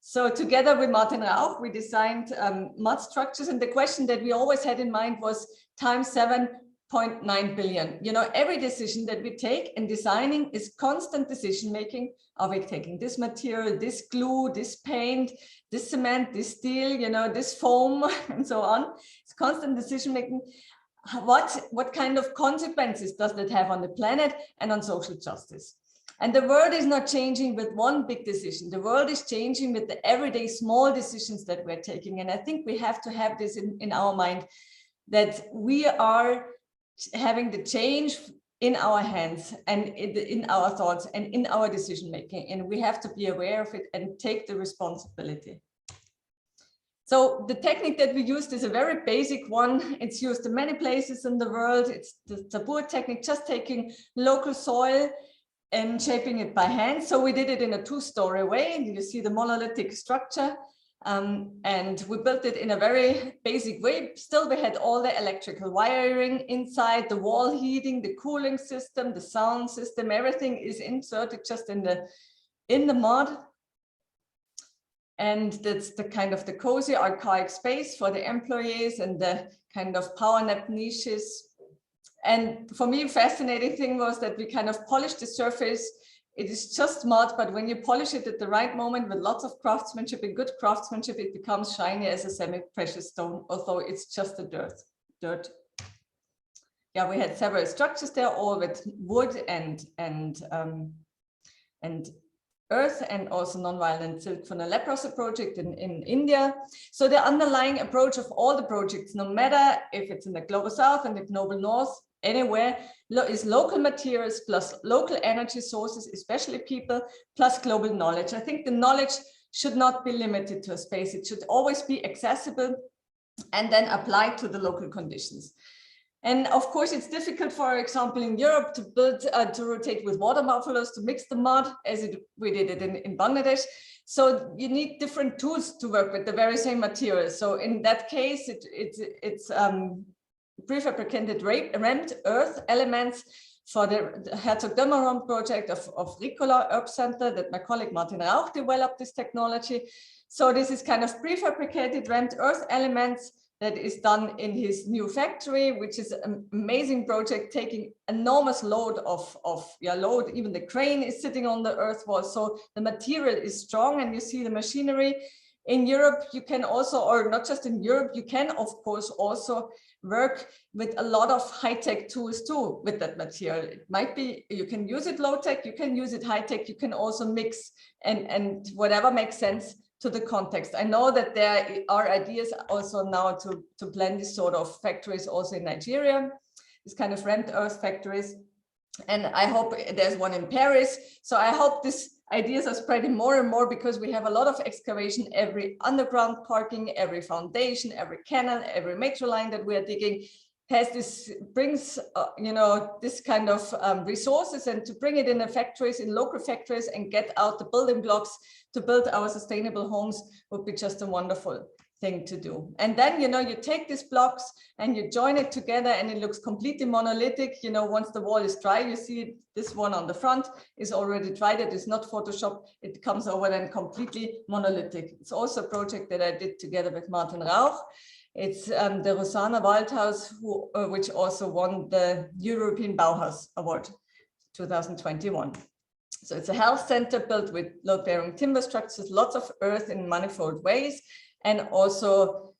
So together with Martin Rauch, we designed mud structures. And the question that we always had in mind was times 7.9 billion. You know, every decision that we take in designing is constant decision making. Are we taking this material, this glue, this paint, this cement, this steel, you know, this foam, and so on. It's constant decision making. What kind of consequences does that have on the planet and on social justice? And the world is not changing with one big decision. The world is changing with the everyday small decisions that we're taking. And I think we have to have this in our mind, that we are having the change in our hands and in our thoughts and in our decision making. And we have to be aware of it and take the responsibility. So the technique that we used is a very basic one. It's used in many places in the world. It's the tabur technique, just taking local soil and shaping it by hand. So we did it in a two-story way. You see the monolithic structure. And we built it in a very basic way. Still, we had all the electrical wiring inside, the wall heating, the cooling system, the sound system, everything is inserted just in the mud. And that's the kind of the cozy archaic space for the employees and the kind of power nap niches. And for me, fascinating thing was that we kind of polished the surface. It is just mud, but when you polish it at the right moment with lots of craftsmanship and good craftsmanship, it becomes shiny as a semi-precious stone, although it's just a dirt. Yeah, we had several structures there, all with wood and earth, and also non-violent silk from the Leprosa project in India. So the underlying approach of all the projects, no matter if it's in the Global South and the Global North, anywhere, is local materials plus local energy sources, especially people, plus global knowledge. I think the knowledge should not be limited to a space. It should always be accessible and then applied to the local conditions. And of course, it's difficult, for example, in Europe to build, to rotate with water buffaloes, to mix the mud as we did it in Bangladesh. So you need different tools to work with the very same materials. So in that case, it's prefabricated rammed earth elements for the Herzog-Dömeron project of Ricola Herb Center that my colleague Martin Rauch developed this technology. So this is kind of prefabricated rammed earth elements that is done in his new factory, which is an amazing project, taking enormous load of load. Even the crane is sitting on the earth wall. So the material is strong, and you see the machinery. In Europe, you can also, or not just in Europe, you can of course also work with a lot of high-tech tools too with that material. It might be, you can use it low-tech, you can use it high-tech, you can also mix and whatever makes sense to the context. I know that there are ideas also now to blend this sort of factories also in Nigeria, this kind of rammed earth factories. And I hope there's one in Paris. So I hope these ideas are spreading more and more, because we have a lot of excavation, every underground parking, every foundation, every canal, every metro line that we are digging has this, brings, this kind of resources, and to bring it in the factories, in local factories, and get out the building blocks to build our sustainable homes would be just a wonderful thing to do. And then, you take these blocks and you join it together, and it looks completely monolithic. Once the wall is dry, you see it, this one on the front is already dried. It is not Photoshop. It comes over then completely monolithic. It's also a project that I did together with Martin Rauch. It's the Rosanna Waldhaus, which also won the European Bauhaus Award 2021. So it's a health center built with load-bearing timber structures, lots of earth in manifold ways, and also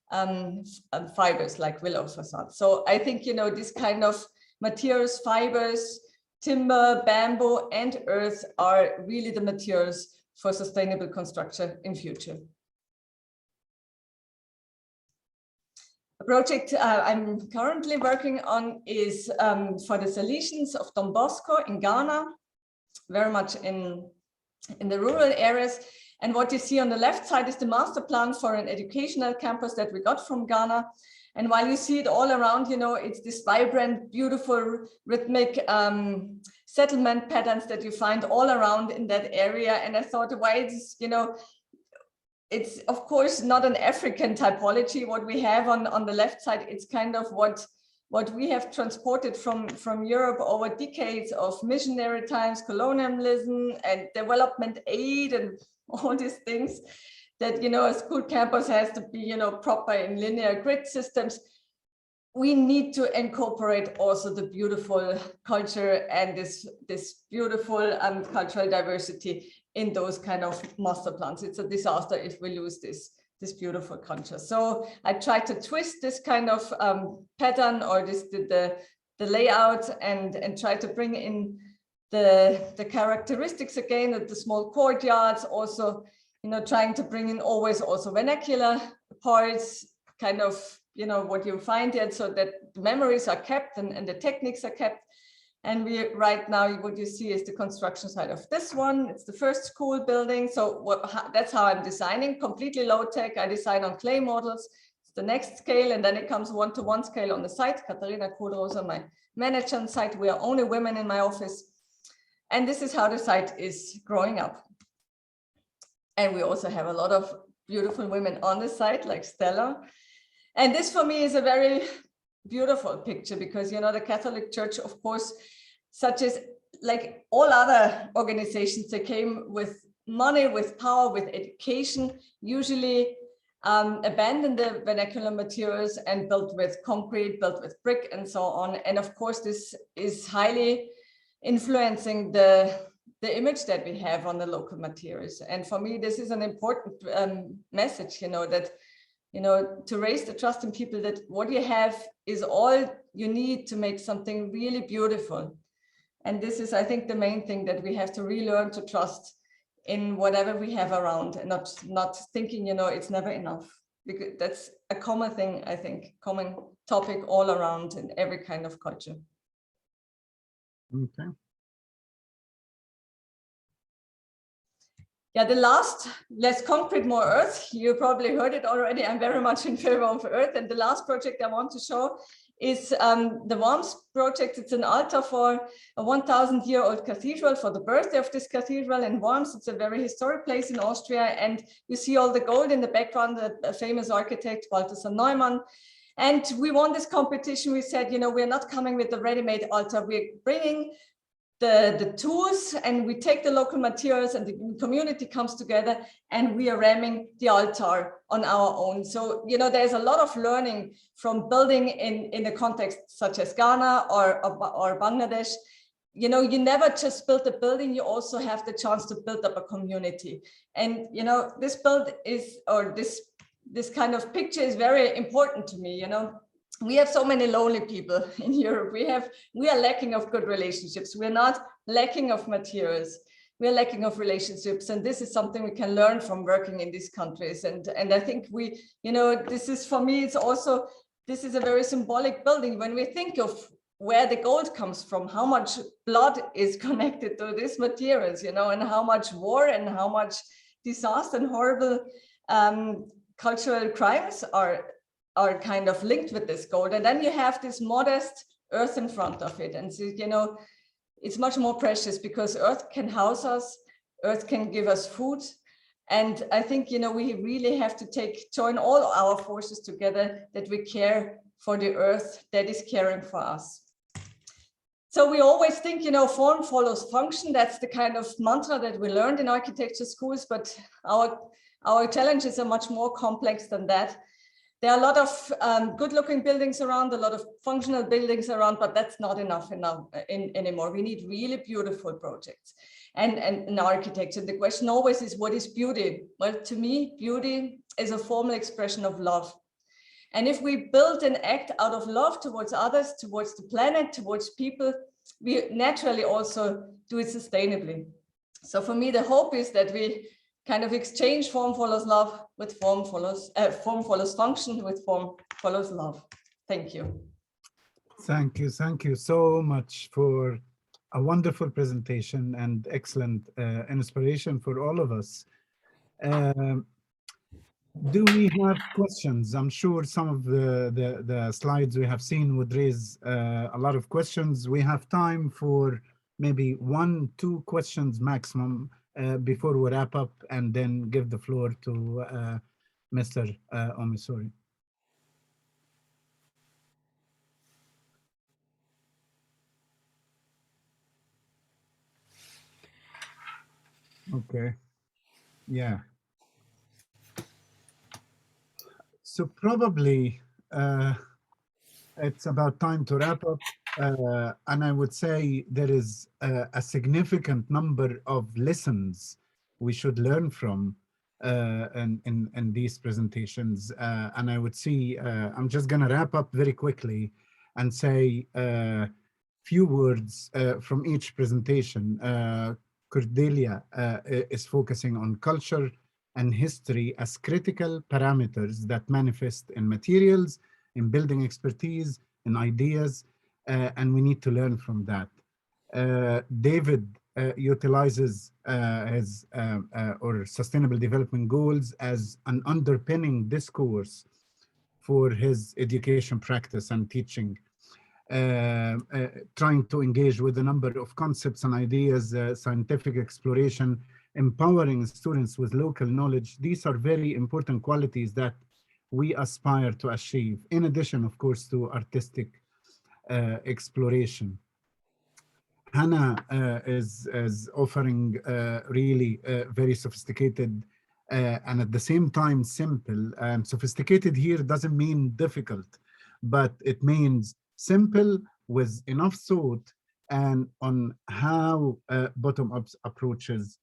fibers like willow facade. So I think, this kind of materials, fibers, timber, bamboo, and earth are really the materials for sustainable construction in future. A project I'm currently working on is for the Salesians of Don Bosco in Ghana, very much in the rural areas. And what you see on the left side is the master plan for an educational campus that we got from Ghana. And while you see it all around, it's this vibrant, beautiful, rhythmic settlement patterns that you find all around in that area. And I thought, why it's, it's of course not an African typology, what we have on the left side. It's kind of what we have transported from Europe over decades of missionary times, colonialism and development aid and all these things that, a school campus has to be, proper in linear grid systems. We need to incorporate also the beautiful culture and this beautiful cultural diversity in those kind of master plans. It's a disaster if we lose this beautiful culture. So I try to twist this kind of pattern or the layout and try to bring in the characteristics again of the small courtyards, also, trying to bring in always also vernacular parts, kind of, what you find there, so that the memories are kept and the techniques are kept. And right now, what you see is the construction side of this one. It's the first school building. So that's how I'm designing, completely low tech. I design on clay models. It's the next scale, and then it comes 1-to-1 scale on the site. Katharina Kohlroser, my manager on site. We are only women in my office. And this is how the site is growing up. And we also have a lot of beautiful women on the site, like Stella. And this for me is a very beautiful picture, because, the Catholic Church, of course, such as like all other organizations, they came with money, with power, with education, usually abandoned the vernacular materials and built with concrete, built with brick and so on. And of course, this is highly influencing the image that we have on the local materials. And for me, this is an important message, that, to raise the trust in people that what you have is all you need to make something really beautiful. And this is, I think, the main thing, that we have to relearn to trust in whatever we have around, and not thinking, it's never enough, because that's a common thing, I think, common topic all around in every kind of culture. Okay. Yeah, the last, less concrete, more earth. You probably heard it already. I'm very much in favor of earth. And the last project I want to show is the Worms project. It's an altar for a 1,000-year-old cathedral, for the birthday of this cathedral in Worms. It's a very historic place in Austria. And you see all the gold in the background, the famous architect Balthasar Neumann. And we won this competition. We said, you know, we're not coming with the ready-made altar. We're bringing the tools, and we take the local materials, and the community comes together, and we are ramming the altar on our own. So, you know, there's a lot of learning from building in a context such as Ghana or Bangladesh. You know, you never just build a building, you also have the chance to build up a community. And, you know, this build is, or this kind of picture is very important to me. You know, we have so many lonely people in Europe. We are lacking of good relationships. We're not lacking of materials. We're lacking of relationships. And this is something we can learn from working in these countries. And I think we, you know, this is, for me, it's also, this is a very symbolic building. When we think of where the gold comes from, how much blood is connected to these materials, you know, and how much war and how much disaster and horrible cultural crimes are kind of linked with this gold. And then you have this modest earth in front of it. And so, you know, it's much more precious because earth can house us, earth can give us food. And I think, you know, we really have to join all our forces together, that we care for the earth that is caring for us. So we always think, you know, form follows function. That's the kind of mantra that we learned in architecture schools, but our challenges are much more complex than that. There are a lot of good-looking buildings around, a lot of functional buildings around, but that's not enough anymore. We need really beautiful projects and in architecture. The question always is, what is beauty? Well, to me, beauty is a formal expression of love. And if we build and act out of love towards others, towards the planet, towards people, we naturally also do it sustainably. So for me, the hope is that we kind of exchange form follows love with form follows function with form follows love. Thank you. Thank you so much for a wonderful presentation and excellent inspiration for all of us. Do we have questions? I'm sure some of the slides we have seen would raise a lot of questions. We have time for maybe 1-2 questions maximum before we wrap up, and then give the floor to Mr. Omisori. Okay, yeah. So probably it's about time to wrap up. And I would say there is a significant number of lessons we should learn from in these presentations. And I would see, I'm just going to wrap up very quickly and say a few words from each presentation. Cordelia is focusing on culture and history as critical parameters that manifest in materials, in building expertise, in ideas, and we need to learn from that. David utilizes his or Sustainable Development Goals as an underpinning discourse for his education practice and teaching, trying to engage with a number of concepts and ideas, scientific exploration, empowering students with local knowledge. These are very important qualities that we aspire to achieve, in addition, of course, to artistic exploration. Hanaa is offering really very sophisticated and at the same time simple. And sophisticated here doesn't mean difficult, but it means simple with enough thought and on how bottom-up approaches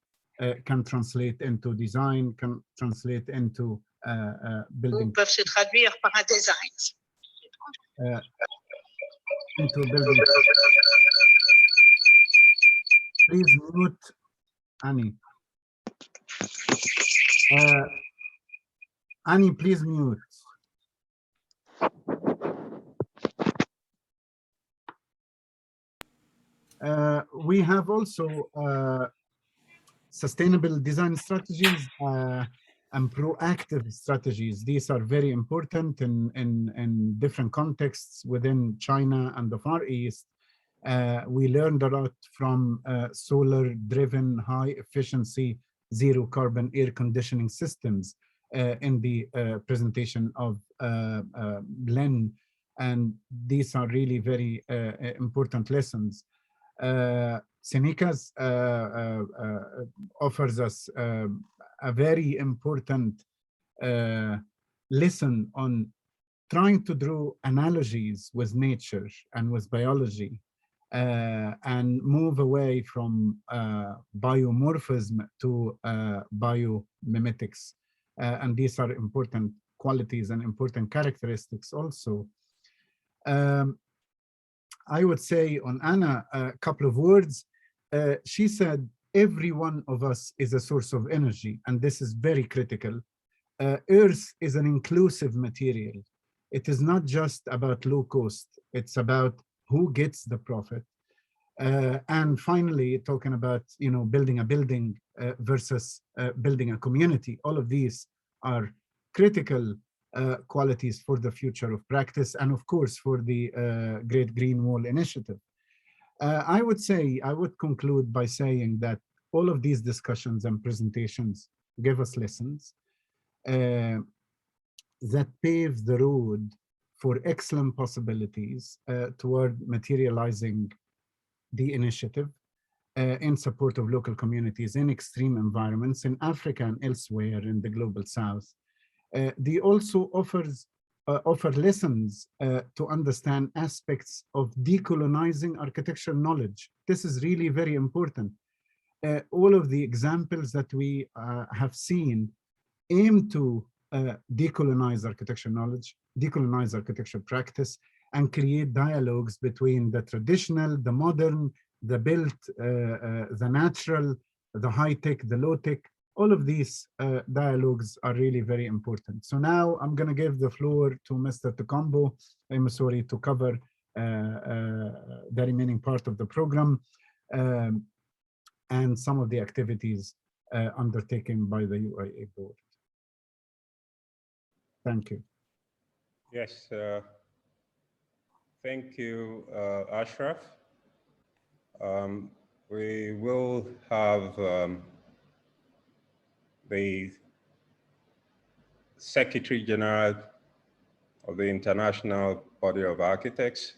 can translate into design, can translate into building. Peuvent se traduire par un design. Into building. Please mute Annie. Annie, please mute. We have also sustainable design strategies and proactive strategies. These are very important in different contexts within China and the Far East. We learned a lot from solar-driven, high-efficiency, zero-carbon air conditioning systems in the presentation of LIN, and these are really very important lessons. Tsinikas offers us a very important lesson on trying to draw analogies with nature and with biology, and move away from biomorphism to biomimetics. And these are important qualities and important characteristics also. I would say on Hanaa a couple of words. She said, every one of us is a source of energy, and this is very critical. Earth is an inclusive material. It is not just about low cost, it's about who gets the profit. And finally, talking about building a building versus building a community. All of these are critical qualities for the future of practice, and of course for the Great Green Wall Initiative. I would conclude by saying that all of these discussions and presentations give us lessons that pave the road for excellent possibilities toward materializing the initiative in support of local communities in extreme environments in Africa and elsewhere in the global South. They also offer lessons to understand aspects of decolonizing architectural knowledge. This is really very important. All of the examples that we have seen aim to decolonize architecture knowledge, decolonize architecture practice, and create dialogues between the traditional, the modern, the built, the natural, the high-tech, the low-tech. All of these dialogues are really very important. So now I'm going to give the floor to Mr. Olatokunbo, I'm sorry, to cover the remaining part of the program and some of the activities undertaken by the UIA board. Thank you. Yes, thank you, Ashraf. We will have the Secretary General of the International Body of Architects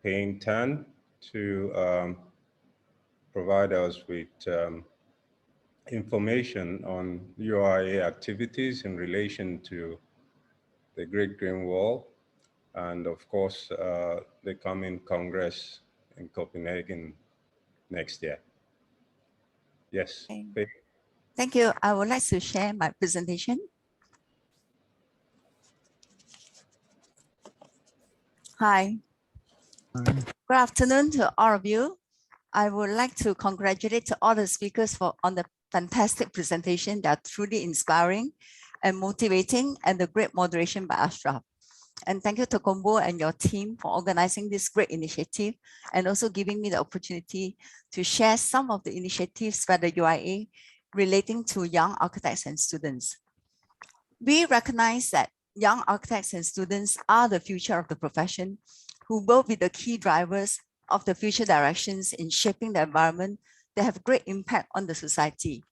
paying turn to provide us with information on UIA activities in relation to the Great Green Wall, and of course, the coming Congress in Copenhagen next year. Yes. Okay. Thank you. I would like to share my presentation. Hi. Good afternoon to all of you. I would like to congratulate all the speakers on the fantastic presentation that are truly inspiring and motivating, and the great moderation by Ashraf. And thank you to Olatokunbo and your team for organizing this great initiative, and also giving me the opportunity to share some of the initiatives by the UIA relating to young architects and students. We recognize that young architects and students are the future of the profession, who will be the key drivers of the future directions in shaping the environment that have great impact on the society.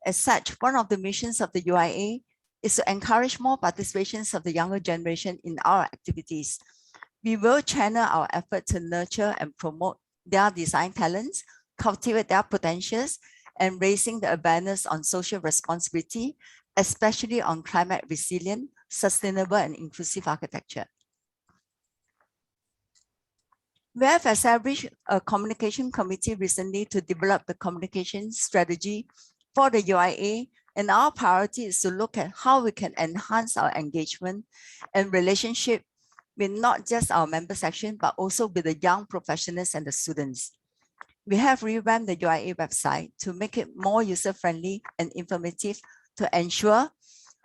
As such, one of the missions of the UIA is to encourage more participations of the younger generation in our activities. We will channel our effort to nurture and promote their design talents, cultivate their potentials, and raising the awareness on social responsibility, especially on climate resilient, sustainable, and inclusive architecture. We have established a communication committee recently to develop the communication strategy for the UIA, and our priority is to look at how we can enhance our engagement and relationship with not just our member section, but also with the young professionals and the students. We have revamped the UIA website to make it more user-friendly and informative, to ensure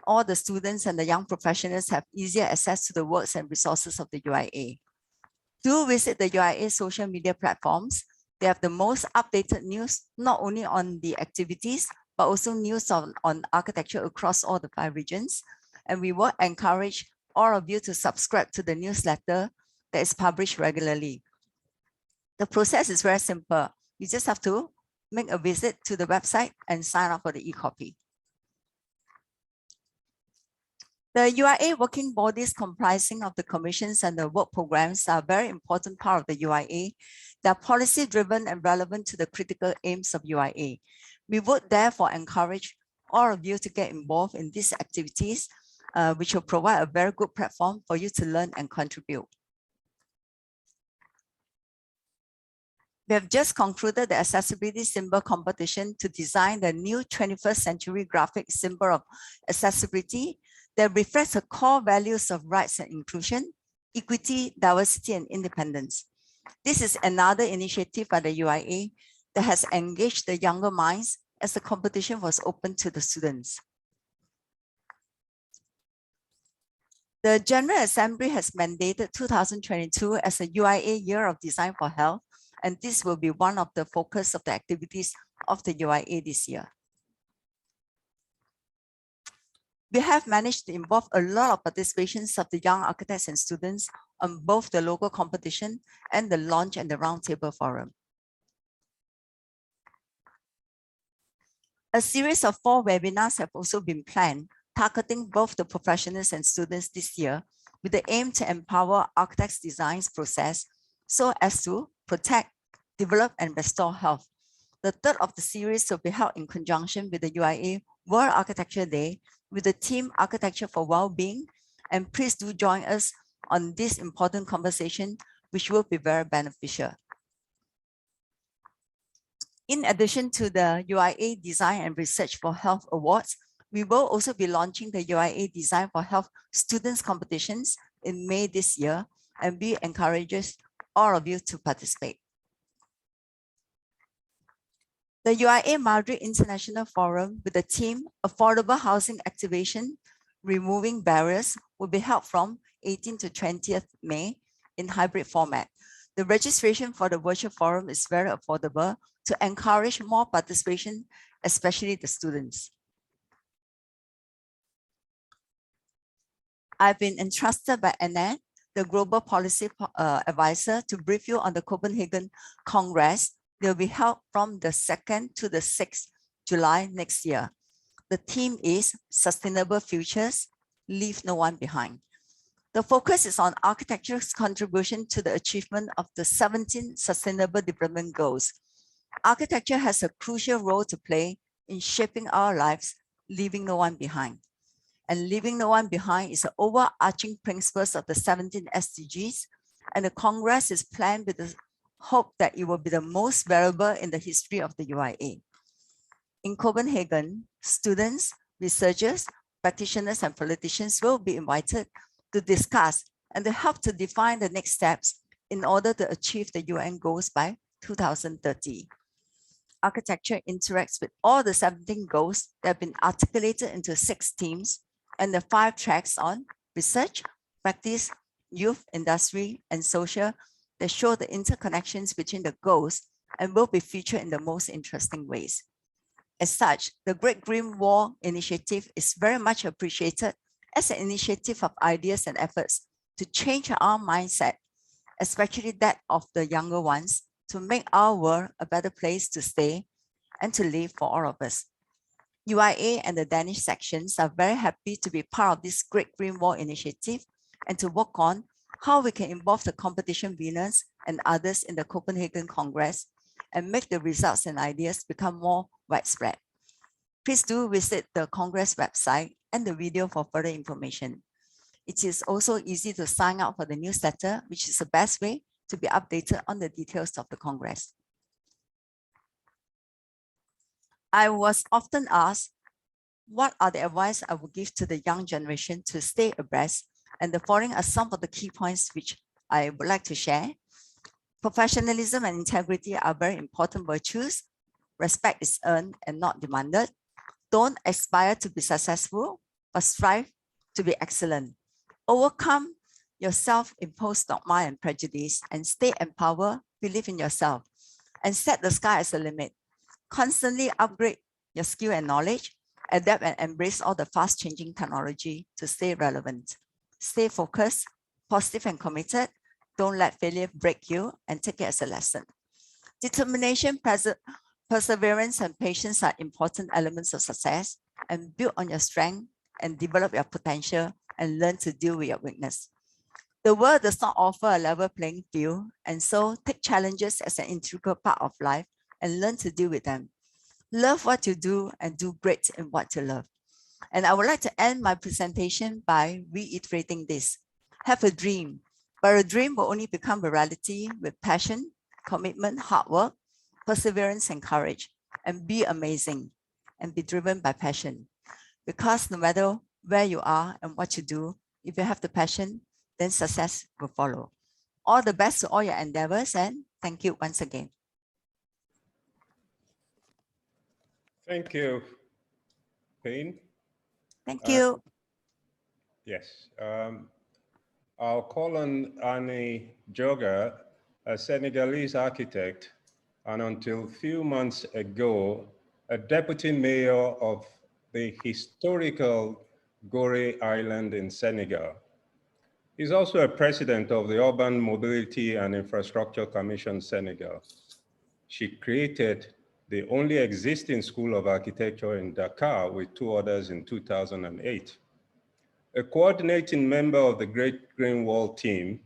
all the students and the young professionals have easier access to the works and resources of the UIA. Do visit the UIA social media platforms. They have the most updated news, not only on the activities, but also news on architecture across all the 5 regions. And we will encourage all of you to subscribe to the newsletter that is published regularly. The process is very simple. You just have to make a visit to the website and sign up for the e-copy. The UIA working bodies comprising of the commissions and the work programs are a very important part of the UIA. They are policy driven and relevant to the critical aims of UIA. We would therefore encourage all of you to get involved in these activities, which will provide a very good platform for you to learn and contribute. We have just concluded the accessibility symbol competition to design the new 21st century graphic symbol of accessibility that reflects the core values of rights and inclusion, equity, diversity, and independence. This is another initiative by the UIA that has engaged the younger minds as the competition was open to the students. The General Assembly has mandated 2022 as a UIA Year of Design for Health, and this will be one of the focus of the activities of the UIA this year. We have managed to involve a lot of participations of the young architects and students on both the local competition and the launch and the roundtable forum. A series of 4 webinars have also been planned, targeting both the professionals and students this year, with the aim to empower architects' design process so as to protect, develop, and restore health. The third of the series will be held in conjunction with the UIA World Architecture Day with the theme Architecture for Well-being, and please do join us on this important conversation, which will be very beneficial. In addition to the UIA Design and Research for Health Awards, we will also be launching the UIA Design for Health Students Competitions in May this year, and we encourage all of you to participate. The UIA Madrid International Forum with the theme Affordable Housing Activation, Removing Barriers will be held from 18th to 20th May in hybrid format. The registration for the virtual forum is very affordable to encourage more participation, especially the students. I've been entrusted by Hanaa, the Global Policy Advisor, to brief you on the Copenhagen Congress. They'll be held from the 2nd to the 6th July next year. The theme is Sustainable Futures, Leave No One Behind. The focus is on architecture's contribution to the achievement of the 17 Sustainable Development Goals. Architecture has a crucial role to play in shaping our lives, leaving no one behind. And leaving no one behind is the overarching principles of the 17 SDGs, and the Congress is planned with the hope that it will be the most valuable in the history of the UIA. In Copenhagen, students, researchers, practitioners, and politicians will be invited to discuss and to help to define the next steps in order to achieve the UN goals by 2030. Architecture interacts with all the 17 goals that have been articulated into 6 themes and the 5 tracks on research, practice, youth, industry, and social that show the interconnections between the goals and will be featured in the most interesting ways. As such, the Great Green Wall initiative is very much appreciated as an initiative of ideas and efforts to change our mindset, especially that of the younger ones, to make our world a better place to stay and to live for all of us. UIA and the Danish sections are very happy to be part of this Great Green Wall initiative and to work on how we can involve the competition winners and others in the Copenhagen Congress and make the results and ideas become more widespread. Please do visit the Congress website and the video for further information. It is also easy to sign up for the newsletter, which is the best way to be updated on the details of the Congress. I was often asked, what are the advice I would give to the young generation to stay abreast? And the following are some of the key points which I would like to share. Professionalism and integrity are very important virtues. Respect is earned and not demanded. Don't aspire to be successful, but strive to be excellent. Overcome your self-imposed dogma and prejudice and stay empowered, believe in yourself, and set the sky as a limit. Constantly upgrade your skill and knowledge, adapt and embrace all the fast-changing technology to stay relevant. Stay focused, positive and committed. Don't let failure break you and take it as a lesson. Determination, perseverance, and patience are important elements of success, and build on your strength and develop your potential and learn to deal with your weakness. The world does not offer a level playing field, and so take challenges as an integral part of life and learn to deal with them. Love what you do and do great in what you love. And I would like to end my presentation by reiterating this. Have a dream, but a dream will only become a reality with passion, commitment, hard work, perseverance, and courage. And be amazing and be driven by passion. Because no matter where you are and what you do, if you have the passion, then success will follow. All the best to all your endeavors, and thank you once again. Thank you, Payne. Thank you. Yes. I'll call on Annie Joga, a Senegalese architect, and until a few months ago, a deputy mayor of the historical Gorée Island in Senegal. He's also a president of the Urban Mobility and Infrastructure Commission Senegal. She created the only existing school of architecture in Dakar with 2 others in 2008. A coordinating member of the Great Green Wall team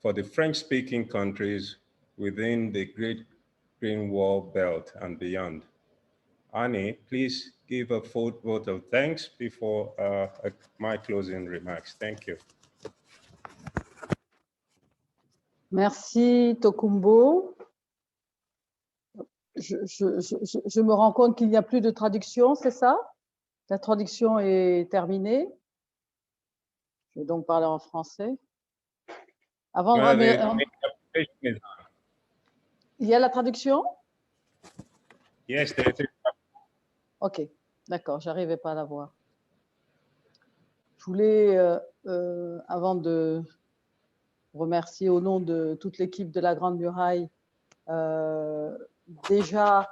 for the French-speaking countries within the Great Green Wall Belt and beyond. Annie, please give a vote of thanks before my closing remarks. Thank you. Merci Tokumbo. Je me rends compte qu'il n'y a plus de traduction, c'est ça? La traduction est terminée. Je vais donc parler en français. Avant de il y a la traduction? Yes, Ok, d'accord, j'arrivais pas à la voir. Je voulais, avant de remercier au nom de toute l'équipe de la Grande Muraille, déjà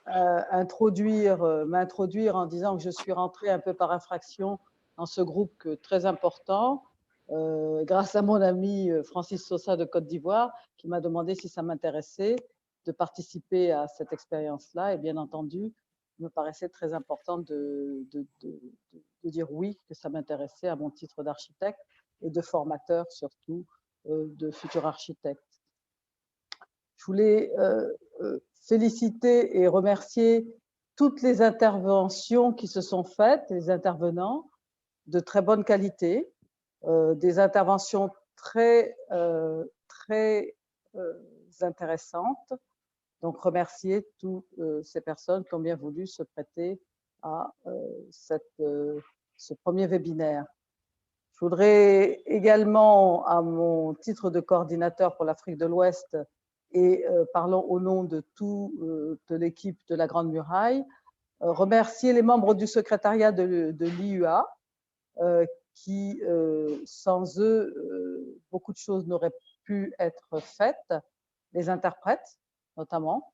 m'introduire en disant que je suis rentrée un peu par infraction dans ce groupe très important, grâce à mon ami Francis Sosa de Côte d'Ivoire, qui m'a demandé si ça m'intéressait de participer à cette expérience-là. Et bien entendu, il me paraissait très important de dire oui, que ça m'intéressait à mon titre d'architecte et de formateur surtout de futurs architectes. Je voulais féliciter et remercier toutes les interventions qui se sont faites, les intervenants de très bonne qualité, des interventions très intéressantes. Donc, remercier toutes ces personnes qui ont bien voulu se prêter à ce premier webinaire. Je voudrais également, à mon titre de coordinateur pour l'Afrique de l'Ouest et parlant au nom de toute l'équipe de la Grande Muraille, remercier les membres du secrétariat de l'IUA qui, sans eux, beaucoup de choses n'auraient pu être faites, les interprètes notamment,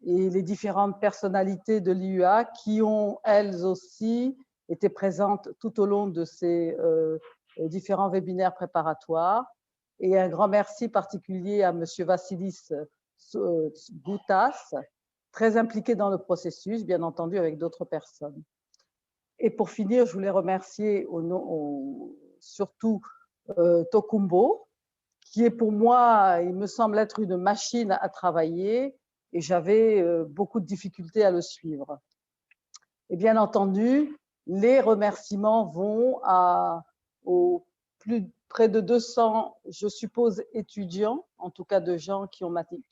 et les différentes personnalités de l'IUA qui ont, elles aussi, été présentes tout au long de ces différents webinaires préparatoires. Et un grand merci particulier à M. Vassilis Goutas, très impliqué dans le processus, bien entendu avec d'autres personnes. Et pour finir, je voulais remercier surtout Tokumbo, qui est pour moi, il me semble être une machine à travailler, et j'avais beaucoup de difficultés à le suivre. Et bien entendu, les remerciements vont aux près de 200, je suppose, étudiants, en tout cas de gens qui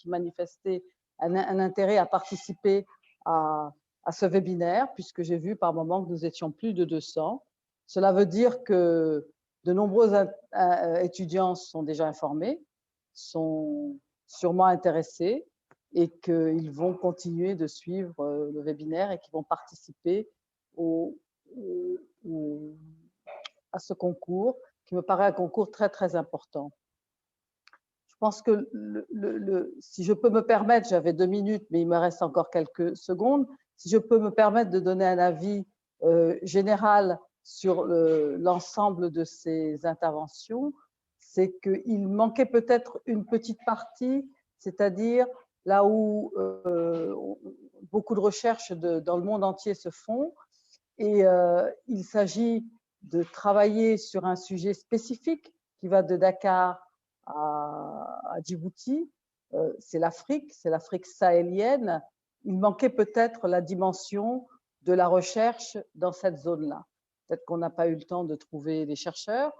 manifestaient un intérêt à participer à ce webinaire, puisque j'ai vu par moment que nous étions plus de 200. Cela veut dire que de nombreux étudiants sont déjà informés, sont sûrement intéressés et qu'ils vont continuer de suivre le webinaire et qu'ils vont participer à ce concours, qui me paraît un concours très, très important. Je pense que, si je peux me permettre, j'avais 2 minutes, mais il me reste encore quelques secondes, si je peux me permettre de donner un avis général sur l'ensemble de ces interventions, c'est qu'il manquait peut-être une petite partie, c'est-à-dire là où beaucoup de recherches dans le monde entier se font, et il s'agit de travailler sur un sujet spécifique qui va de Dakar à Djibouti. C'est l'Afrique sahélienne. Il manquait peut-être la dimension de la recherche dans cette zone-là. Peut-être qu'on n'a pas eu le temps de trouver des chercheurs,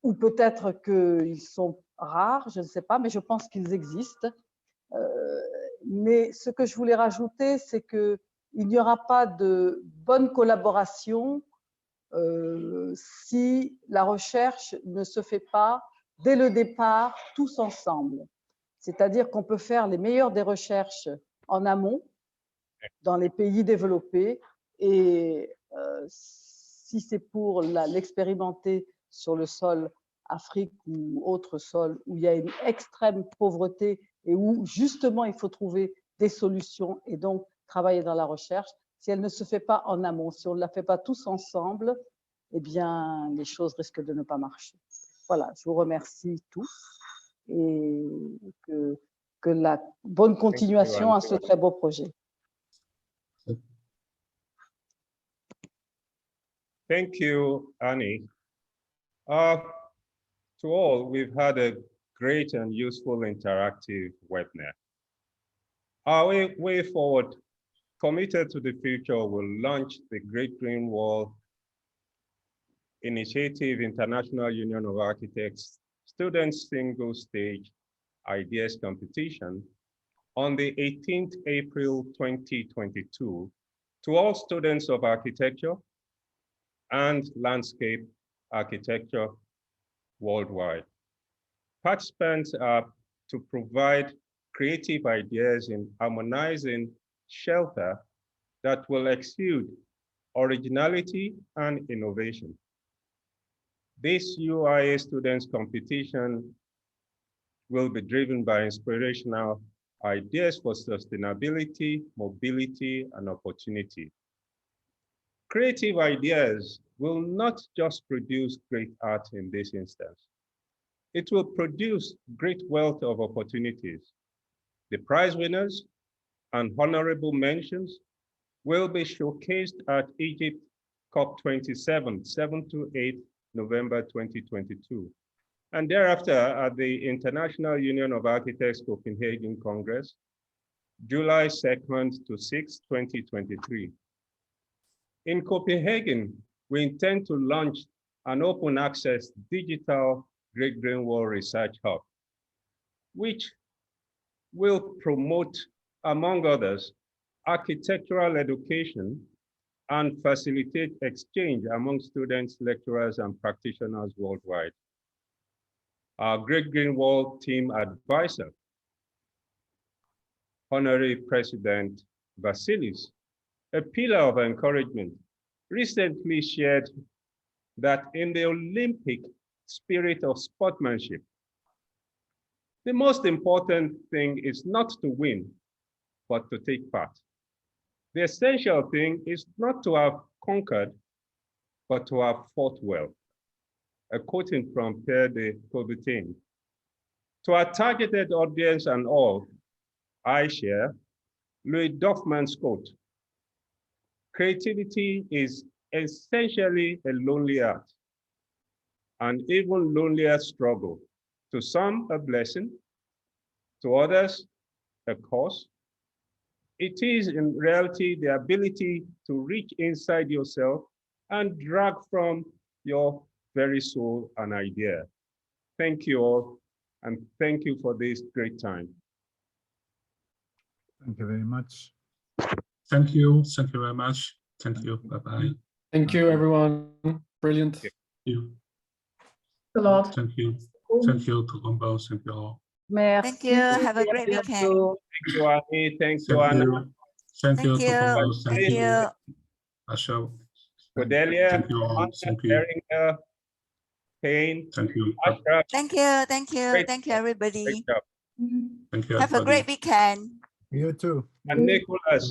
ou peut-être qu'ils sont rares, je ne sais pas, mais je pense qu'ils existent. Mais ce que je voulais rajouter, c'est qu'il n'y aura pas de bonne collaboration si la recherche ne se fait pas dès le départ tous ensemble. C'est-à-dire qu'on peut faire les meilleures des recherches en amont, dans les pays développés, et si c'est pour l'expérimenter sur le sol Afrique ou autre sol où il y a une extrême pauvreté et où justement il faut trouver des solutions et donc travailler dans la recherche, si elle ne se fait pas en amont, si on ne la fait pas tous ensemble, eh bien les choses risquent de ne pas marcher. Voilà, je vous remercie tous et que la bonne continuation à ce très beau projet. Thank you, Annie. To all, we've had a great and useful interactive webinar. Our way forward, committed to the future, will launch the Great Green Wall Initiative International Union of Architects Students Single Stage Ideas Competition on the 18th April 2022 to all students of architecture and landscape architecture worldwide. Participants are to provide creative ideas in harmonizing shelter that will exude originality and innovation. This UIA students competition will be driven by inspirational ideas for sustainability, mobility, and opportunity. Creative ideas will not just produce great art in this instance. It will produce great wealth of opportunities. The prize winners and honorable mentions will be showcased at Egypt COP27, 7 to 8 November 2022. And thereafter at the International Union of Architects Copenhagen Congress, July 2nd to 6th, 2023. In Copenhagen, we intend to launch an open access digital Great Green Wall Research Hub, which will promote, among others, architectural education and facilitate exchange among students, lecturers, and practitioners worldwide. Our Great Green Wall team advisor, Honorary President Vasilis, a pillar of encouragement, recently shared that in the Olympic spirit of sportsmanship, the most important thing is not to win, but to take part. The essential thing is not to have conquered, but to have fought well. A quoting from Pierre de Coubertin. To our targeted audience and all, I share Louis Dorfman's quote: creativity is essentially a lonely art, an even lonelier struggle. To some, a blessing, to others, a cause. It is in reality the ability to reach inside yourself and drag from your very soul an idea. Thank you all, and thank you for this great time. Thank you very much. Thank you. Thank you very much. Thank you. Bye-bye. Thank you, everyone. Brilliant. Thank you. A lot. Thank you. Thank you to Olombo. Thank you all. Merci. Thank you. Have a great weekend. Thank you, Annie. Thanks to Thank Anna. you. Thank you to Olombo. Thank you. Asha. Cordelia, Thank you all. Thank you. Heringer, Payne, Thank you. Ashraf. Thank you. Thank you. Great Thank you, job. everybody. Great job. Thank you. Have a everybody. great weekend. You too. And Nikolaos.